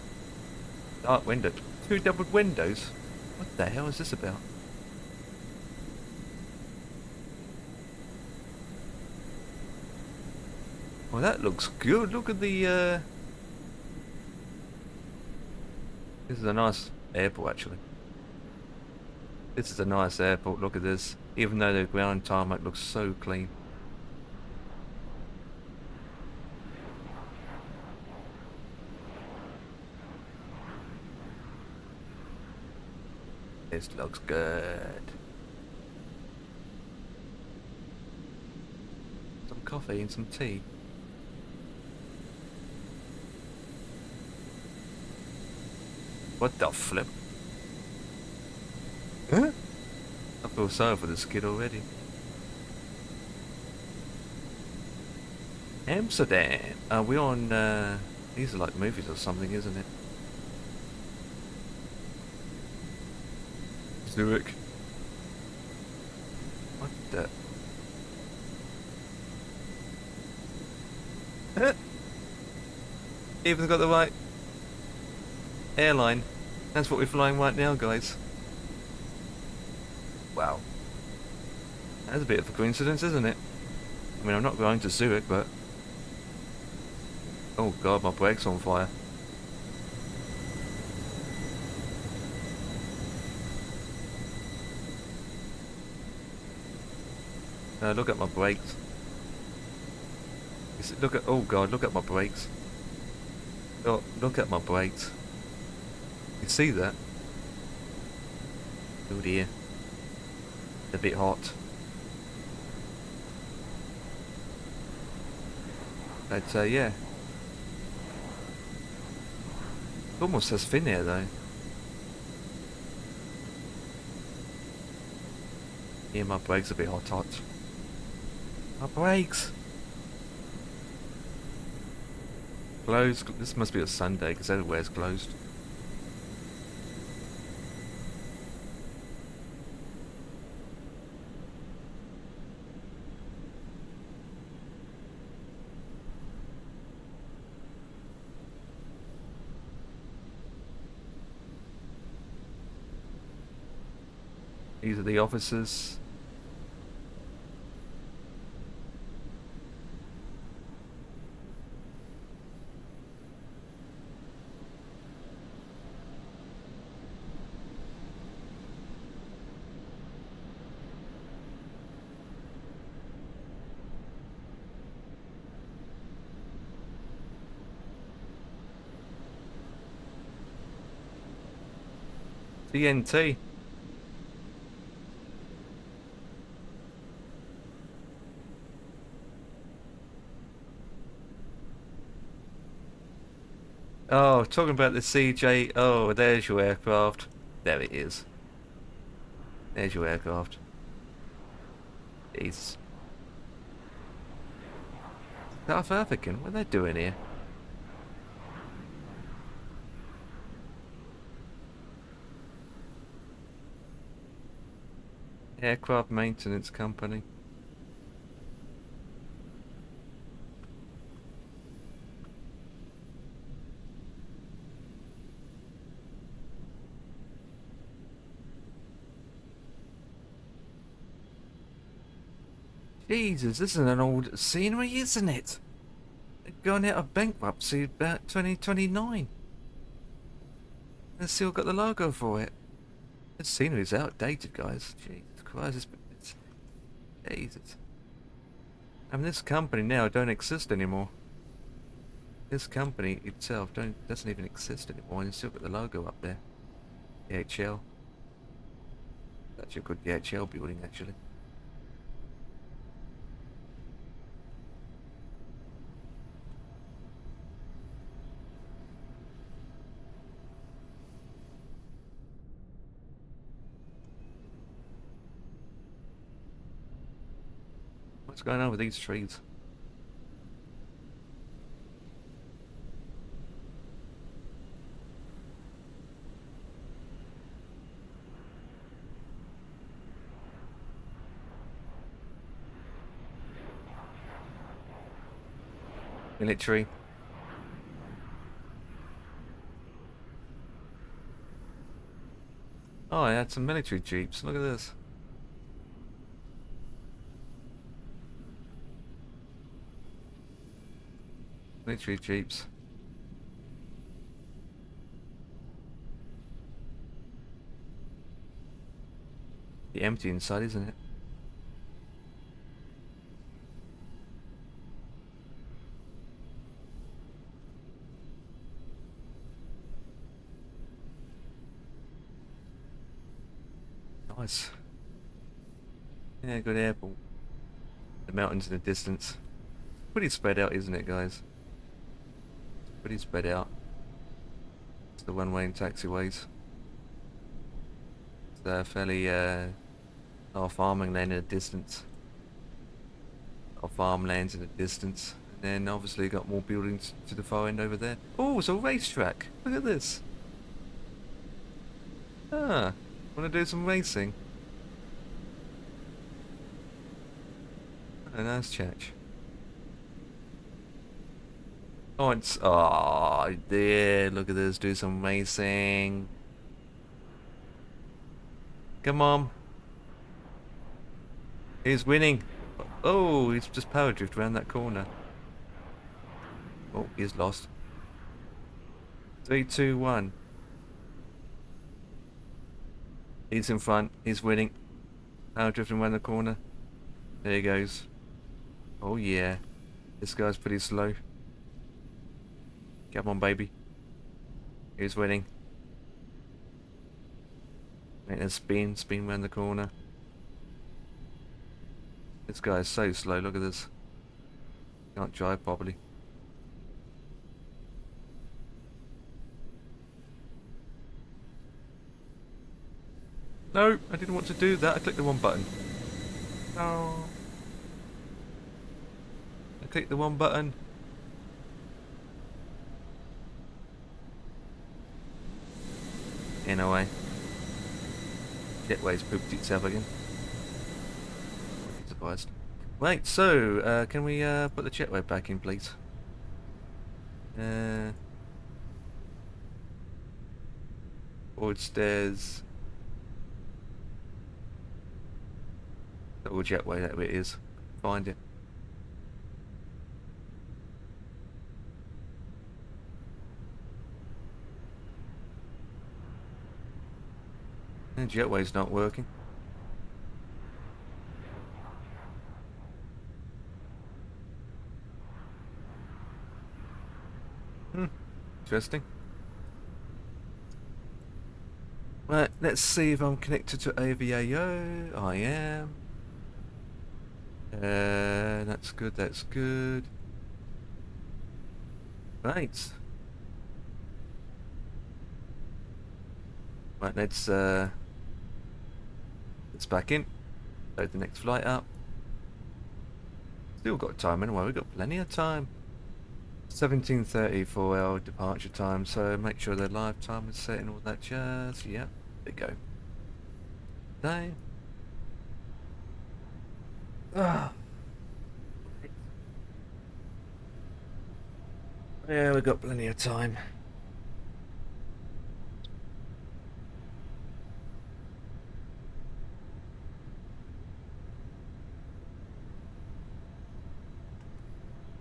Dark window. 2 doubled windows? What the hell is this about? Well, that looks good. Look at the, This is a nice airport, actually. This is a nice airport. Look at this. Even though the ground tarmac looks so clean. This looks good. Some coffee and some tea. What the flip? Huh? I feel sorry for this kid already. Amsterdam. Are we on, these are like movies or something, isn't it? Zurich. What the? Even got the right airline. That's what we're flying right now, guys. Wow. That's a bit of a coincidence, isn't it? I mean, I'm not going to Zurich, but... Oh god, my brake's on fire. Look at my brakes. Look at... Oh god, look at my brakes. Oh, look at my brakes. You see that? Oh dear. A bit hot. But yeah. It almost says thin air though. Yeah, my brakes are a bit hot. My brakes! Closed. This must be a Sunday because everywhere's closed. These are the officers. TNT. Oh, talking about the CJ. Oh, there's your aircraft. There it is. There's your aircraft. Jeez. South African? What are they doing here? Aircraft maintenance company. Jesus, this is an old scenery, isn't it? They've gone out of bankruptcy about 2029. They've still got the logo for it. The scenery's outdated, guys. Jesus Christ, it's Jesus. I mean, this company now don't exist anymore. This company itself doesn't even exist anymore, and you still got the logo up there. The HL. That's a good DHL building, actually. What's going on with these trees? Military. Oh, I had some military jeeps. Look at this. Military jeeps. Be empty inside, isn't it? Nice. Yeah, good airport. The mountains in the distance. Pretty spread out, isn't it, guys? Pretty spread out. It's the one-way and taxiways. It's fairly our farming land in the distance. Our farmlands in the distance. And then obviously got more buildings to the far end over there. Oh, it's a racetrack. Look at this. Ah, wanna do some racing? A nice church. Oh, it's there. Look at this. Do some racing. Come on. He's winning. Oh, he's just power drift around that corner. Oh, he's lost. 3, 2, 1. He's in front. He's winning. Power drifting around the corner. There he goes. Oh yeah. This guy's pretty slow. Come on, baby. He's winning. Make a spin around the corner. This guy is so slow, look at this. Can't drive properly. No, I didn't want to do that. I clicked the wrong button. No. I clicked the wrong button. Anyway. Jetway's pooped itself again. Surprised. Right, so, can we put the jetway back in, please? Forward stairs. Double jetway, that bit is. Find it. And jetway's not working. Interesting. Right, let's see if I'm connected to AVAO. I am. That's good, that's good. Right. Right, let's back in. Load the next flight up. Still got time anyway, we've got plenty of time. 17:30 for our departure time, so make sure the live time is set and all that jazz. Yep, there we go. Day. Yeah, we've got plenty of time.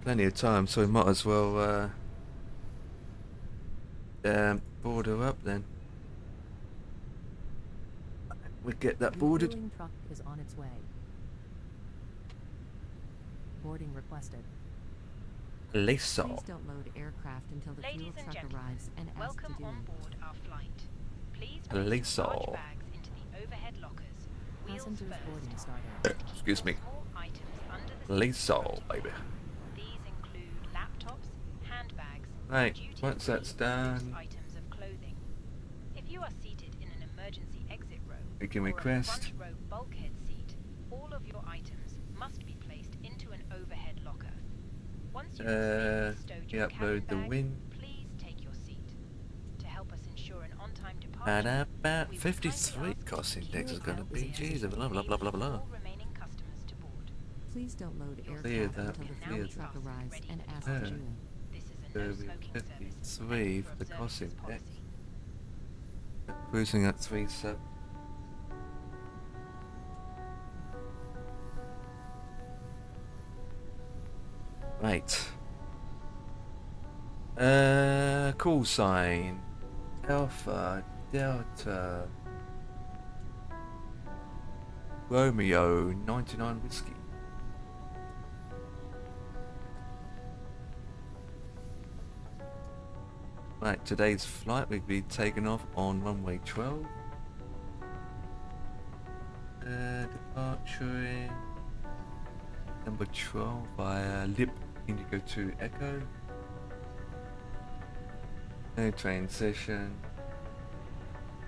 plenty of time, so we might as well board her up then. We get that boarded. Refueling truck is on its way. Boarding requested. Lisa. Please don't load aircraft until the Ladies fuel and truck gentlemen, arrives and ask welcome to do on it. board our flight. Please place Lisa. your large bags into the overhead lockers, wheels Passengers first, boarding started. and keep Excuse me. your small items under the seat Lisa, in front of you. baby. These include laptops, handbags, Right, duty-free once that's loose done, items of clothing. If you are seated in an emergency exit row we can or a request. front row bulkhead seat, all of your items must be placed into an overhead locker. Once you have safely stowed your upload cabin the bag, win. please take your seat. To help us ensure an on-time And departure, about we would kindly 53 ask cost you to index is keep going to out be. the Jeez, exit blah blah blah blah blah. all remaining customers to board. Please don't load Your Clear aircraft that, until the clear fuel that. truck arrives Ready and for ask to departure. do it. This is a So no we smoking service. 53 for the observing cost this index. policy. Cruising at 37. Right. Call sign. Alpha Delta Romeo 99 whiskey. Right, today's flight will be taken off on runway 12. Departure number 12 via Lip Indigo 2 Echo. No train session.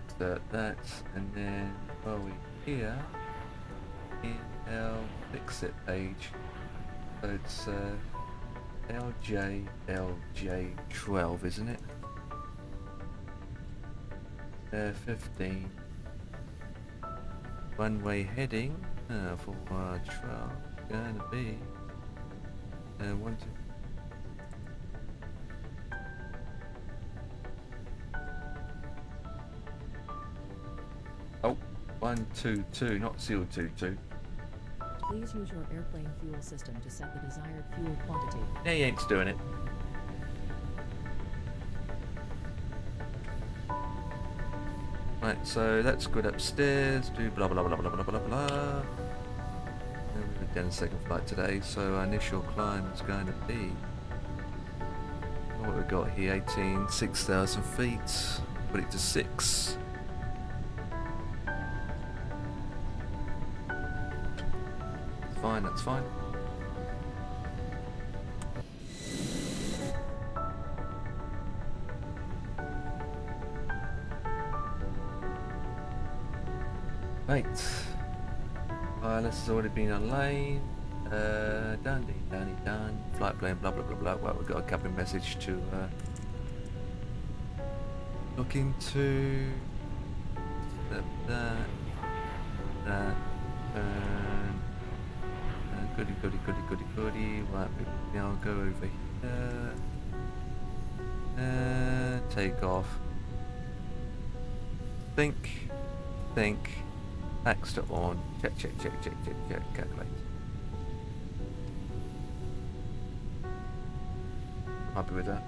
Start that, and then while we're here in our exit page, so it's LJLJ 12, isn't it? 15. Runway heading for 12 gonna be 1, 2. Oh, 122, not seal 22. Please use your airplane fuel system to set the desired fuel quantity. Yeah, he ain't doing it. Right, so that's good upstairs. Do blah blah blah blah blah blah blah. We've done a second flight today, so our initial climb is going to be what we've got here: 6,000 feet. Put it to 6. Fine, that's fine. Right. Wireless has already been on lane. Done. Flight plan, blah blah blah blah. Well, we've got a cabin message to look into. That. Goody. Right, we now go over here. Take off. Think. Axter on. Check. Calculate. Happy with that.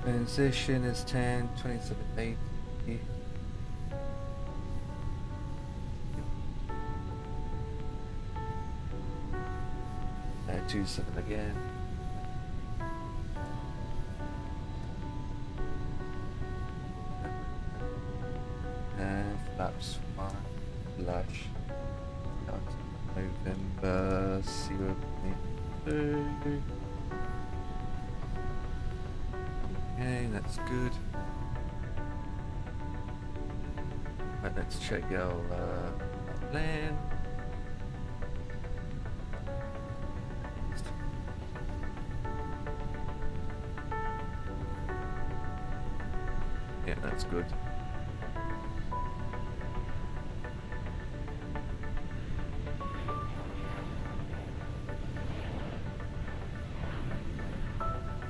Transition is 10, 27, 80. 27 again. And flaps 1, flash. November 0.2. Okay, that's good. Right, let's check our plan. Yeah, that's good.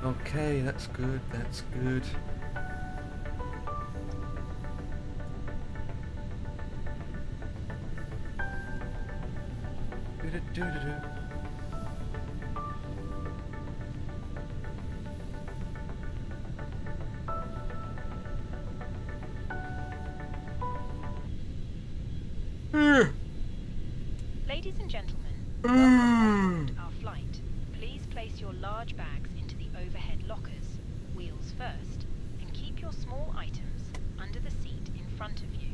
Okay, that's good. Do-do-do. Ladies and gentlemen, welcome on board our flight. Please place your large bags into the overhead lockers, wheels first, and keep your small items under the seat in front of you.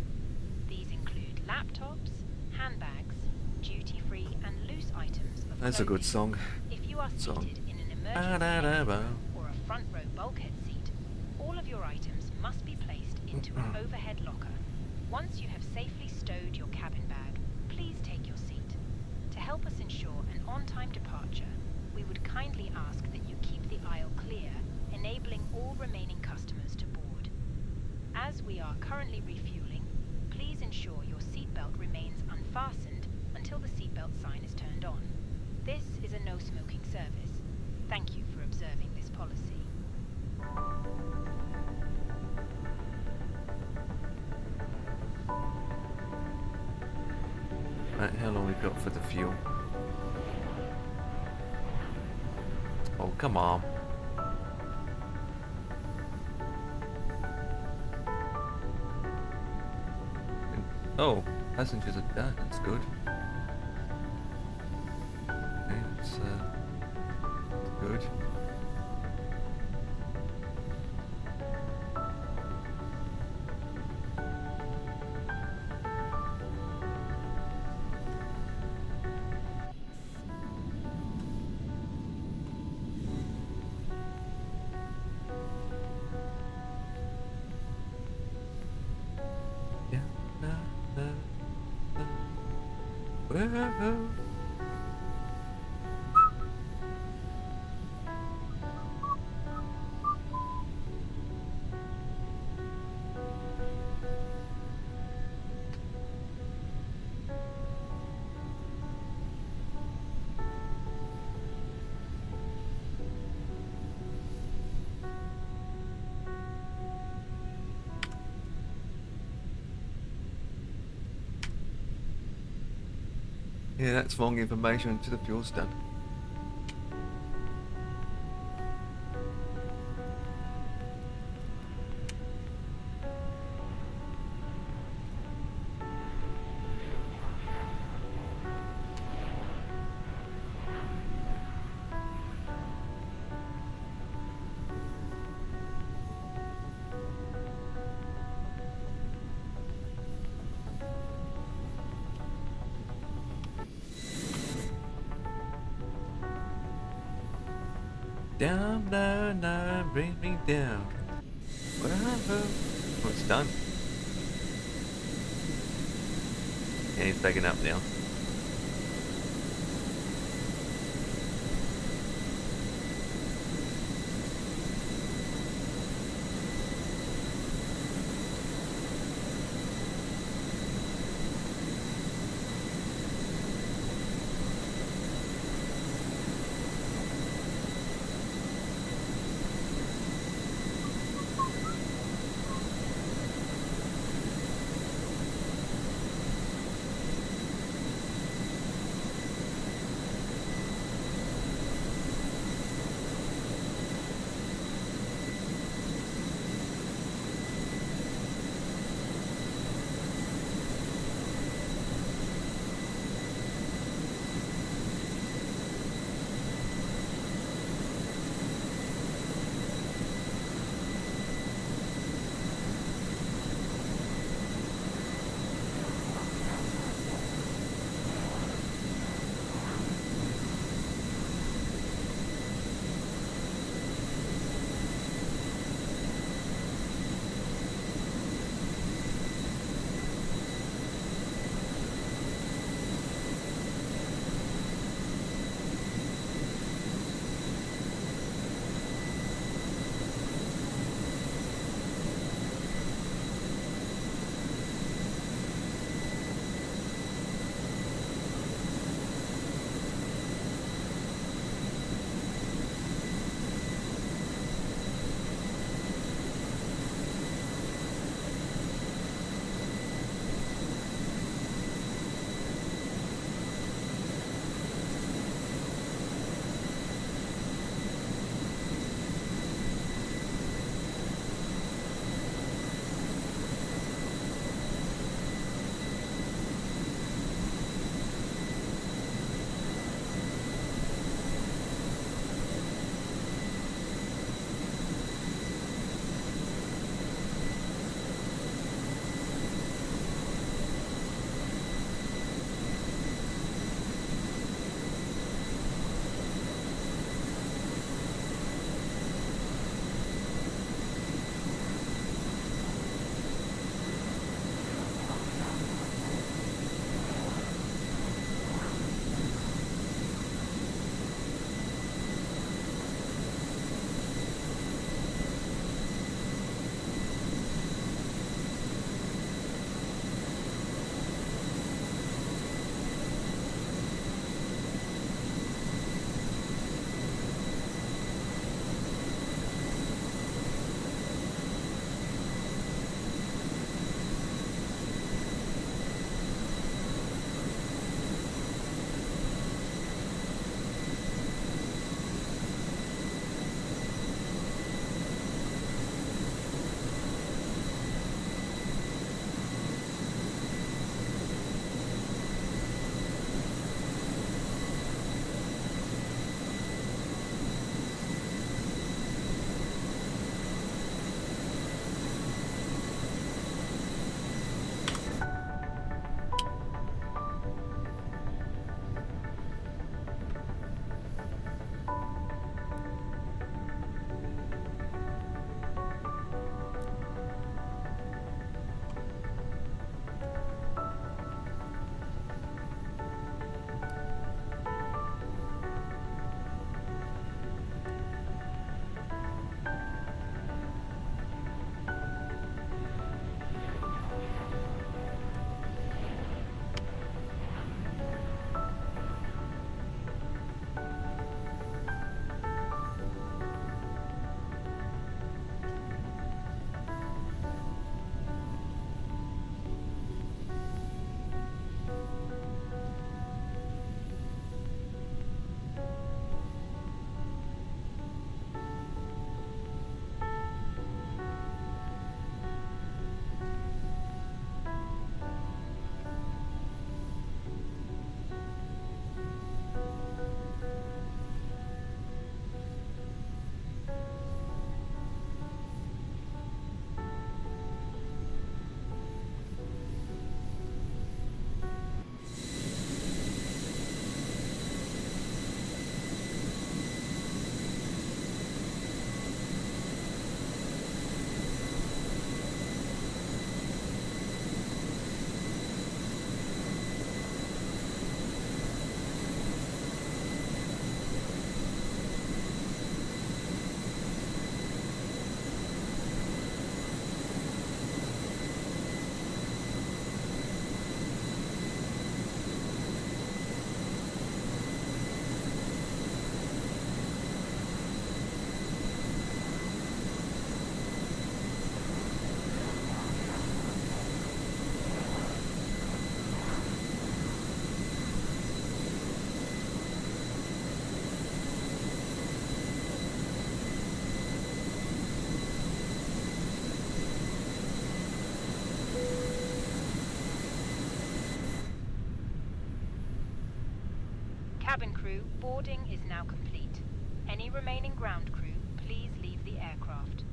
These include laptops, handbags, duty-free and loose items of That's a good clothing. song. If you are Song. seated in an emergency exit row or a front row bulkhead seat, all of your items must be placed into an overhead locker. Once you have safely stowed your cabin bag, please take your seat. To help us ensure an on-time departure, we would kindly ask that you keep the aisle clear, enabling all remaining customers to board. As we are currently refueling, please ensure your seatbelt remains unfastened until the seatbelt sign is turned on. This is a no-smoking service. Thank you for observing this policy. Right, how long we got for the fuel? Oh, come on. Oh, passengers are done. That's good. It's good. Yeah. Whoa. Yeah, that's wrong information until the fuel's done. Down, down, down, bring me down. Whoa. Oh, it's done. Yeah, he's backing up now. crew, boarding is now complete. Any remaining ground crew, please leave the aircraft.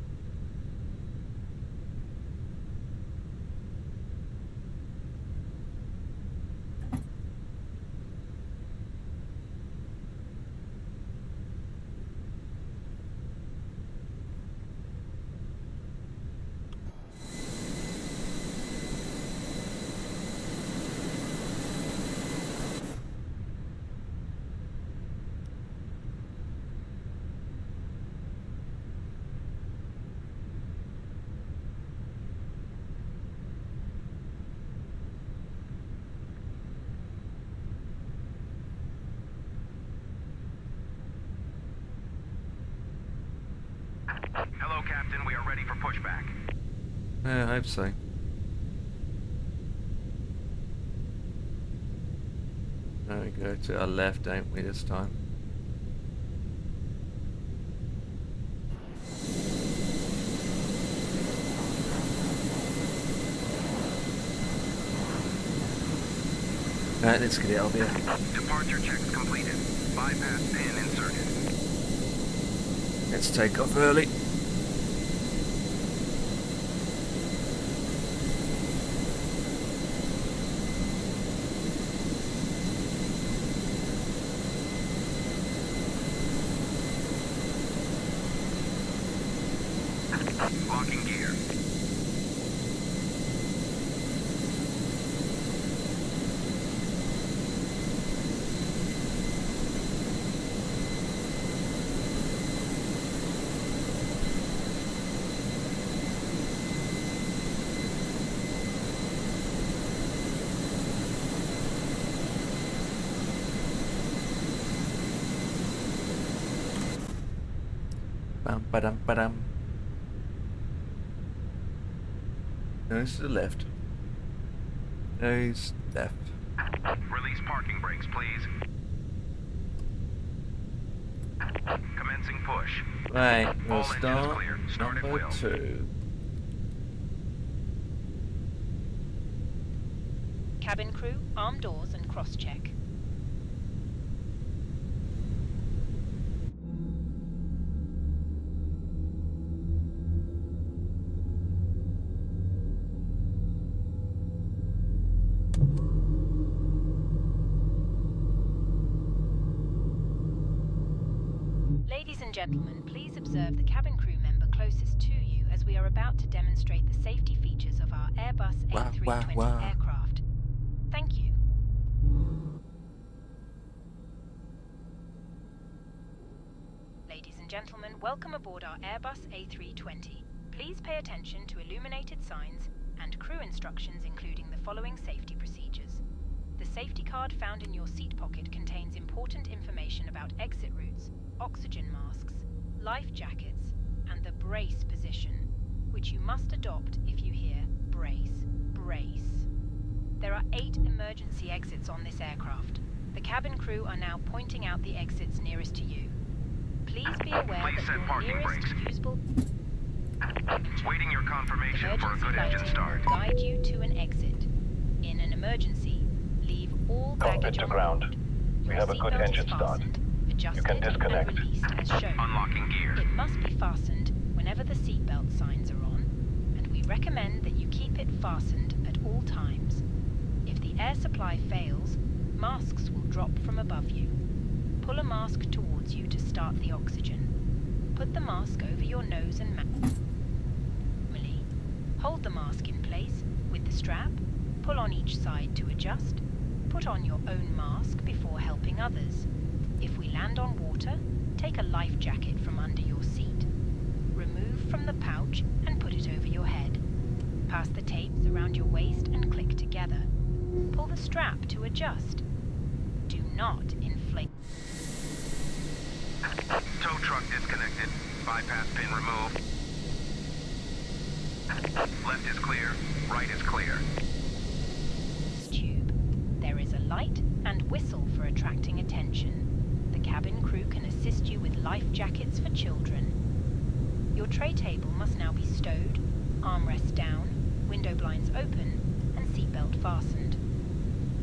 Hello, Captain. We are ready for pushback. Yeah, I hope so. There we go, to our left, don't we, this time? Right, let's get it out of here. Departure checks completed. Bypass pin inserted. Let's take off early. Locking gear. Bam, ba-dum, ba-dum. Nose to the left. Nose left. Release parking brakes, please. Commencing push. Right, we'll All engines start clear. Start at number will. 2. Cabin crew, arm doors and cross-check. Ladies and gentlemen, please observe the cabin crew member closest to you as we are about to demonstrate the safety features of our Airbus Wah, A320 wah, wah. aircraft. Thank you. Ladies and gentlemen, welcome aboard our Airbus A320. Please pay attention to illuminated signs and crew instructions including the following safety procedures. The safety card found in your seat pocket contains important information about exit routes, oxygen masks, life jackets, and the brace position, which you must adopt if you hear brace, brace. There are 8 emergency exits on this aircraft. The cabin crew are now pointing out the exits nearest to you. Please be aware Please that set your parking nearest brakes. usable Waiting your confirmation for a emergency good engine lighting start. will guide you to an exit. In an emergency, leave all baggage on board. We have a good engine start. Adjusted can disconnect. and released as shown. Unlocking gear. It must be fastened whenever the seatbelt signs are on, and we recommend that you keep it fastened at all times. If the air supply fails, masks will drop from above you. Pull a mask towards you to start the oxygen. Put the mask over your nose and mouth. Hold the mask in place with the strap, pull on each side to adjust, put on your own mask before helping others. If we land on water, take a life jacket from under your seat. Remove from the pouch and put it over your head. Pass the tapes around your waist and click together. Pull the strap to adjust. Do not inflate. Tow truck disconnected. Bypass pin removed. Left is clear. Right is clear. Tube. There is a light and whistle for attracting attention. The cabin crew can assist you with life jackets for children. Your tray table must now be stowed, armrests down, window blinds open, and seatbelt fastened.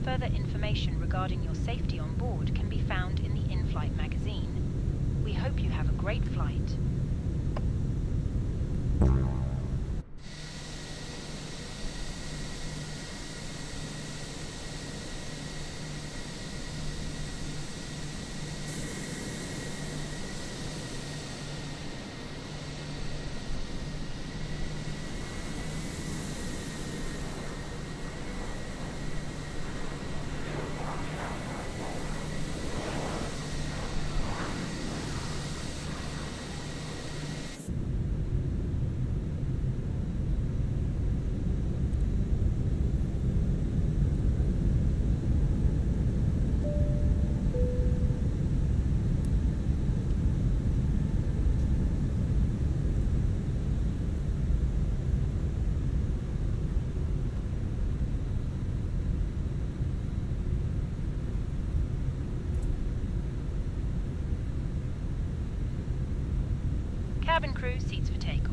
Further information regarding your safety on board can be found in the Flight magazine. We hope you have a great flight. Cabin crew seats for takeoff.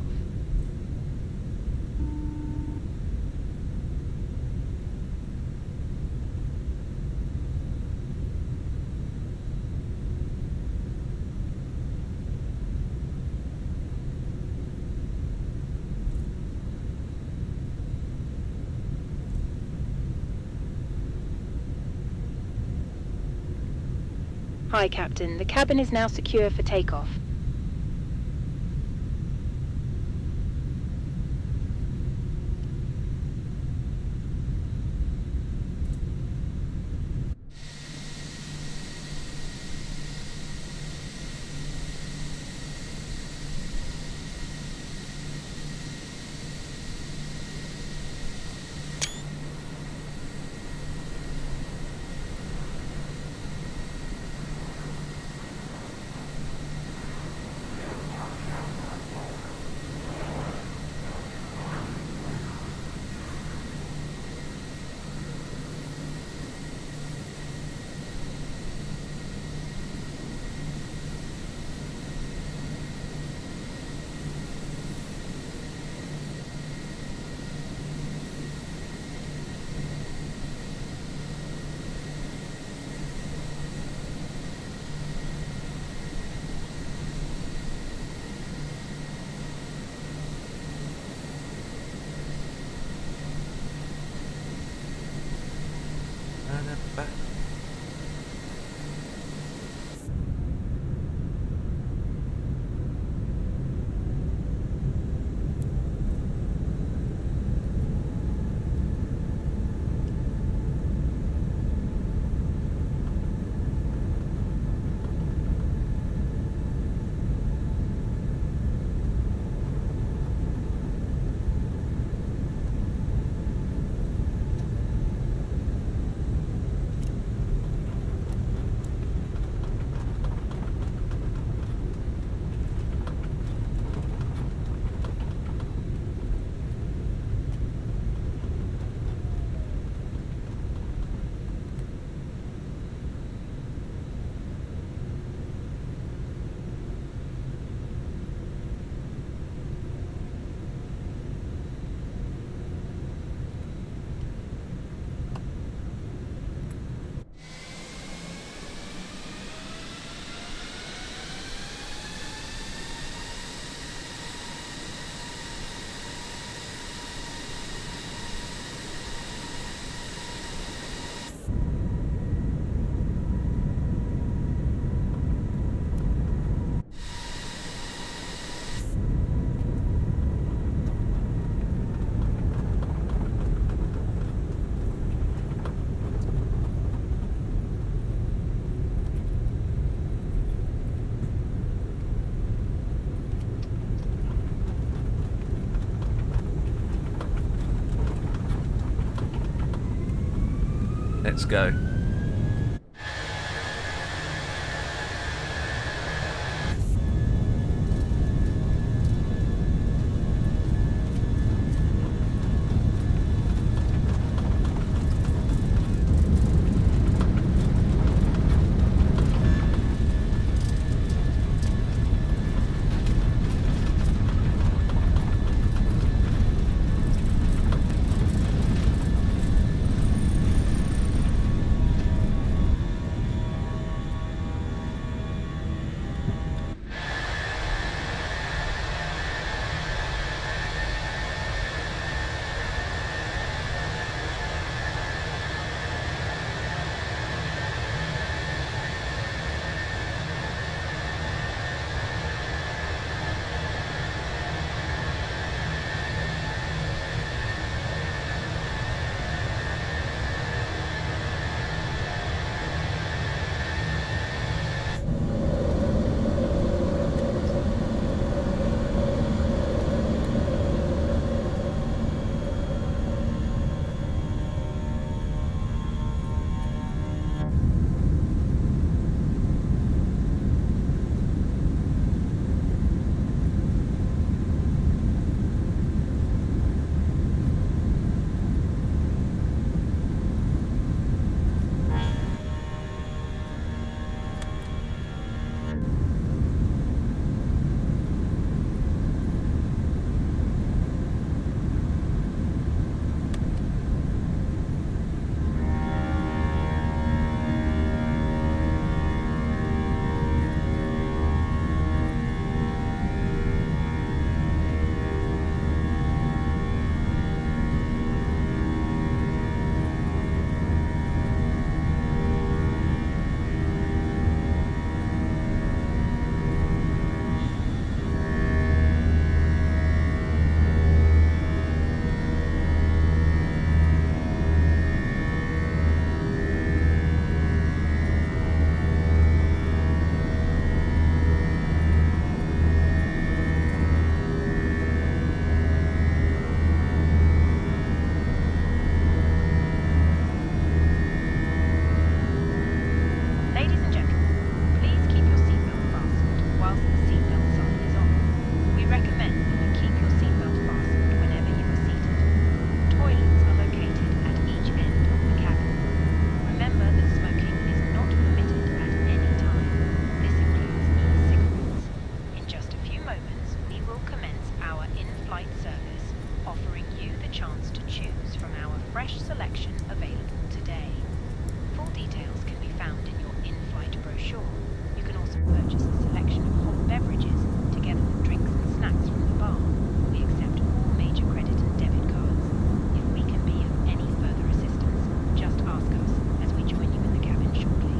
Hi, Captain. The cabin is now secure for takeoff. Let's go. fresh selection available today. Full details can be found in your in-flight brochure. You can also purchase a selection of hot beverages together with drinks and snacks from the bar. We accept all major credit and debit cards. If we can be of any further assistance, just ask us as we join you in the cabin shortly.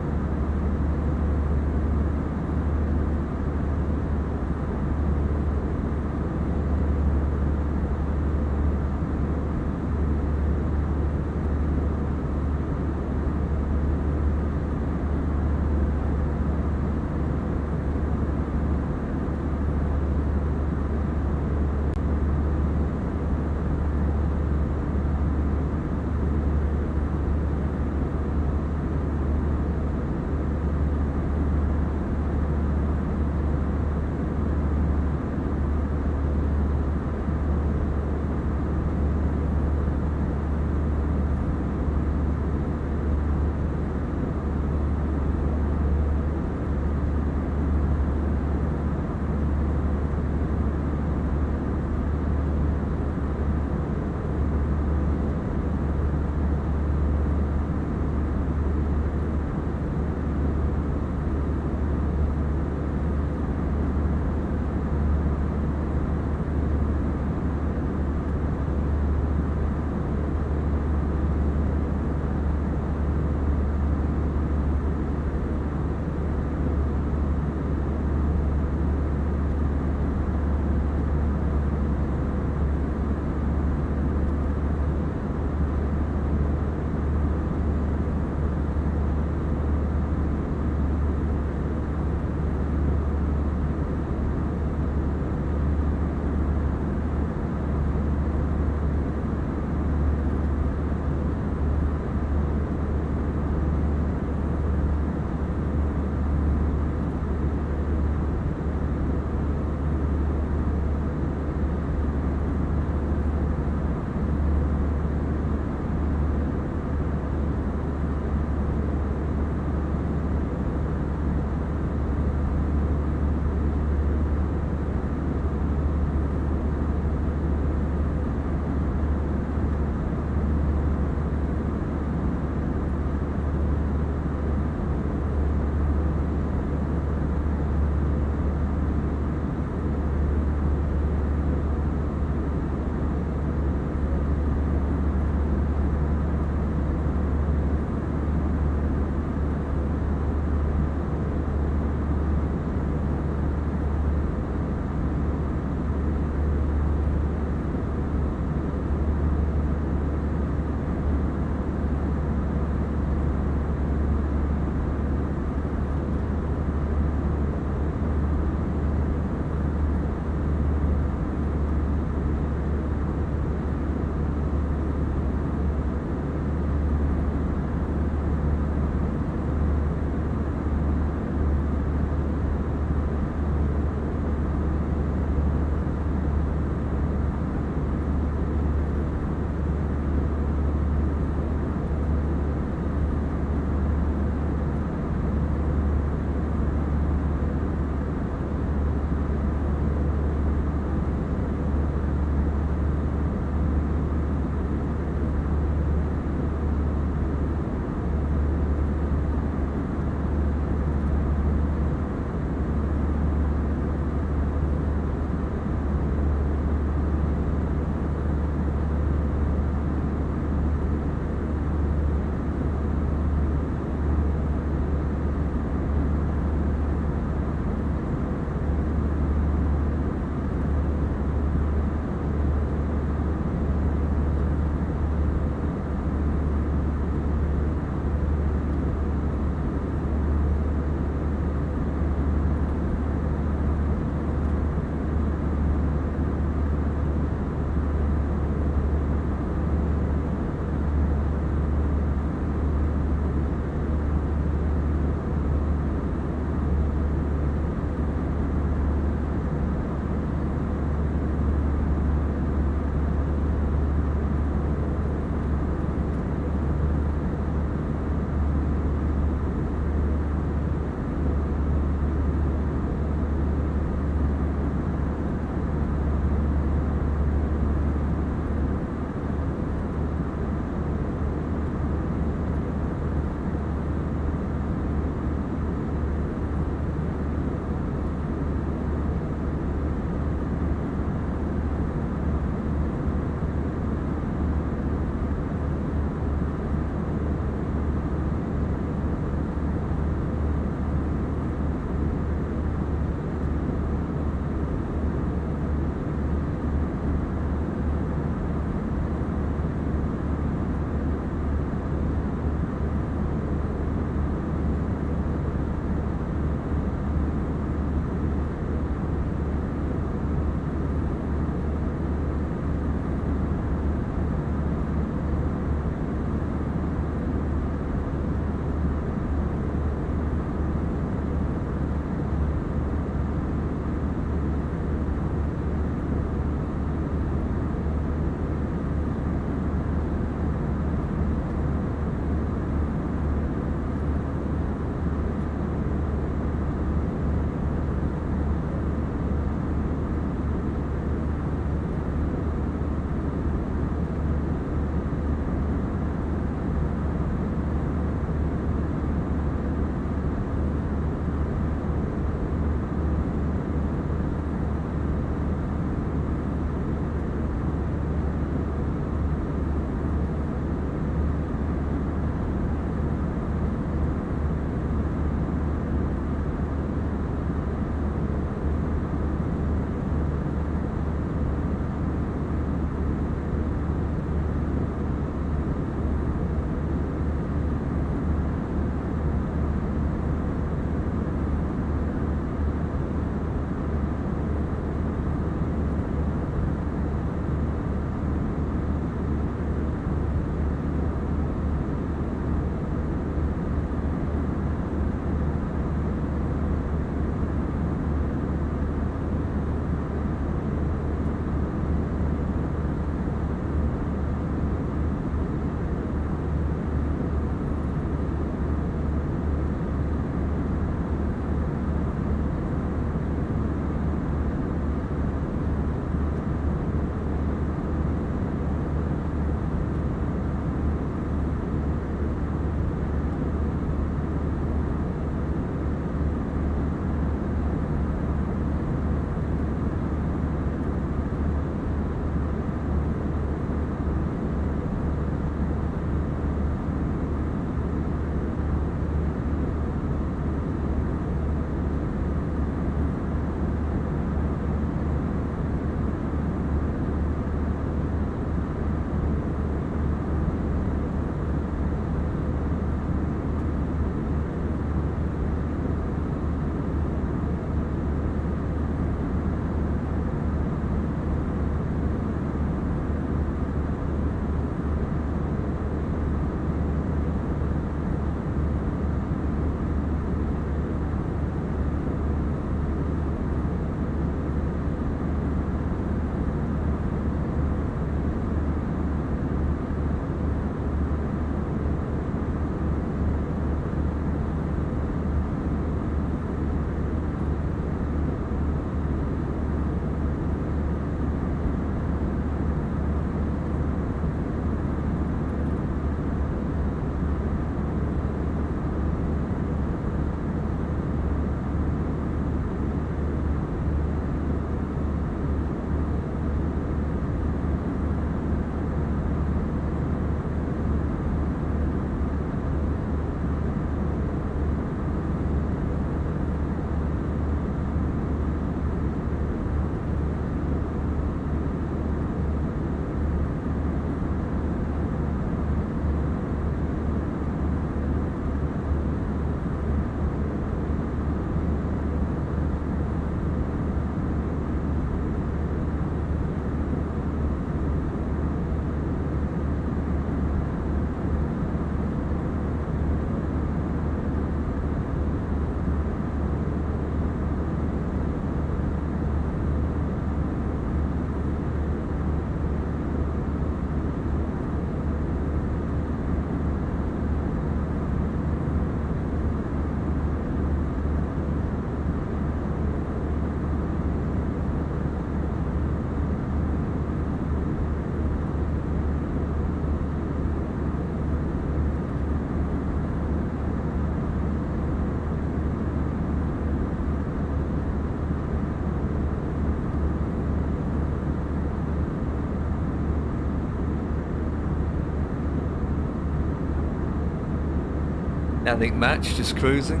Nothing much, just cruising.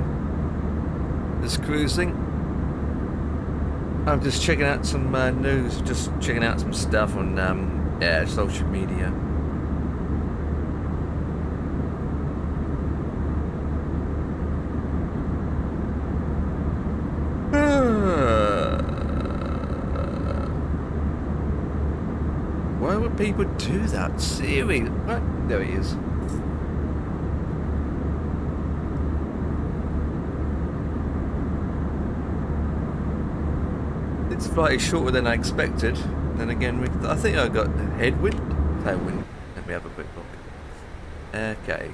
Just cruising. I'm just checking out some news, just checking out some stuff on yeah, social media. Why would people do that? Seriously? What? There he is. This flight is shorter than I expected. Then again, I think I got headwind, tailwind. Let me have a quick look. Okay,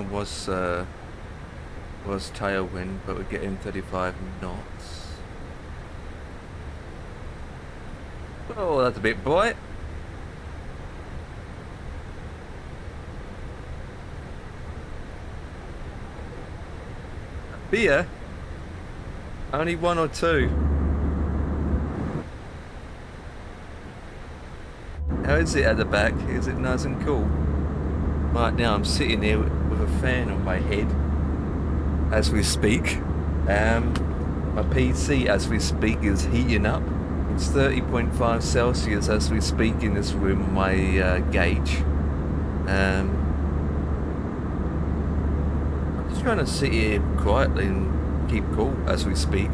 was tailwind, but we're getting 35 knots. Oh, that's a bit bright. Beer? Only one or two. How is it at the back? Is it nice and cool? Right now I'm sitting here with a fan on my head as we speak. My PC as we speak is heating up. It's 30.5 Celsius as we speak in this room, my gauge. I'm just trying to sit here quietly and keep cool as we speak.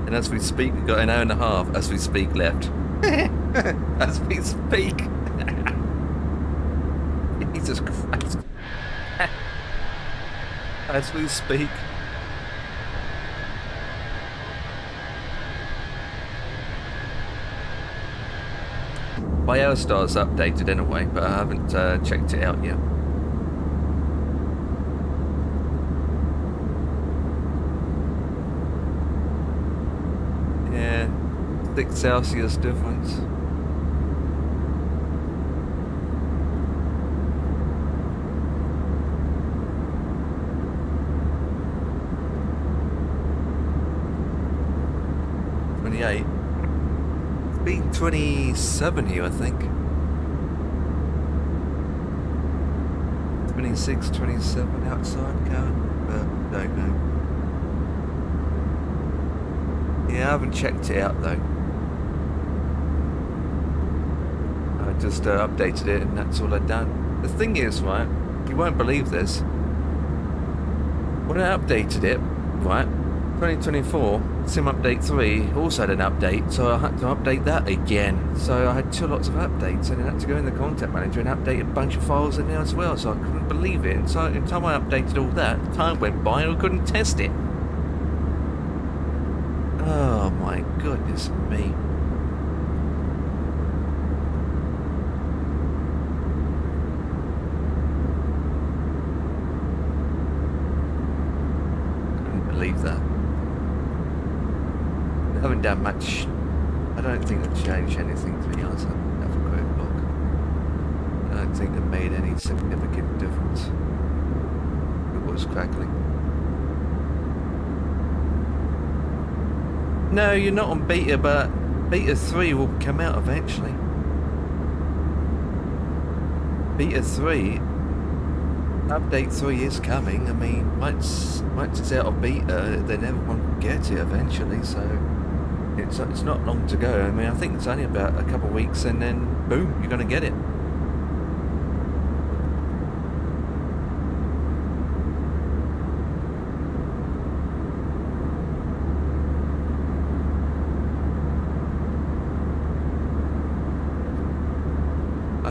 And as we speak, we've got an hour and a half as we speak left. As we speak. Jesus Christ. As we speak. My Airstars updated anyway, but I haven't checked it out yet. Yeah, 6 Celsius difference. It's been 27 here, I think. 26, 27 outside, Karen. Don't know. Yeah, I haven't checked it out though. I just updated it and that's all I've done. The thing is, right, you won't believe this. When I updated it, right, 2024, Sim Update 3 also had an update, so I had to update that again. So I had 2 lots of updates, and I had to go in the content manager and update a bunch of files in there as well, so I couldn't believe it. And so in time I updated all that, time went by and I couldn't test it. Oh my goodness me. Couldn't believe that. I haven't done much. I don't think I've changed anything, to be honest. I'll have a quick look. I don't think it made any significant difference. It was crackling. No, you're not on beta, but beta 3 will come out eventually. Beta 3, update 3 is coming. I mean, once it's out of beta, then everyone will get it eventually, so it's not long to go. I mean, I think it's only about a couple of weeks and then boom, you're gonna get it.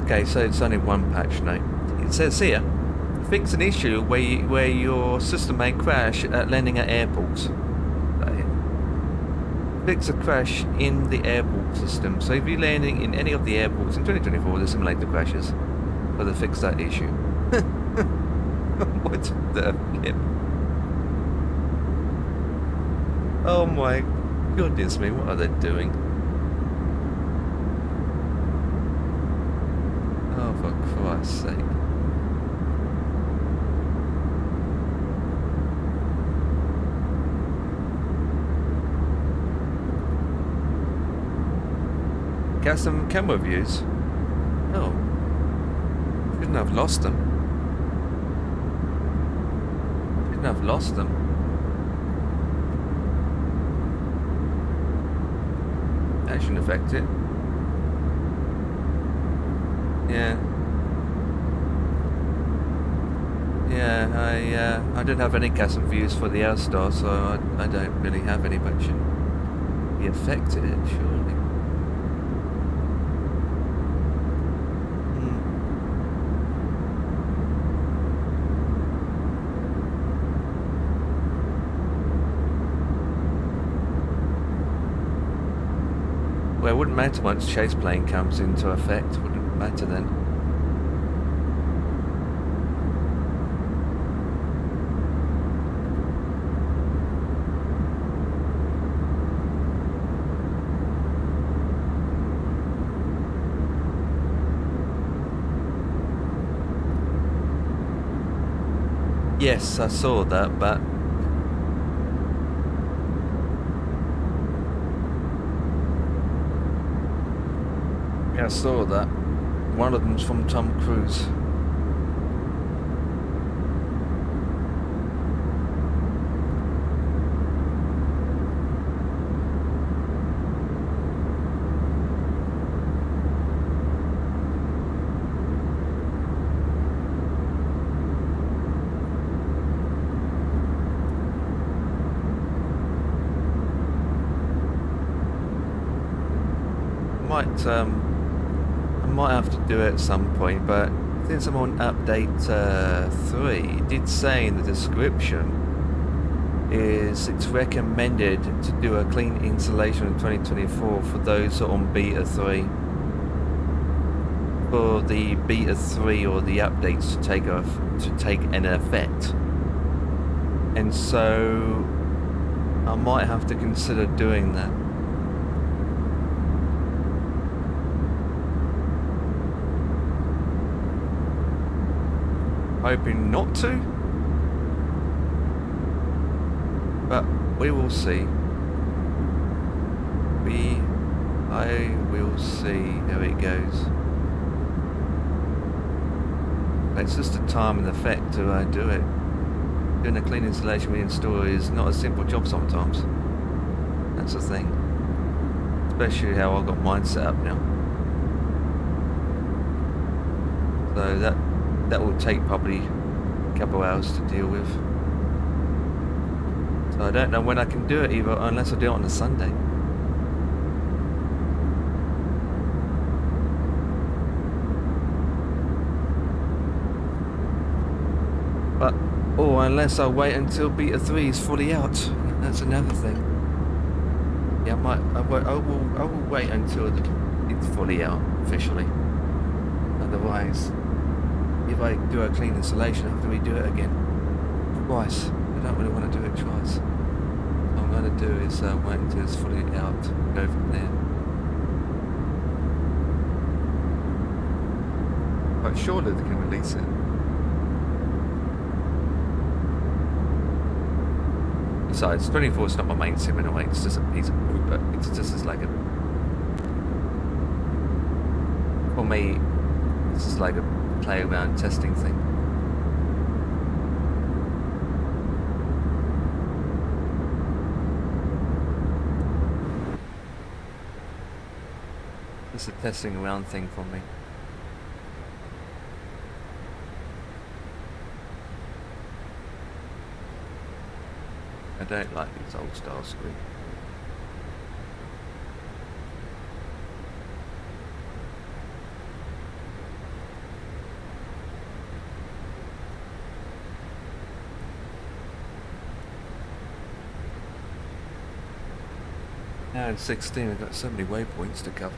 Okay, so it's only one patch now. It says here, fix an issue where your system may crash at landing at airports. Fix a crash in the airport system. So if you're landing in any of the airports in 2024, the simulator crashes. So they fix that issue. What the flip? Oh my goodness me, what are they doing? Oh, for Christ's sake. Got some camera views. Oh. Shouldn't have lost them. Shouldn't have lost them. That shouldn't affect it. Yeah. Yeah, I don't have any custom views for the Airstar, so I don't really have any, but shouldn't be affected it, surely. Well, it wouldn't matter once chase plane comes into effect, wouldn't matter then. Yes, I saw that, but yeah, I saw that. One of them's from Tom Cruise. I might have to do it at some point, but since I'm on update 3, it did say in the description it's recommended to do a clean installation in 2024 for those that are on beta 3. For the beta 3 or the updates to take an effect. And so I might have to consider doing that. Hoping not to, but we will see. I will see how it goes. It's just a time and effect to do it. Doing a clean installation we install is not a simple job sometimes. That's the thing. Especially how I got mine set up now. So that will take probably a couple hours to deal with. So I don't know when I can do it either, unless I do it on a Sunday. But, or unless I wait until beta 3 is fully out. That's another thing. Yeah, I will wait until it's fully out officially. Otherwise, if I do a clean installation, I have to redo it again twice. I don't really want to do it twice. What I'm going to do is wait until it's fully out, go from there. But surely they can release it. Besides, 24 is not my main sim in a way, it's just a piece of poop, but it's just as like a... For me, it's just like a play around testing thing. It's a testing around thing for me. I don't like these old style screens. Now in 16 I've got so many waypoints to cover.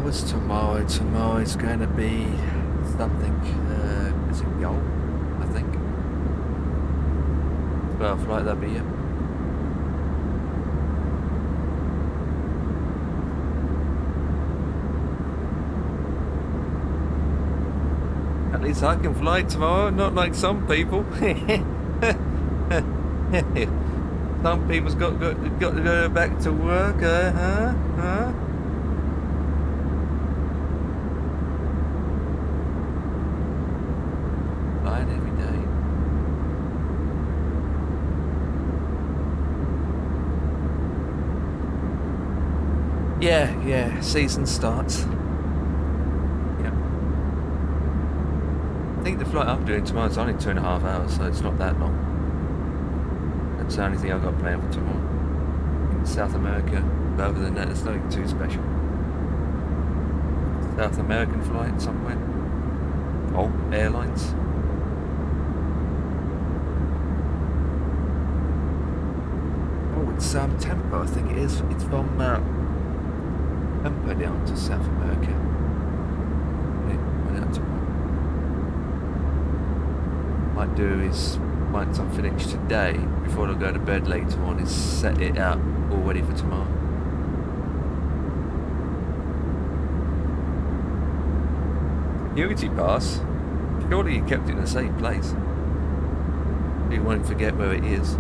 What's tomorrow? Tomorrow is going to be something, is it Yol, I think? Well, flight that'll be, yeah. At least I can fly tomorrow, not like some people. Some people's got to go back to work, huh? Flying every day. Yeah, season starts. Yep. I think the flight I'm doing tomorrow is only 2.5 hours, so it's not that long. That's the only thing I've got planned for tomorrow. In South America, but other than that, there's nothing too special. South American flight somewhere. Oh, airlines. Oh, it's Tampa, I think it is. It's from Tampa down to South America. Went out tomorrow. Might do is, once I'm finished today, before I go to bed later on, is set it out all ready for tomorrow. Security pass? Surely you kept it in a safe place. You won't forget where it is.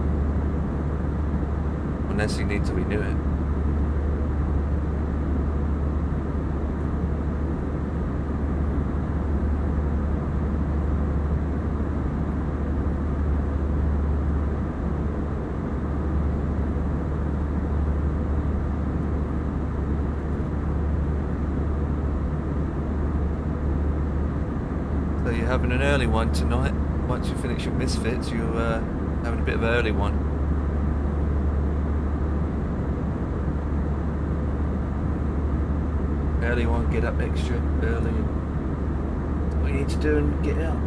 Unless you need to renew it. So you're having an early one tonight. Once you finish your Misfits, you're having a bit of an early one. Early one, get up extra early. What you need to do and get out.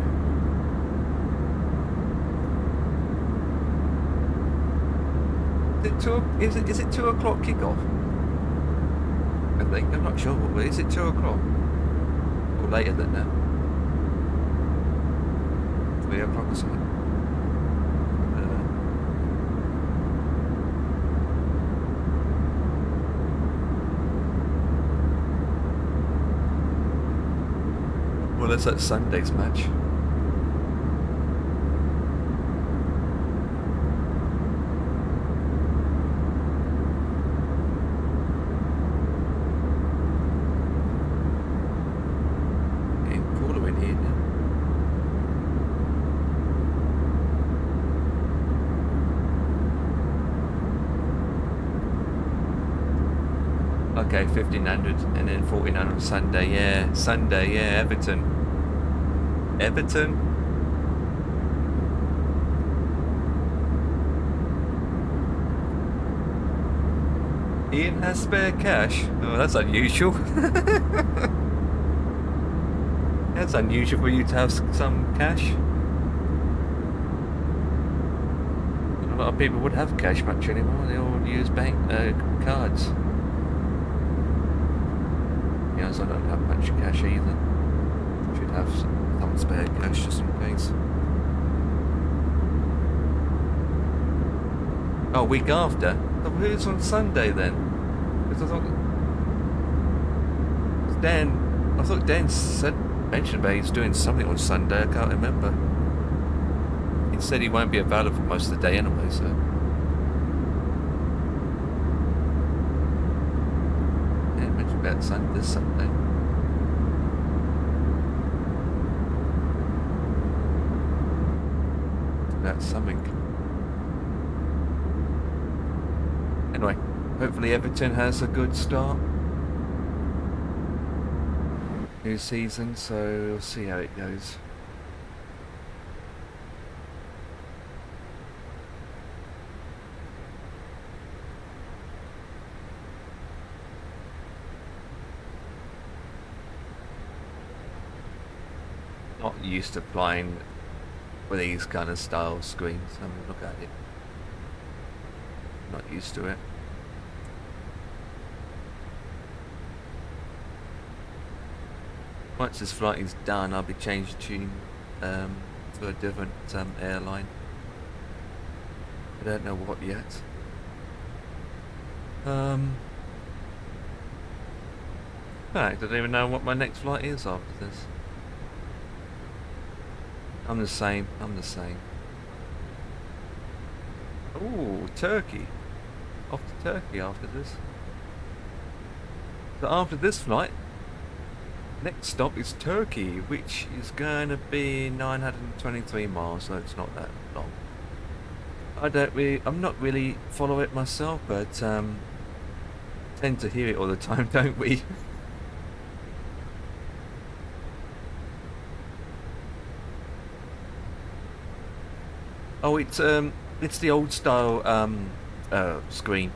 Is it 2 o'clock kickoff? I think, I'm not sure. Is it 2 o'clock? Or later than that? 3 o'clock or something. Well, that's that Sunday's match. Getting cooler in here now. Okay, 1500 and then 1400 on Sunday. Yeah, Sunday. Yeah, Everton. Ian has spare cash. Oh, that's unusual. That's unusual for you to have some cash. A lot of people would have cash much anymore. They all use bank cards. Yes, I don't have much cash either. Should have some spare cash just in case. Oh, week after? So who's on Sunday then? Because I thought Dan mentioned about he's doing something on Sunday. I can't remember. He said he won't be available most of the day anyway, so. Yeah, mentioned about this Sunday. That's something. Anyway, hopefully Everton has a good start. New season, so we'll see how it goes. Not used to flying with these kind of style screens. I mean, look at it. Not used to it. Once this flight is done, I'll be changing to a different airline. I don't know what yet. I don't even know what my next flight is after this. I'm the same. Ooh, Turkey. Off to Turkey after this. So after this flight, next stop is Turkey, which is going to be 923 miles, so it's not that long. I'm not really follow it myself, but tend to hear it all the time, don't we? Oh, it's the old style screen.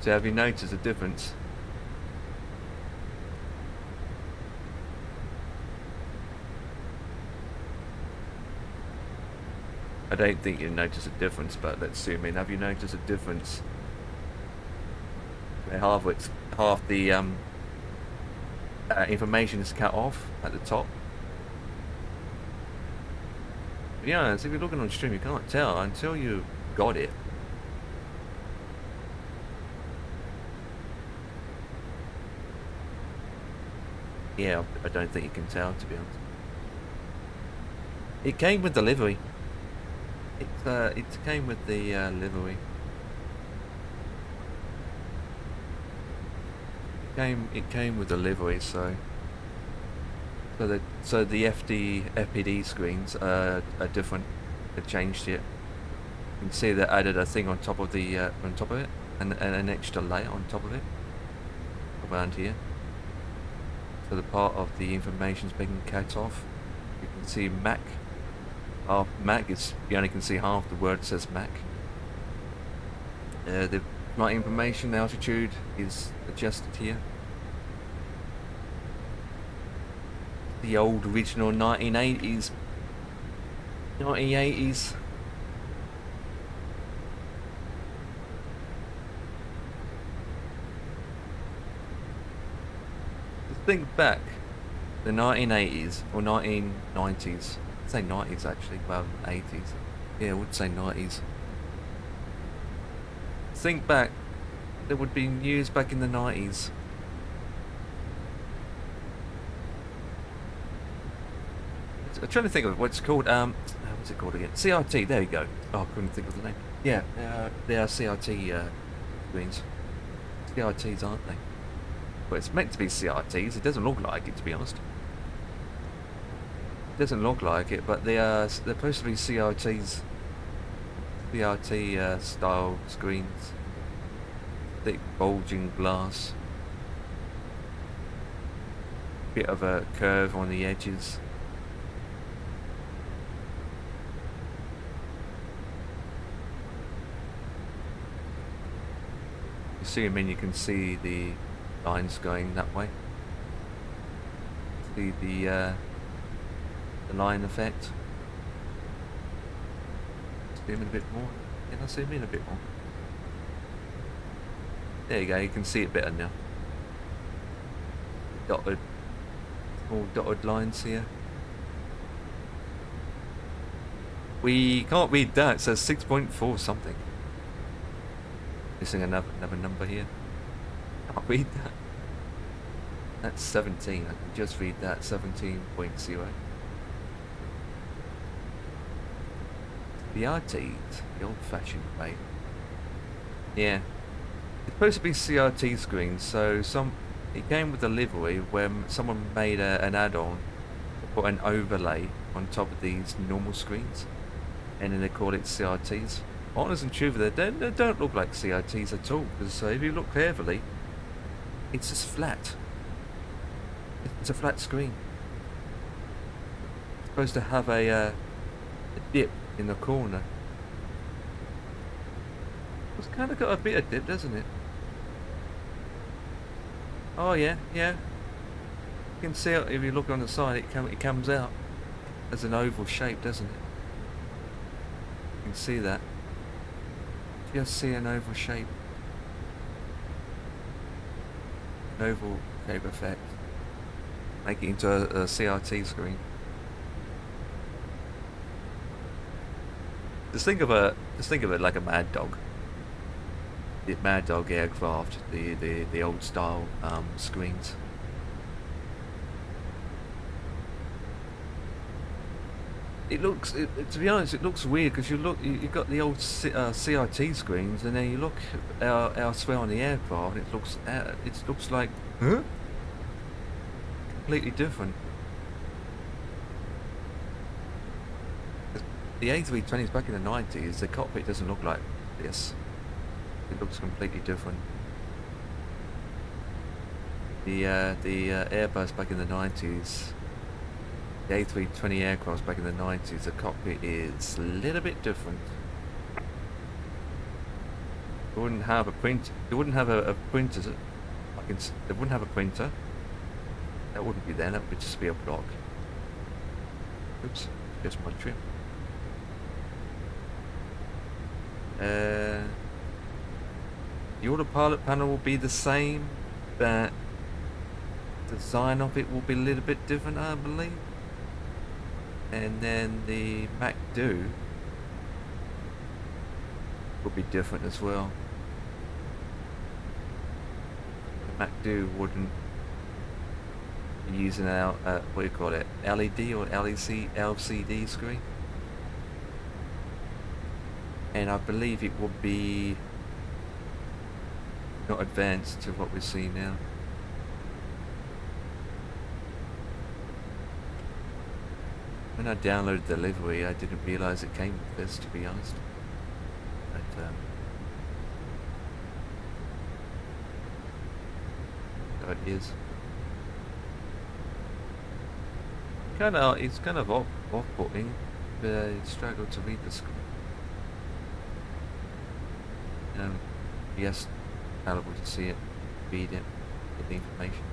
So have you noticed a difference? I don't think you notice a difference, but let's zoom in. Have you noticed a difference? Half the information is cut off at the top. Yeah, so if you're looking on stream, you can't tell until you got it. Yeah, I don't think you can tell, to be honest. It came with the livery. It came with the livery. It came with the livery, so the FPD screens are different. They changed it. You can see they added a thing on top of it, and an extra layer on top of it around here. So the part of the information's being cut off. You can see Mac. Mac is, you only can see half the word says Mac. The flight information, the altitude is adjusted here. The old original 1980s. Think back, the 1980s or 1990s. I'd say 90s actually, rather than 80s. Yeah, I would say 90s. Think back, there would be news back in the 90s. I'm trying to think of what's called. What's it called again? CRT. There you go. Oh, I couldn't think of the name. Yeah, they are CRT screens. CRTs, aren't they? Well, it's meant to be CRTs. It doesn't look like it, to be honest. It doesn't look like it, but they're supposed to be CRTs. CRT style screens. Thick, bulging glass. Bit of a curve on the edges. Assuming you can see the lines going that way. See the line effect. Zoom in a bit more. Can I zoom in a bit more? There you go, you can see it better now. Small dotted lines here. We can't read that, it says 6.4 something. Missing another number here. Can't read that. That's 17. I can just read that. 17.0. The RTs, the old-fashioned way. Yeah, it's supposed to be CRT screens. So it came with a livery where someone made an add-on to put an overlay on top of these normal screens, and then they call it CRTs. Honest and true, they don't look like CRTs at all, because if you look carefully, it's just flat. It's a flat screen. It's supposed to have a dip in the corner. It's kind of got a bit of dip, doesn't it? Oh yeah. You can see it if you look on the side. It comes out as an oval shape, doesn't it? You can see that. Just see an oval shape. Oval shape effect. make it into a CRT screen. Just think of it like a Mad Dog. The Mad Dog aircraft, the old style screens. It looks, to be honest, it looks weird because you've got the old CRT screens, and then you look elsewhere on the aircraft, and it looks like, huh? Completely different. The A320s back in the 90s, the cockpit doesn't look like this. It looks completely different. The Airbus back in the 90s, the A320 aircraft back in the 90s, the cockpit is a little bit different. It wouldn't have a print. It wouldn't have a printer. It wouldn't have a printer. That wouldn't be there. That would just be a block. Oops, just my trim. The autopilot panel will be the same, but the design of it will be a little bit different, I believe. And then the MacDo will be different as well. The MacDo wouldn't be using our what do you call it, LED or LCD screen. And I believe it will be not advanced to what we see now. When I downloaded the livery, I didn't realise it came with this, to be honest. But so it is. It's kind of off-putting. You struggle to read the screen. Yes, available to see it, read it, get the information.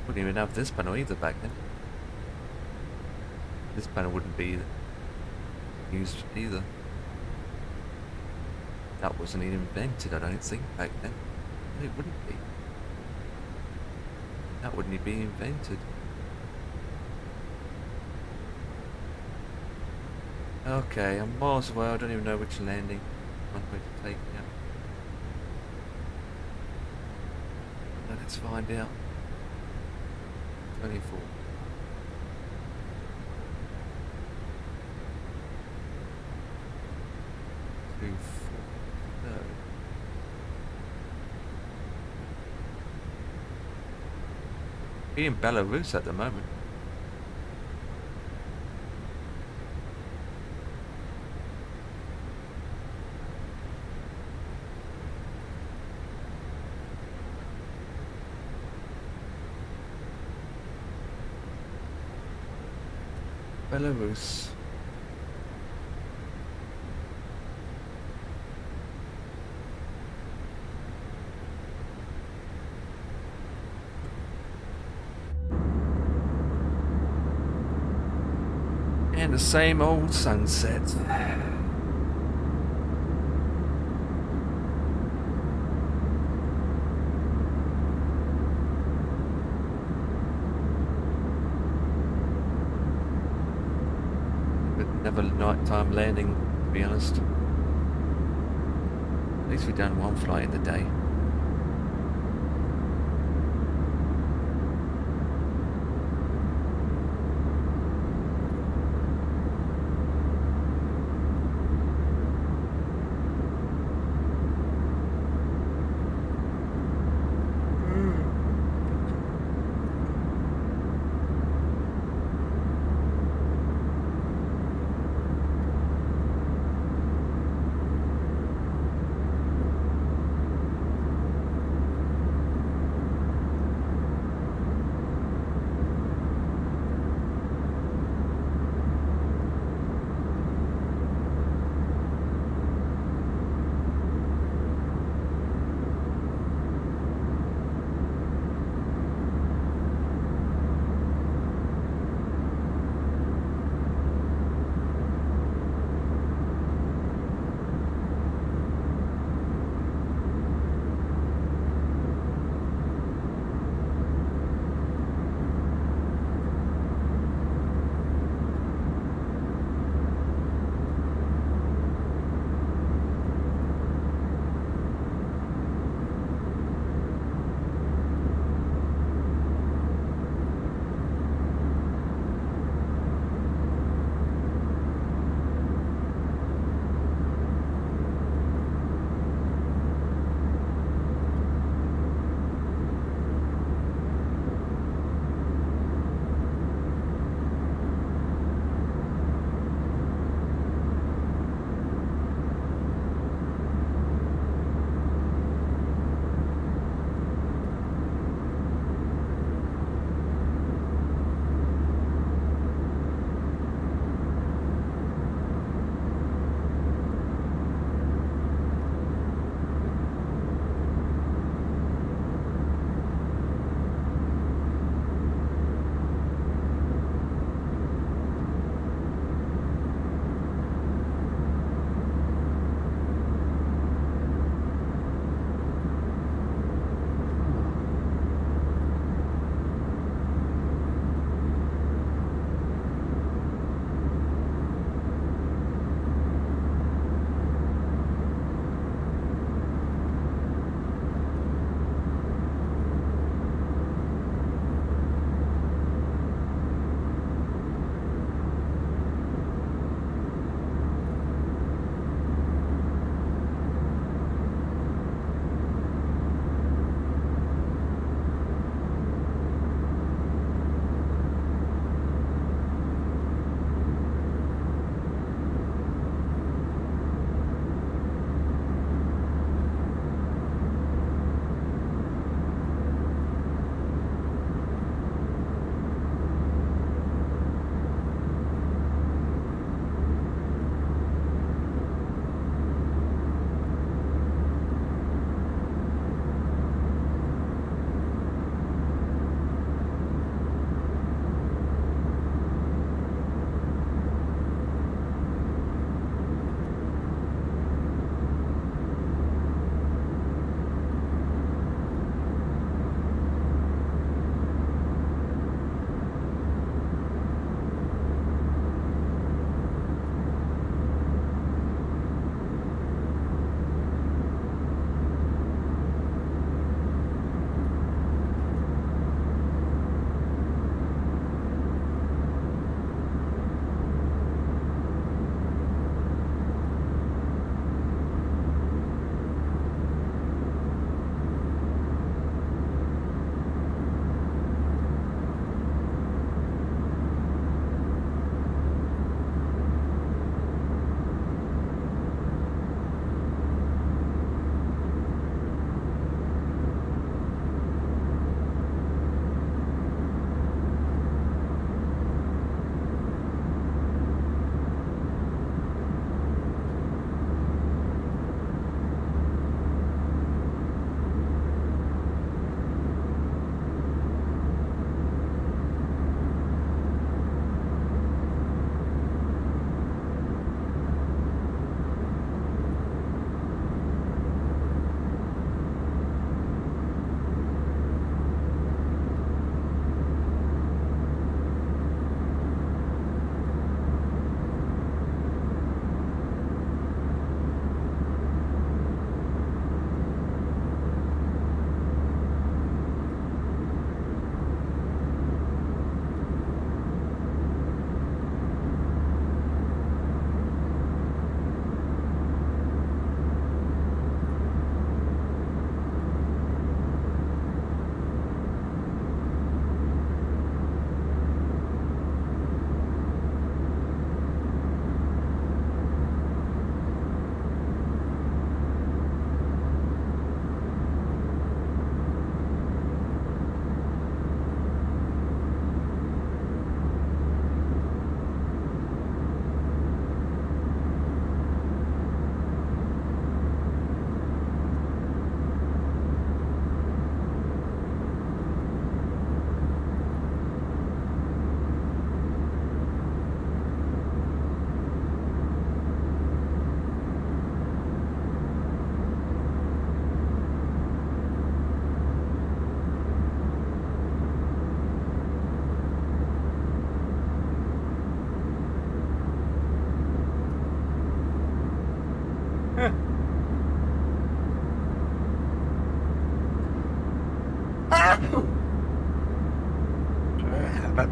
Wouldn't even have this panel either back then. This panel wouldn't be used either. That wasn't even invented, I don't think, back then. It wouldn't be. That wouldn't be invented. Okay, I'm miles away, I don't even know which landing I'm going to take now. Let's find out. 24. We're in Belarus at the moment. Belarus. And the same old sunset. Never nighttime landing, to be honest. At least we've done one flight in the day.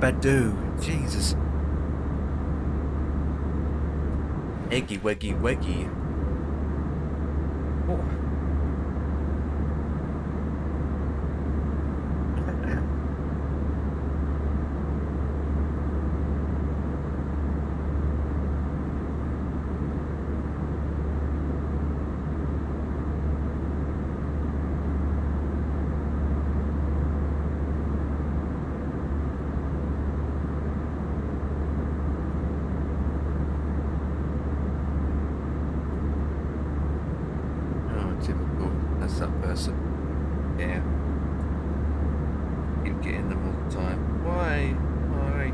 Badu. Jesus. Eggy weggy weggy. Oh. Typical. That's that person. Yeah. Keep getting them all the time. Why? Why?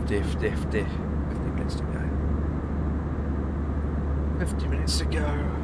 Diff. 50 minutes to go. 50 minutes to go.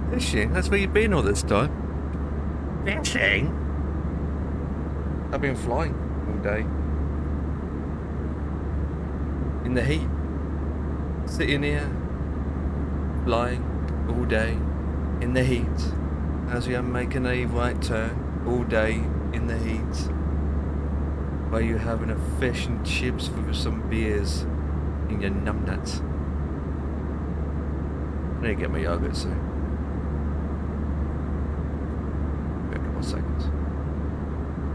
Fishing? That's where you've been all this time. Fishing? I've been flying all day. In the heat. Sitting here. Flying all day. In the heat. As we are making a right turn. All day in the heat. While you're having a fish and chips with some beers in your numbnuts. I need to get my yogurt soon. A couple more seconds.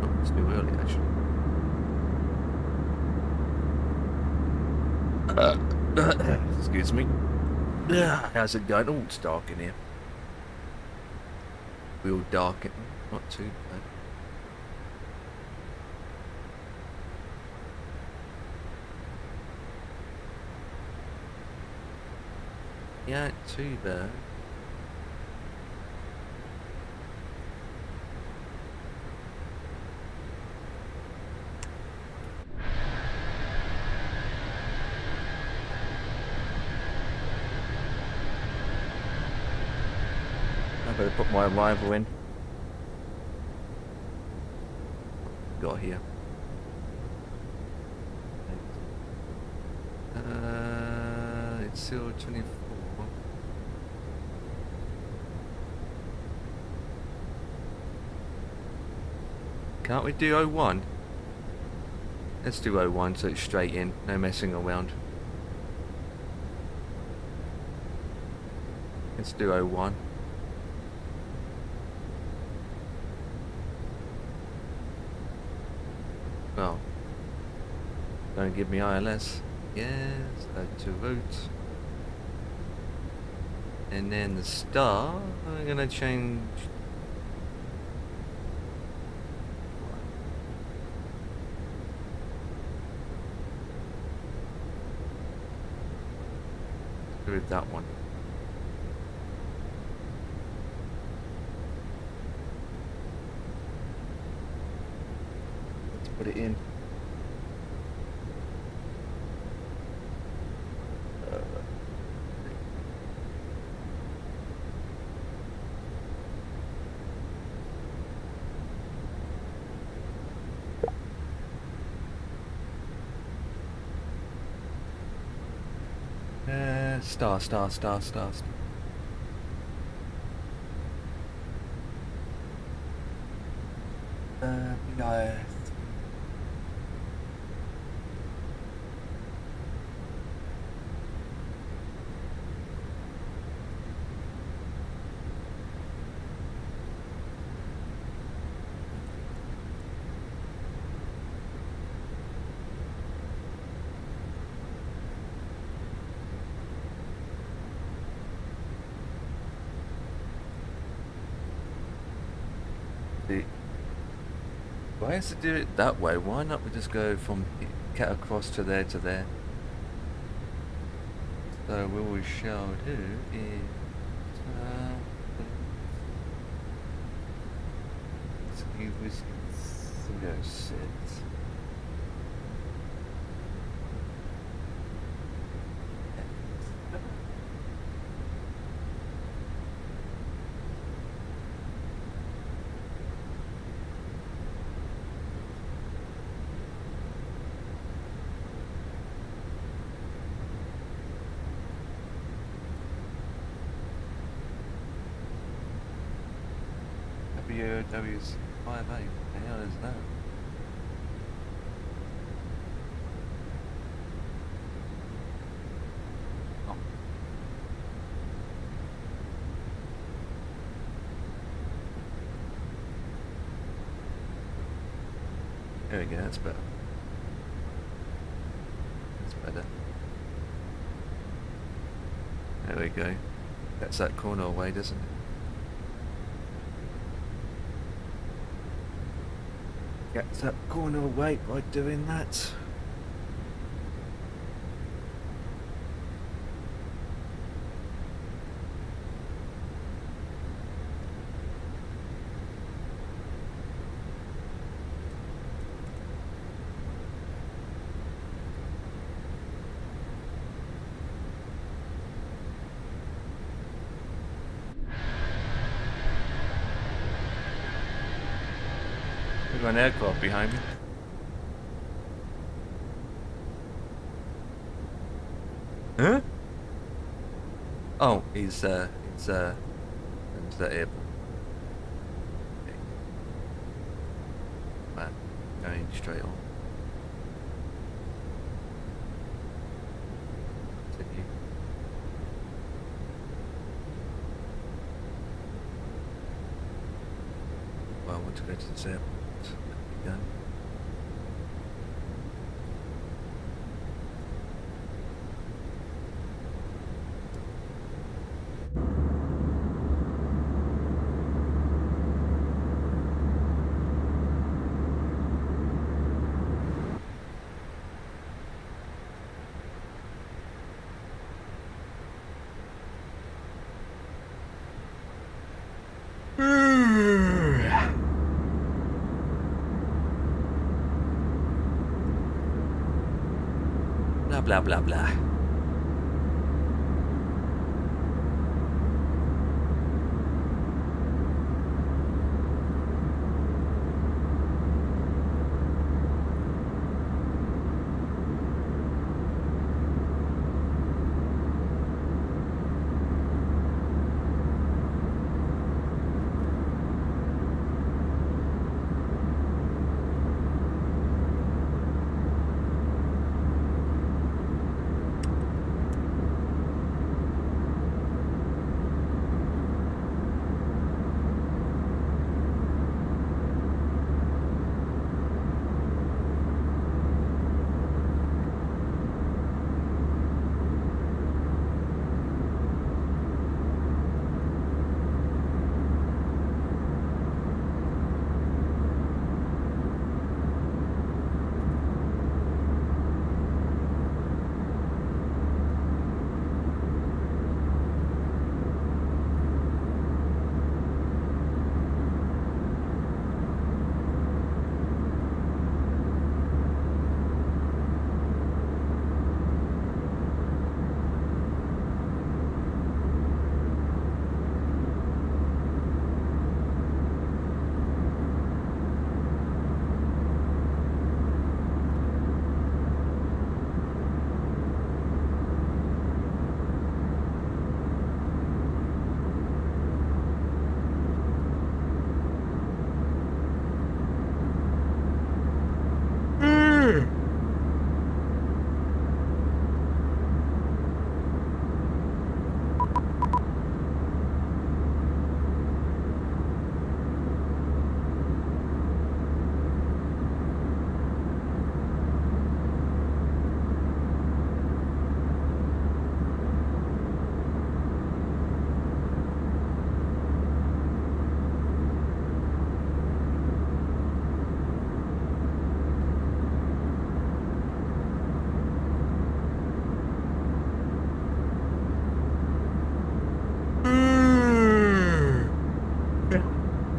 Oh, it's too early actually. Excuse me. How's it going? Oh, it's dark in here. Real dark. Not too bad. Yeah, too bad. I better put my arrival in. Got here. It's still 24. Can't we do 01? Let's do 01 so it's straight in, no messing around. Let's do 01. Well, don't give me ILS. Yes, that's to route. And then the star, I'm gonna change. Go with that one. Let's put it in. Star. No. Why has to do it that way? Why not we just go from cat across to there to there? So what we shall do is go sit. UUW's 5-8. The hell is that? Oh. There we go, that's better. That's better. There we go. That's that corner away, doesn't it? Gets that corner away by doing that. Got an aircraft behind me. Huh? Oh, it's the airport. Okay. Right, going straight on. Continue. Well, I want to go to this airport. There we go. Blah blah blah blah.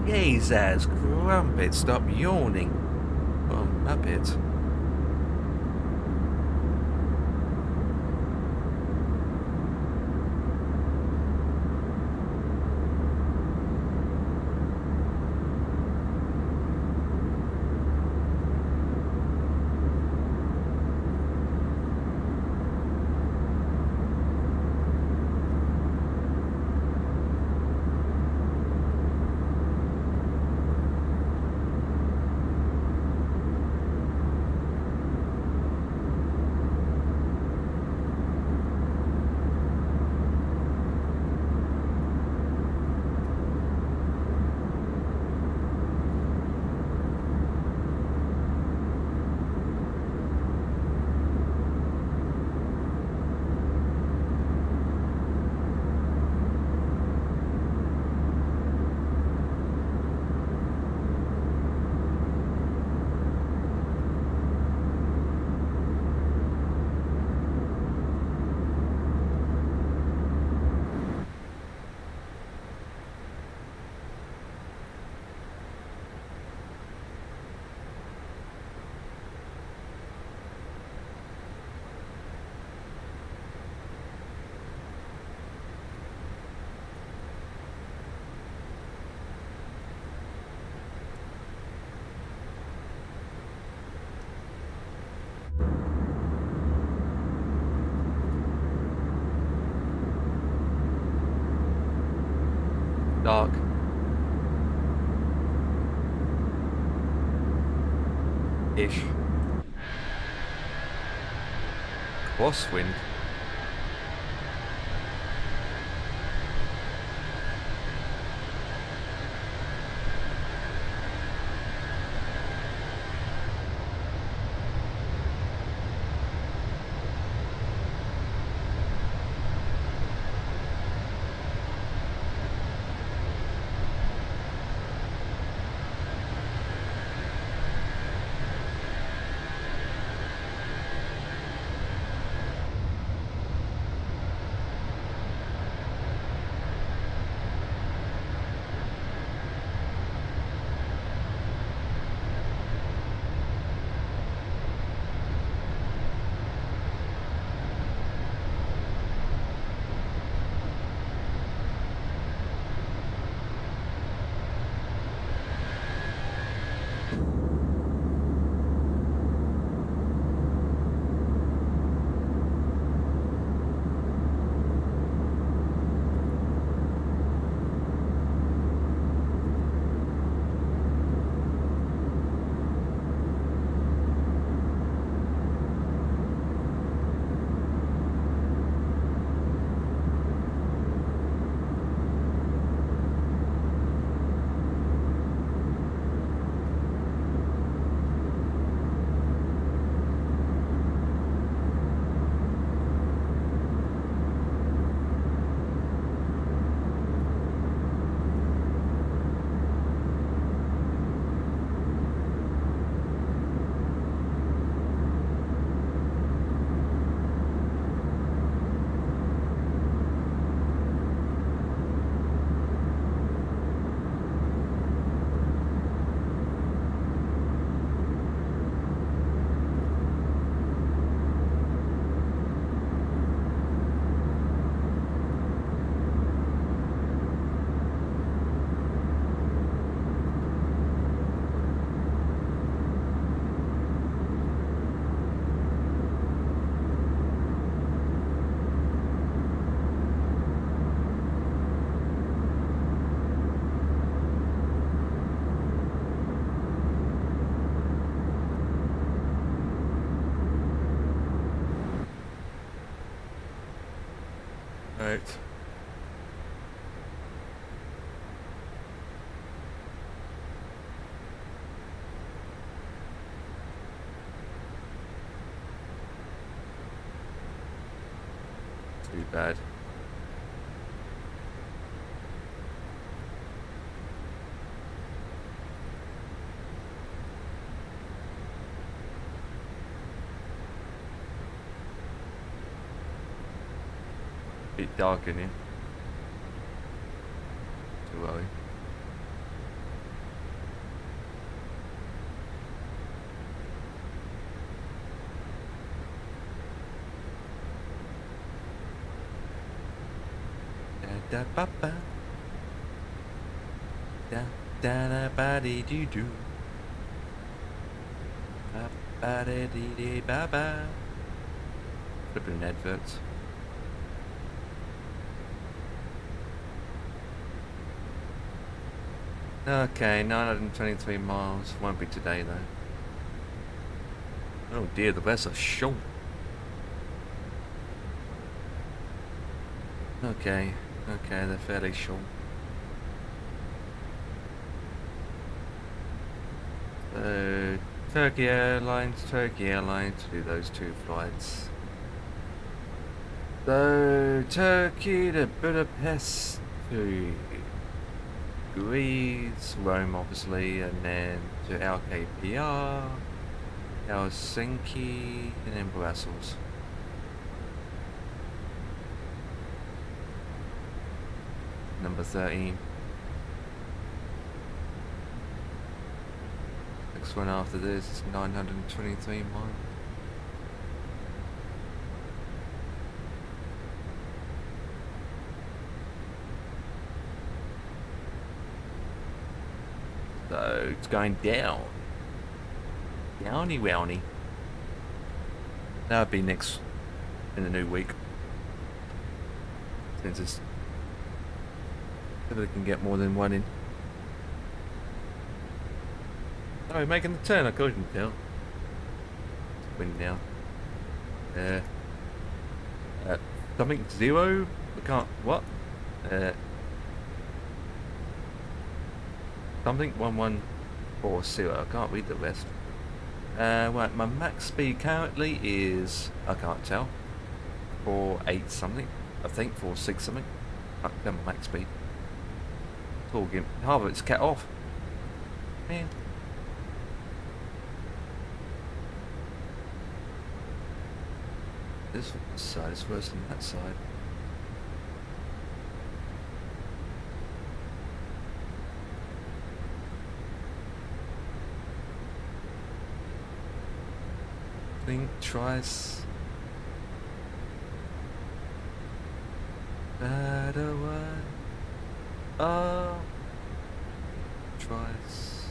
Jesus crumpet, stop yawning. Oh, Muppet. Dark. Ish. Crosswind. Right. Too bad. Bit dark in here. Too early. Da da ba ba. Da da da ba dee doo doo. Ba ba da dee dee ba ba. Flipping adverts. Okay, 923 miles. Won't be today though. Oh dear, the rest are short. Okay, they're fairly short. So, Turkey Airlines do those two flights. So, Turkey to Budapest to Greece, Rome obviously, and then to LKPR, Helsinki, and then Brussels. Number 13. Next one after this is 923 miles. So it's going down. Downy wowny. That'll be next in the new week. Since it's Maybe we can get more than one in. Oh, we're making the turn, I couldn't tell. Wind now. Something 0? We can't, what? Something 1140, I can't read the rest. Right, my max speed currently is, I can't tell, 4.8 something, I think 4.6 something. I can't tell my max speed. It's all getting, half of it's cut off. Man. This side is worse than that side. Think twice. Better one. Oh. Twice.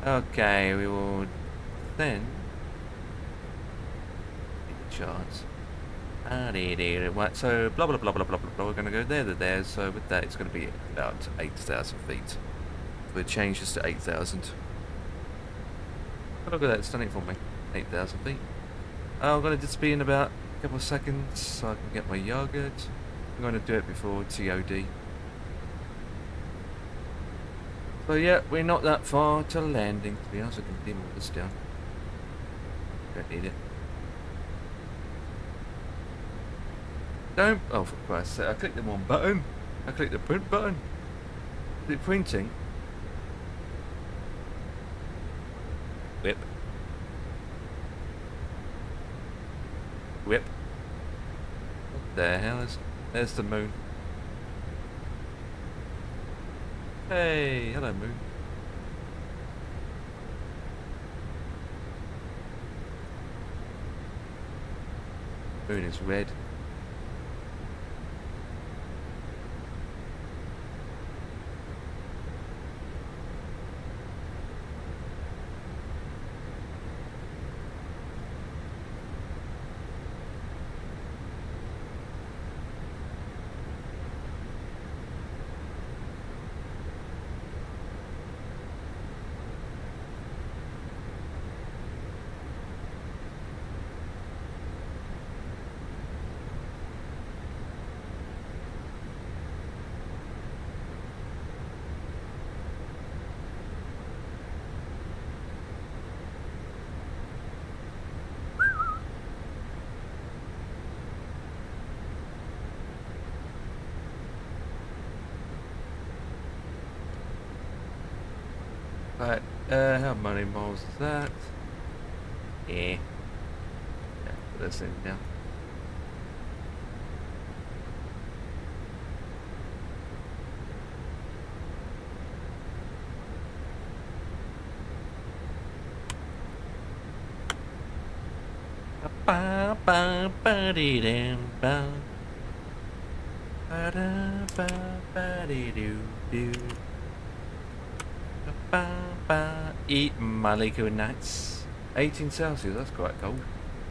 Okay, we will then. Chance. Right, so blah blah blah blah blah blah blah. We're gonna go there to there. So with that, it's gonna be about 8,000 feet. We'll change this to 8,000. Look at that, it's done it for me. 8,000 feet. I'm gonna disappear in about a couple of seconds so I can get my yogurt. I'm gonna do it before TOD. So yeah, we're not that far to landing. To be honest, I can dim all this down. Don't need it. Don't. Oh, for Christ's sake! I clicked the wrong button. I clicked the print button. Is it printing? Whip. Whip. What the hell is? There's the moon. Hey, hello moon. Moon is red. Right, how many miles is that? Yeah. Yeah, put this in now. Ba ba ba dee dum ba. Ba da ba ba dee doo doo. Ba ba. Eat molecular nuts. 18 Celsius. That's quite cold.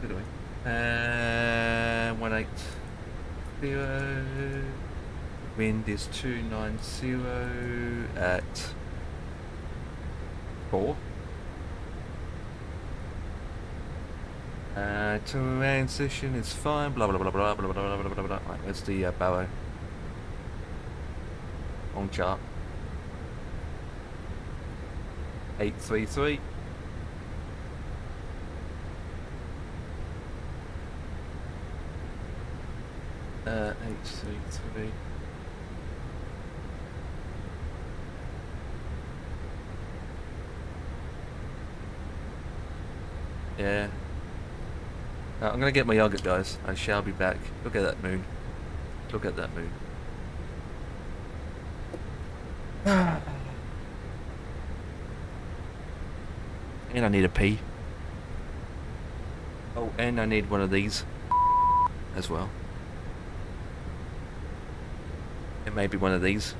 Good way. 180. Wind is 290 at 4. Transition is fine. Blah blah blah blah blah blah blah blah blah blah. Right, where's the barrow? On chart. 833. H33. Yeah. I'm gonna get my yogurt, guys. I shall be back. Look at that moon. Look at that moon. And I need a pee. Oh, and I need one of these as well. And maybe one of these.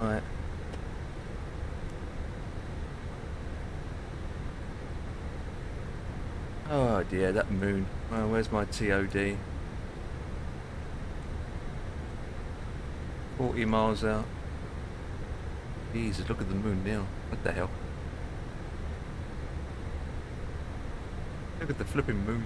Right. Oh dear, that moon. Well, where's my TOD? 40 miles out. Jesus, look at the moon now. What the hell? Look at the flipping moon.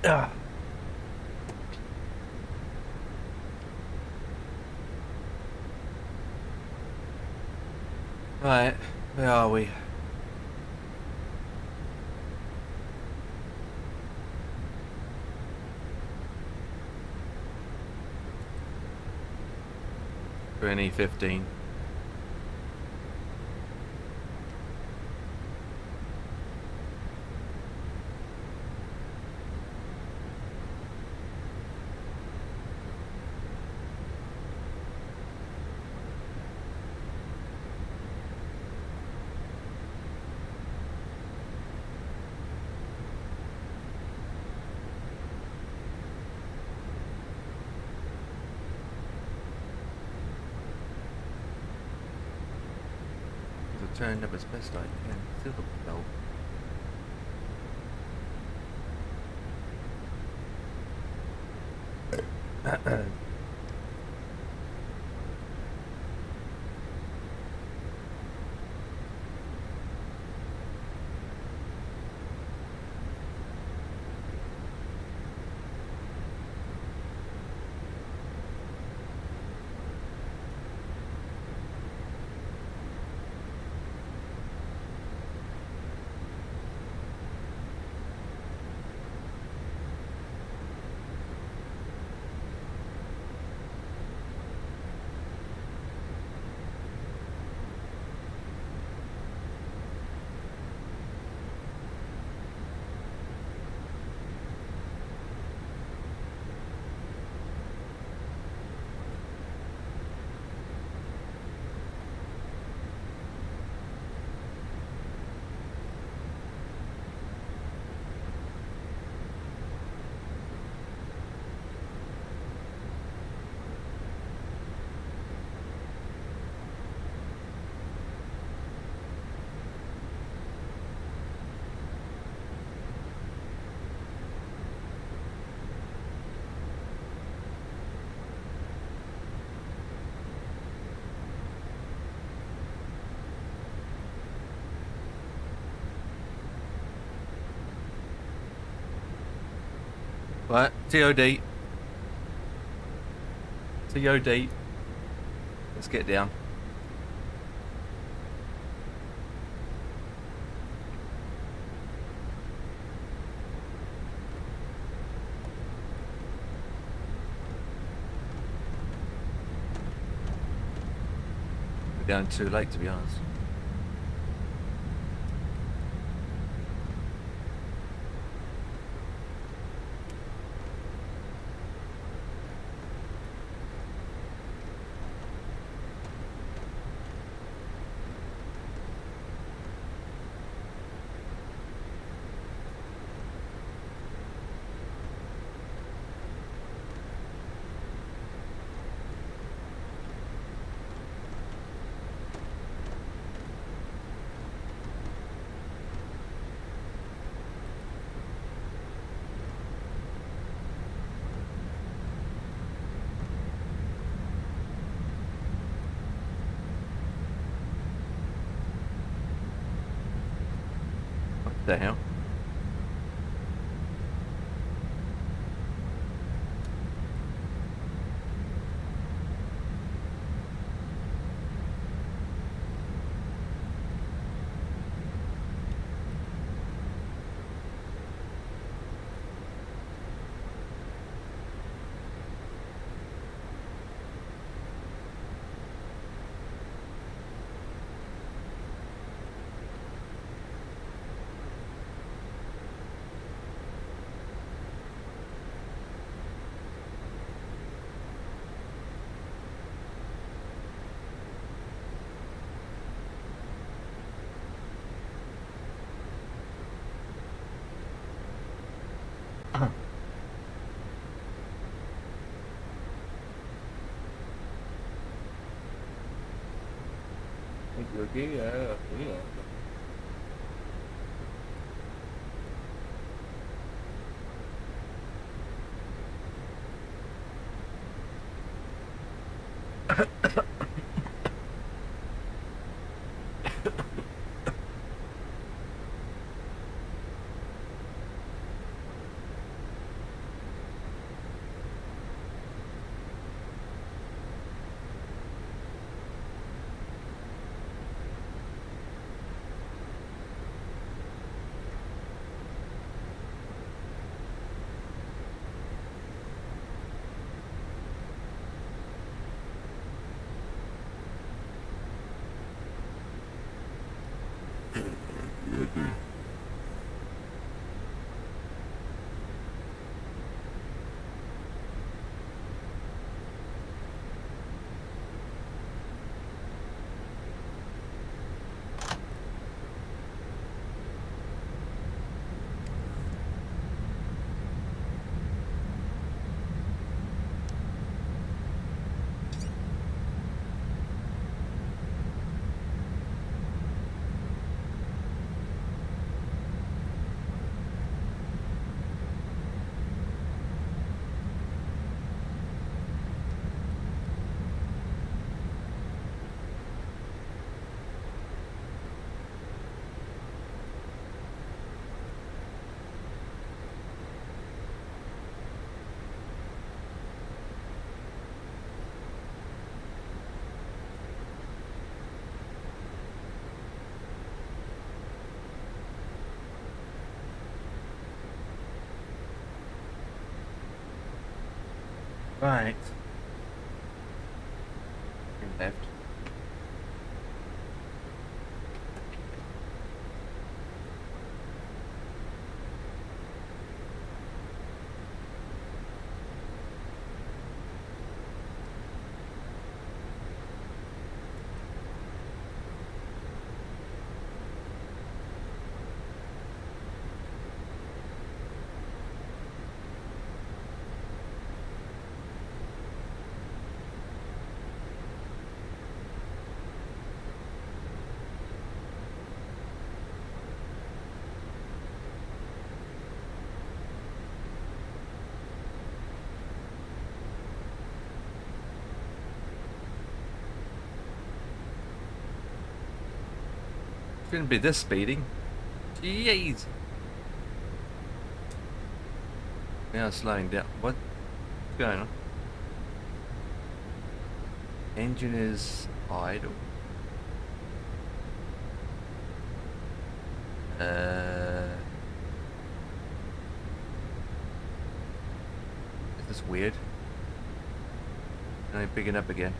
Ah. Right, where are we? We're in E15. Turned up as best I can. Still the belt. Right, TOD. TOD. Let's get down. We're going too late, to be honest. What the hell? Okay, yeah. Right. Left. Shouldn't be this speeding. Jeez. Now slowing down. What's going on? Engine is idle. Is this weird? And I'm picking up again.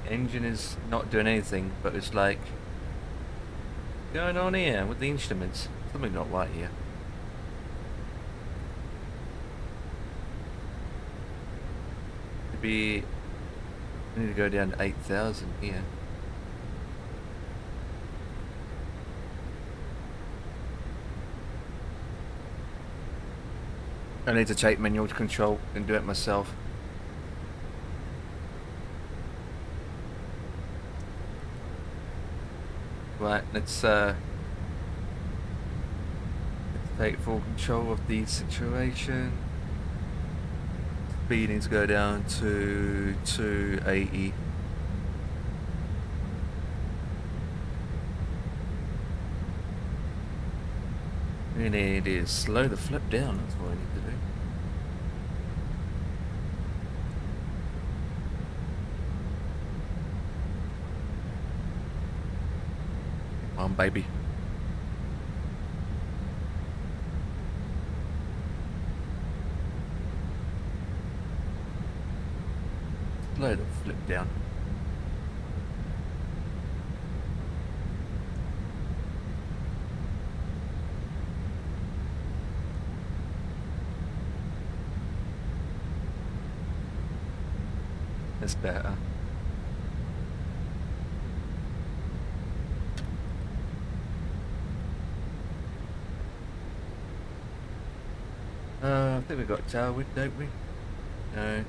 Engine is not doing anything, but it's like, what's going on here with the instruments? Something not right here. Maybe I need to go down to 8,000 here. I need to take manual control and do it myself. Right, let's take full control of the situation. Speed needs to go down to 280. We need to slow the flip down, that's what I need to do. Come on, baby. Slow the flip down. That's better. I think we've got tailwind, don't we? No.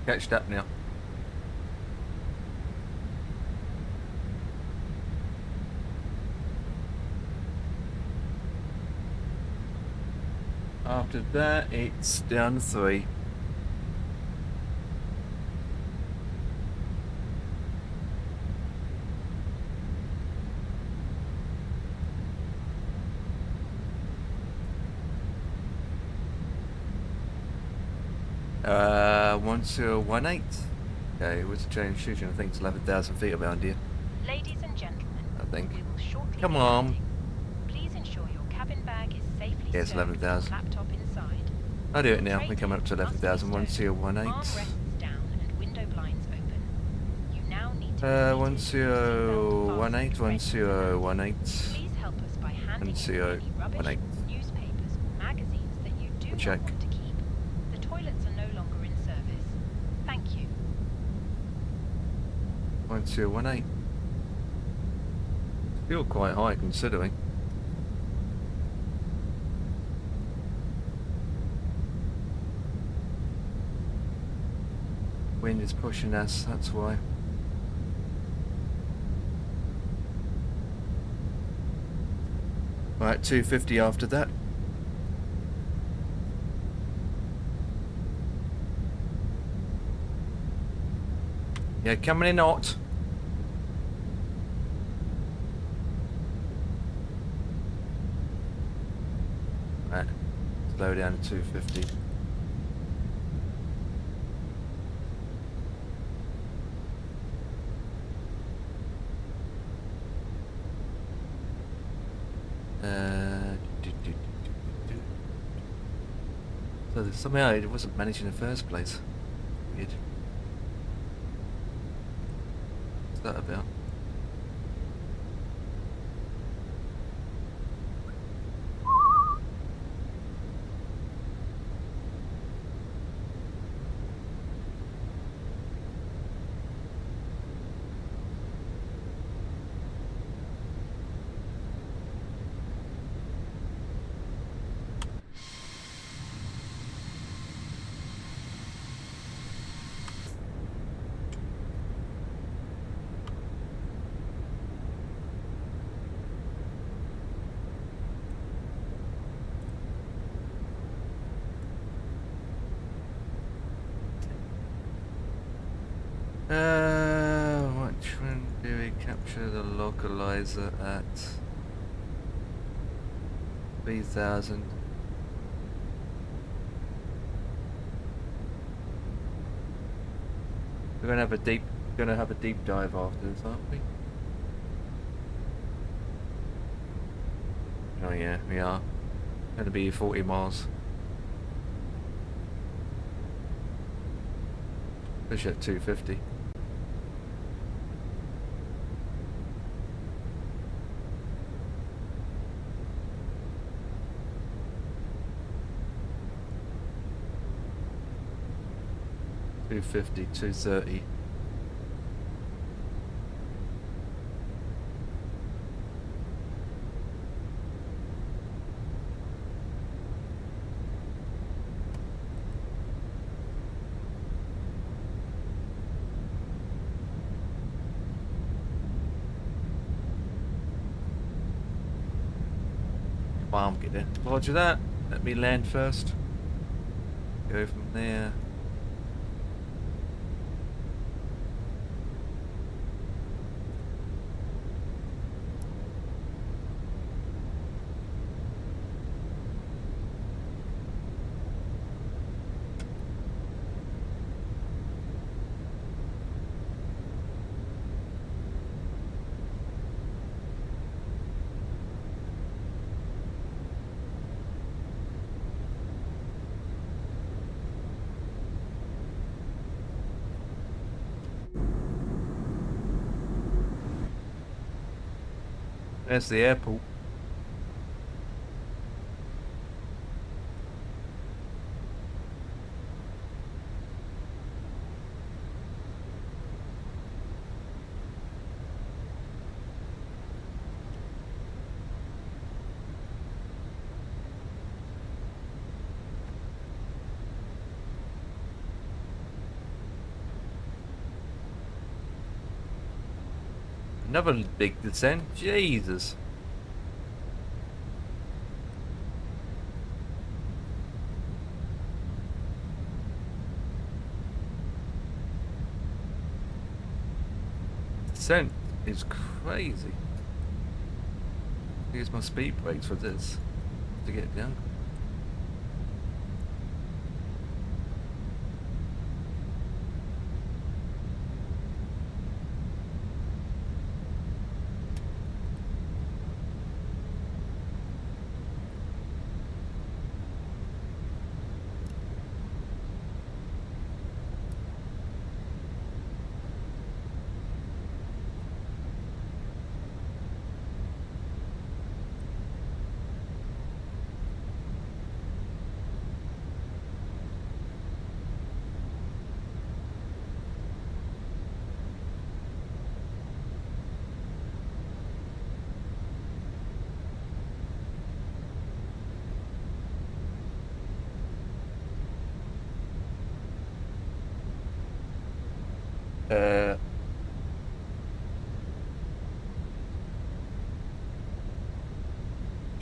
Catched up now. After that, it's down to 3. Uh, 1018. Okay, what's the change shooting? I think it's 11,000 feet around here. Ladies and gentlemen, I think. we will shortly Come be on. landing. Please ensure your cabin bag is safely Yeah, it's stowed with your 11,000. laptop inside. I'll do it now. We're Tray coming up to tables must be 11,000. stowed, 1018. armrests down and window blinds open. You now need to be seated with your seatbelt 1018, fastened ready to land. 1018. Please help us by handing in 1018. any rubbish, newspapers, or magazines that you do Check. not want to keep. The toilets are no longer in service. Thank you. 1218. Still quite high considering. Wind is pushing us, that's why. Right, 250 after that. Yeah, coming in hot. Right, slow down to 250. So somehow it wasn't managed in the first place. Weird. What's that about? Which one do we capture the localizer at? 3000. We're gonna have a deep dive after this, aren't we? Oh yeah, we are. Gonna be 40 miles. Push at 250. Two 230. Bomb, get in. Roger that. Let me land first. Go from there. There's the airport. Another big descent. Jesus. Descent is crazy. Use my speed brakes for this to get down.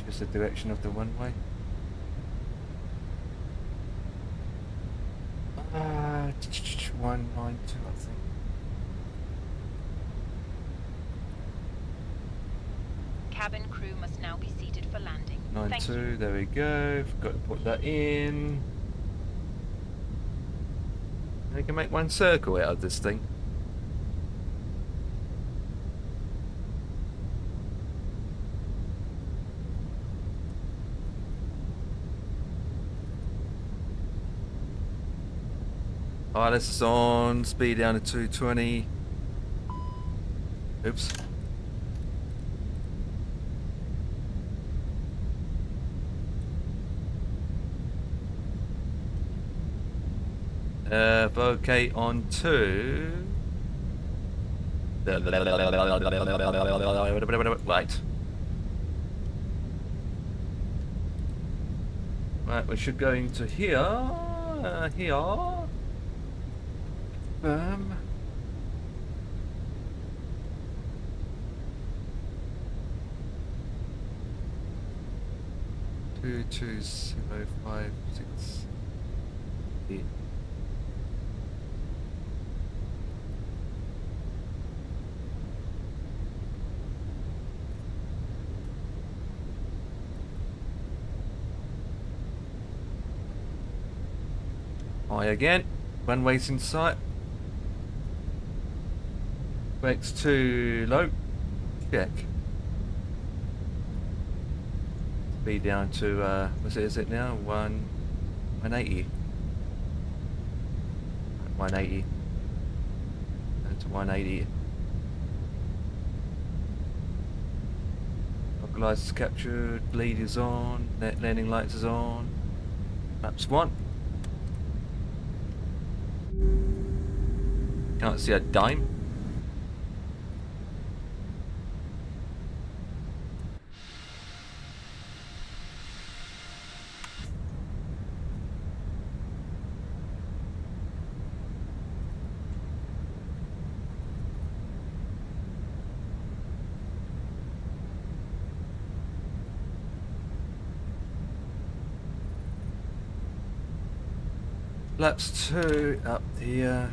Just the direction of the runway. 192, I think. Cabin crew must now be seated for landing. Thank 92, you. there we go. Forgot to put that in. We can make one circle out of this thing. Alright, this is on. Speed down to 220. Oops. Okay, on to... Right. Right, we should go into here. Here. Confirm. Two 20568. High again. Runway's in sight. Brakes too low. Check. Speed down to, is it now? 180. 180. Down to 180. Lights is captured, bleed is on, net landing lights is on. Maps 1. Can't see a dime. Laps 2 up here.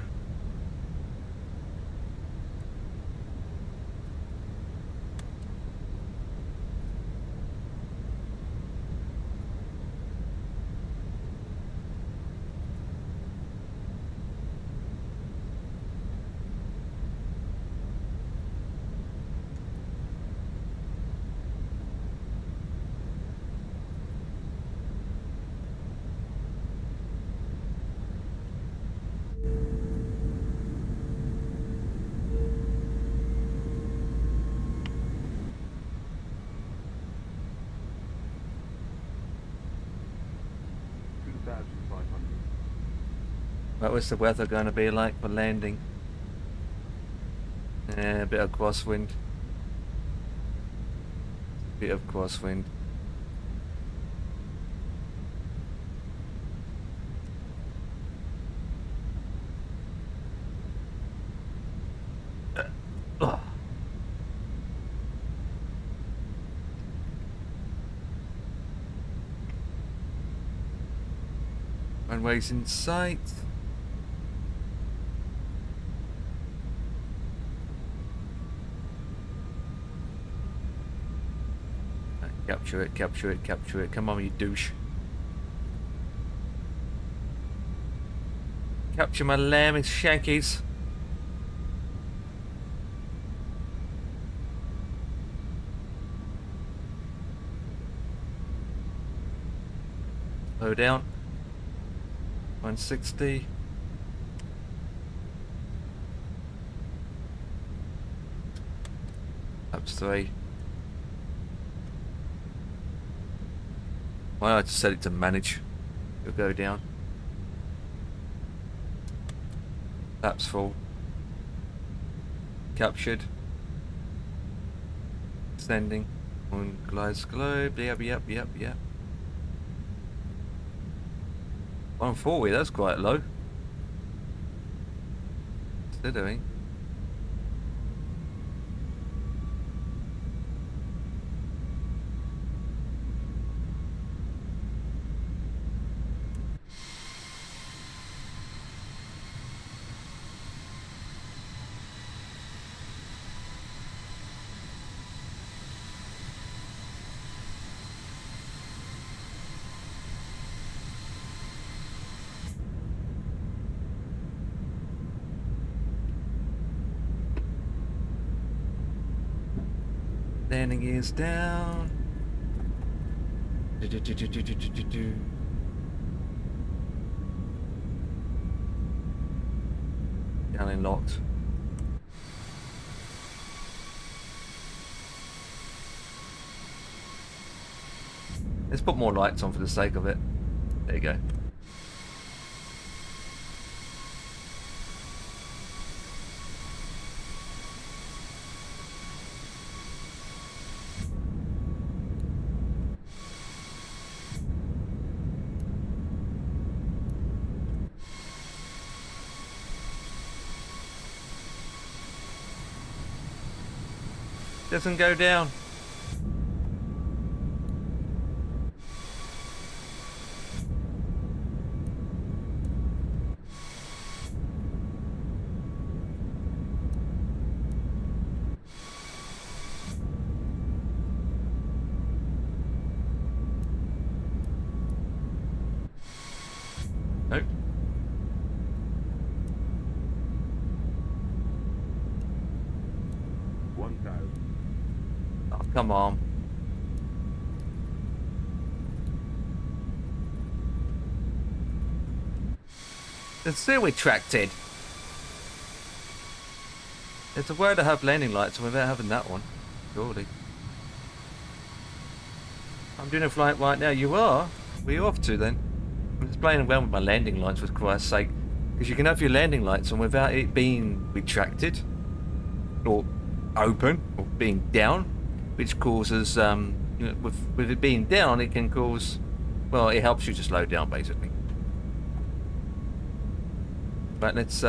What was the weather going to be like for landing? A bit of crosswind. Bit of crosswind. Runway's in sight. Capture it, capture it, capture it. Come on, you douche. Capture my lamb, it's Shankies. Slow down. 160. Up 3. Why not just set it to manage? It'll go down. Laps full. Captured. Extending. On glides globe. Yep. 140, that's quite low. What's they doing? Landing gears down. Down and locked. Let's put more lights on for the sake of it. There you go. Doesn't go down. Nope. Come on. Let's see we retracted. It's a way to have landing lights without having that one. Surely. I'm doing a flight right now. You are? Where are you off to then? I'm just playing around with my landing lights for Christ's sake. Because you can have your landing lights on without it being retracted. Or open. Or being down. Which causes, with it being down, it can cause... Well, it helps you to slow down, basically. But let's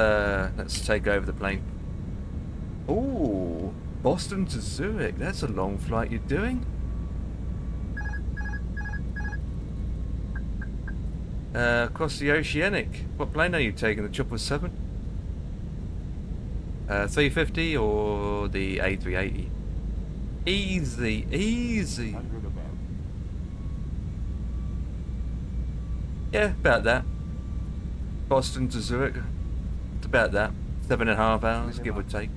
take over the plane. Ooh, Boston to Zurich. That's a long flight you're doing. Across the oceanic. What plane are you taking? The 777? 350 or the A380? Easy, easy. Yeah, about that. Boston to Zurich. It's about that. 7.5 hours, give or take.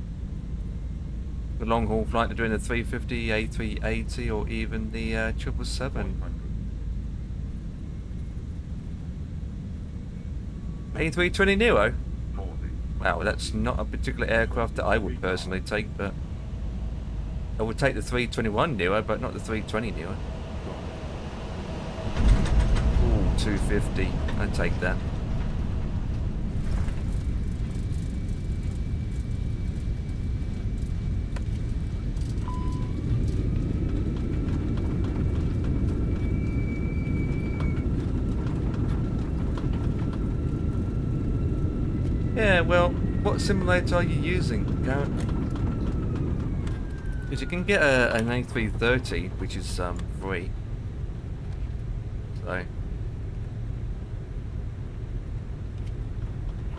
The long haul flight, they're doing the 350, A380, or even the 777. A320 Neo? Wow, that's not a particular aircraft that I would personally take, but I would take the 321 Neo, but not the 320 Neo. Ooh, 250. I'd take that. Yeah, well, what simulator are you using currently? Because you can get an A330, which is free. So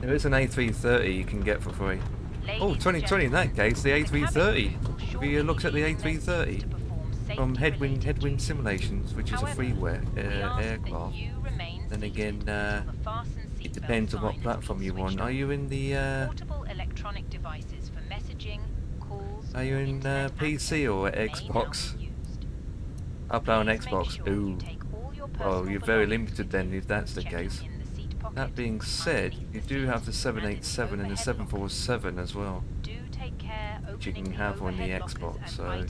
there is an A330 you can get for free. Oh, 2020 in that case, the A330. Have you looked at the A330 from Headwind Simulations, which is a freeware aircraft. Then again, it depends on what platform you're on. Are you in the are you in PC or Xbox? I play on Xbox. Ooh. Well, you're very limited then if that's the case. That being said, you do have the 787 and the 747 as well, which you can have on the Xbox. So,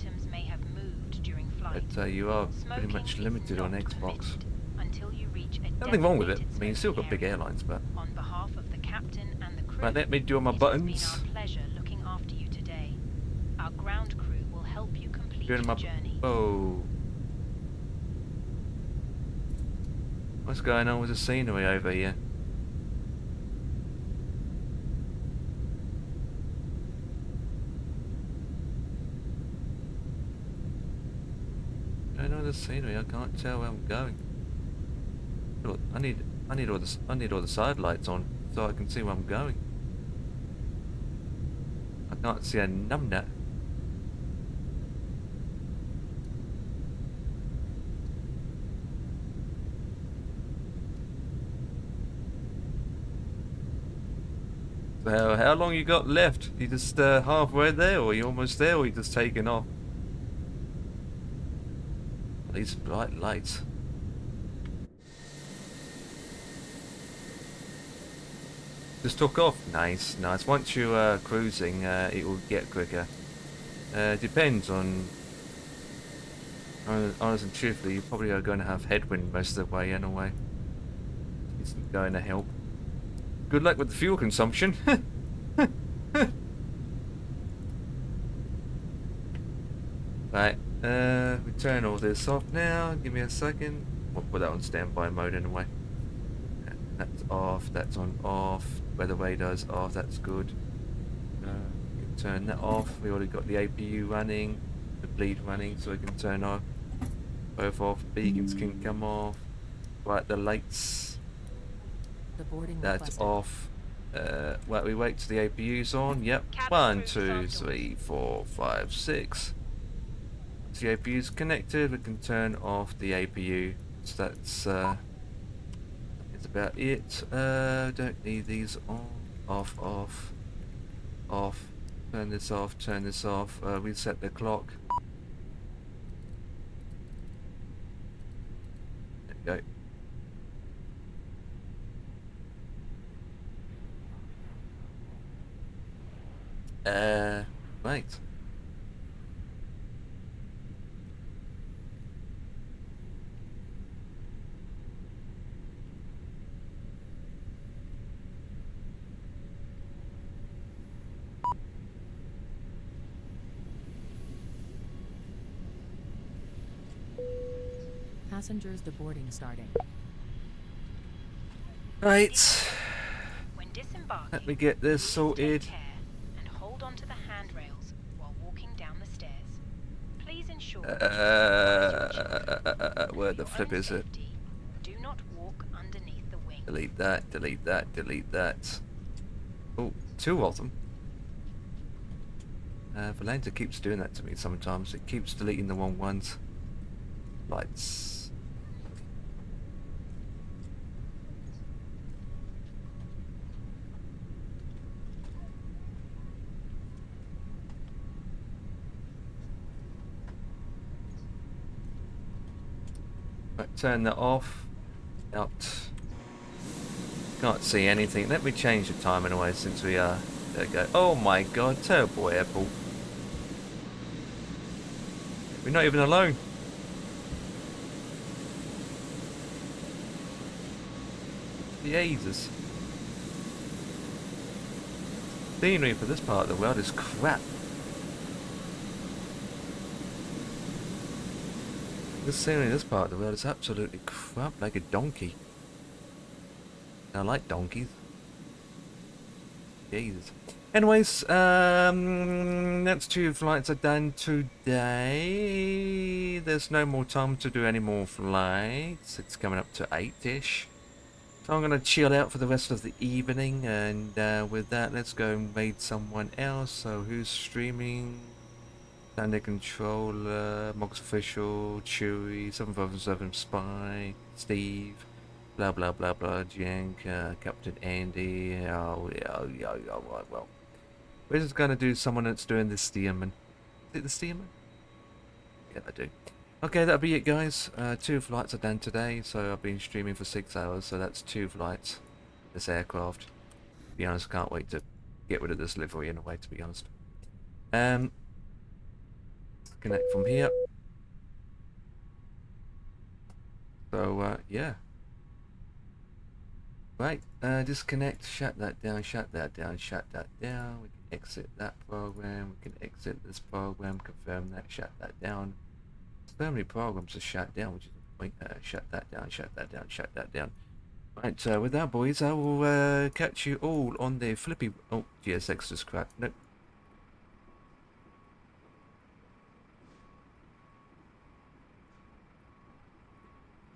but you are pretty much limited on Xbox. Nothing wrong with it. I mean, you still got big airlines, but. Right, let me do my buttons. Our ground crew will help you complete Doing my journey. oh. What's going on with the scenery over here? I know the scenery. I can't tell where I'm going. Look, I need all the side lights on so I can see where I'm going. I can't see a numbnut. So how long you got left? You just halfway there, or you almost there, or you just taking off? These bright lights. Just took off. Nice, nice. Once you're cruising, it will get quicker. Depends on. Honestly and truthfully, you probably are going to have headwind most of the way anyway. It's going to help. Good luck with the fuel consumption. Right, we turn all this off now. Give me a second. We'll put that on standby mode anyway. That's off, that's on off. Weather radar's off, that's good. We can turn that off. We already got the APU running, the bleed running, so we can turn off. Both off, beacons can come off. Right, the lights. The boarding That's requested. off. Well, we wait till the APU's on. Yep. 1, 2, 3, 4, 5, 6. So the APU's connected. We can turn off the APU. So that's about it. Don't need these on. Off, off, off. Turn this off. Turn this off. Reset the clock. Go. Right. Passengers deboarding starting. Right. When disembarking, Let me get this please sorted. take care and hold on to the handrails while walking down the stairs. Please ensure that you supervise your children. Where For the your flip own is it? safety, do not walk underneath the wing. Delete that, delete that, delete that. Oh, 2 of them. Valenta keeps doing that to me sometimes. It keeps deleting the wrong ones. Lights. Right, turn that off. Out. Can't see anything. Let me change the time anyway since we are. There we go. Oh my god, turbo airport. We're not even alone. Jesus. Scenery for this part of the world is crap. The scenery in this part of the world is absolutely crap, like a donkey. I like donkeys. Jesus. Anyways, that's 2 flights are done today. There's no more time to do any more flights. It's coming up to 8-ish. So I'm going to chill out for the rest of the evening, and with that, let's go and raid someone else. So who's streaming? Standard Controller, Mox Official, Chewy, 757 Spy, Steve, blah blah blah blah, Jank, Captain Andy. Oh yeah, right, well. We're just going to do someone that's doing the Steerman. Is it the Steerman? Yeah, I do. Okay, that'll be it, guys. 2 flights are done today, so I've been streaming for 6 hours, so that's 2 flights. This aircraft. To be honest, can't wait to get rid of this livery in a way, to be honest. Connect from here. So, yeah. Right, disconnect, shut that down, shut that down, shut that down. We can exit that program, we can exit this program, confirm that, shut that down. So many programs are shut down, which is the point. Shut that down, shut that down, shut that down. Right, with that, boys, I will catch you all on the flippy. Oh, GSX just cracked. Nope.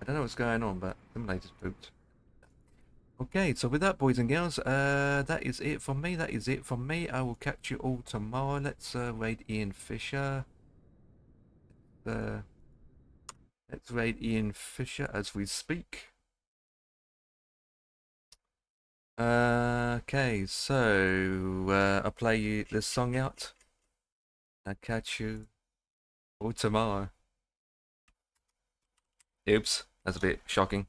I don't know what's going on, but simulator's pooped. Okay, so with that, boys and girls, that is it from me. That is it from me. I will catch you all tomorrow. Let's raid Ian Fisher. Let's raid Ian Fisher as we speak. Okay, so I'll play you this song out. I'll catch you all tomorrow. Oops, that's a bit shocking.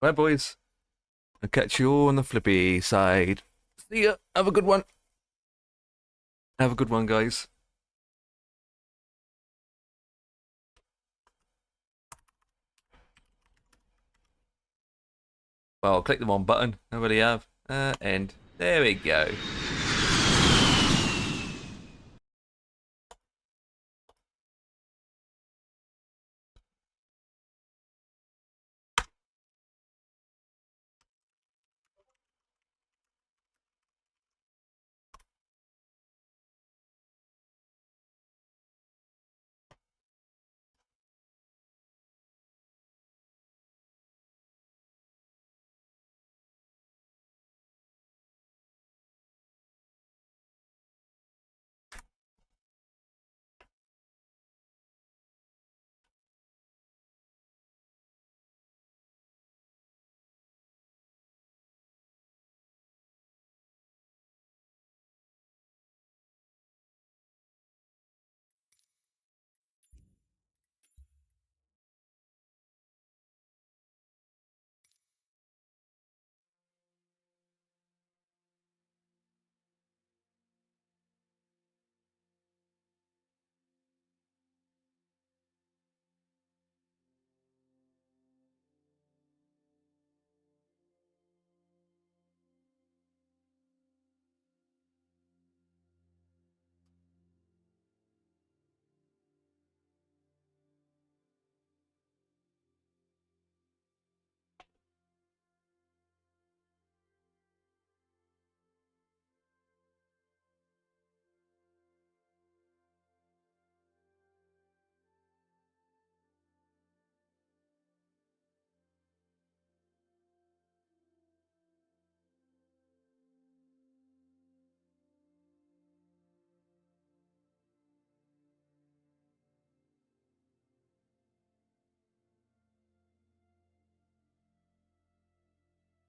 Right, boys. I'll catch you all on the flippy side. See ya. Have a good one. Have a good one, guys. Well, click the wrong button. I already have. And there we go.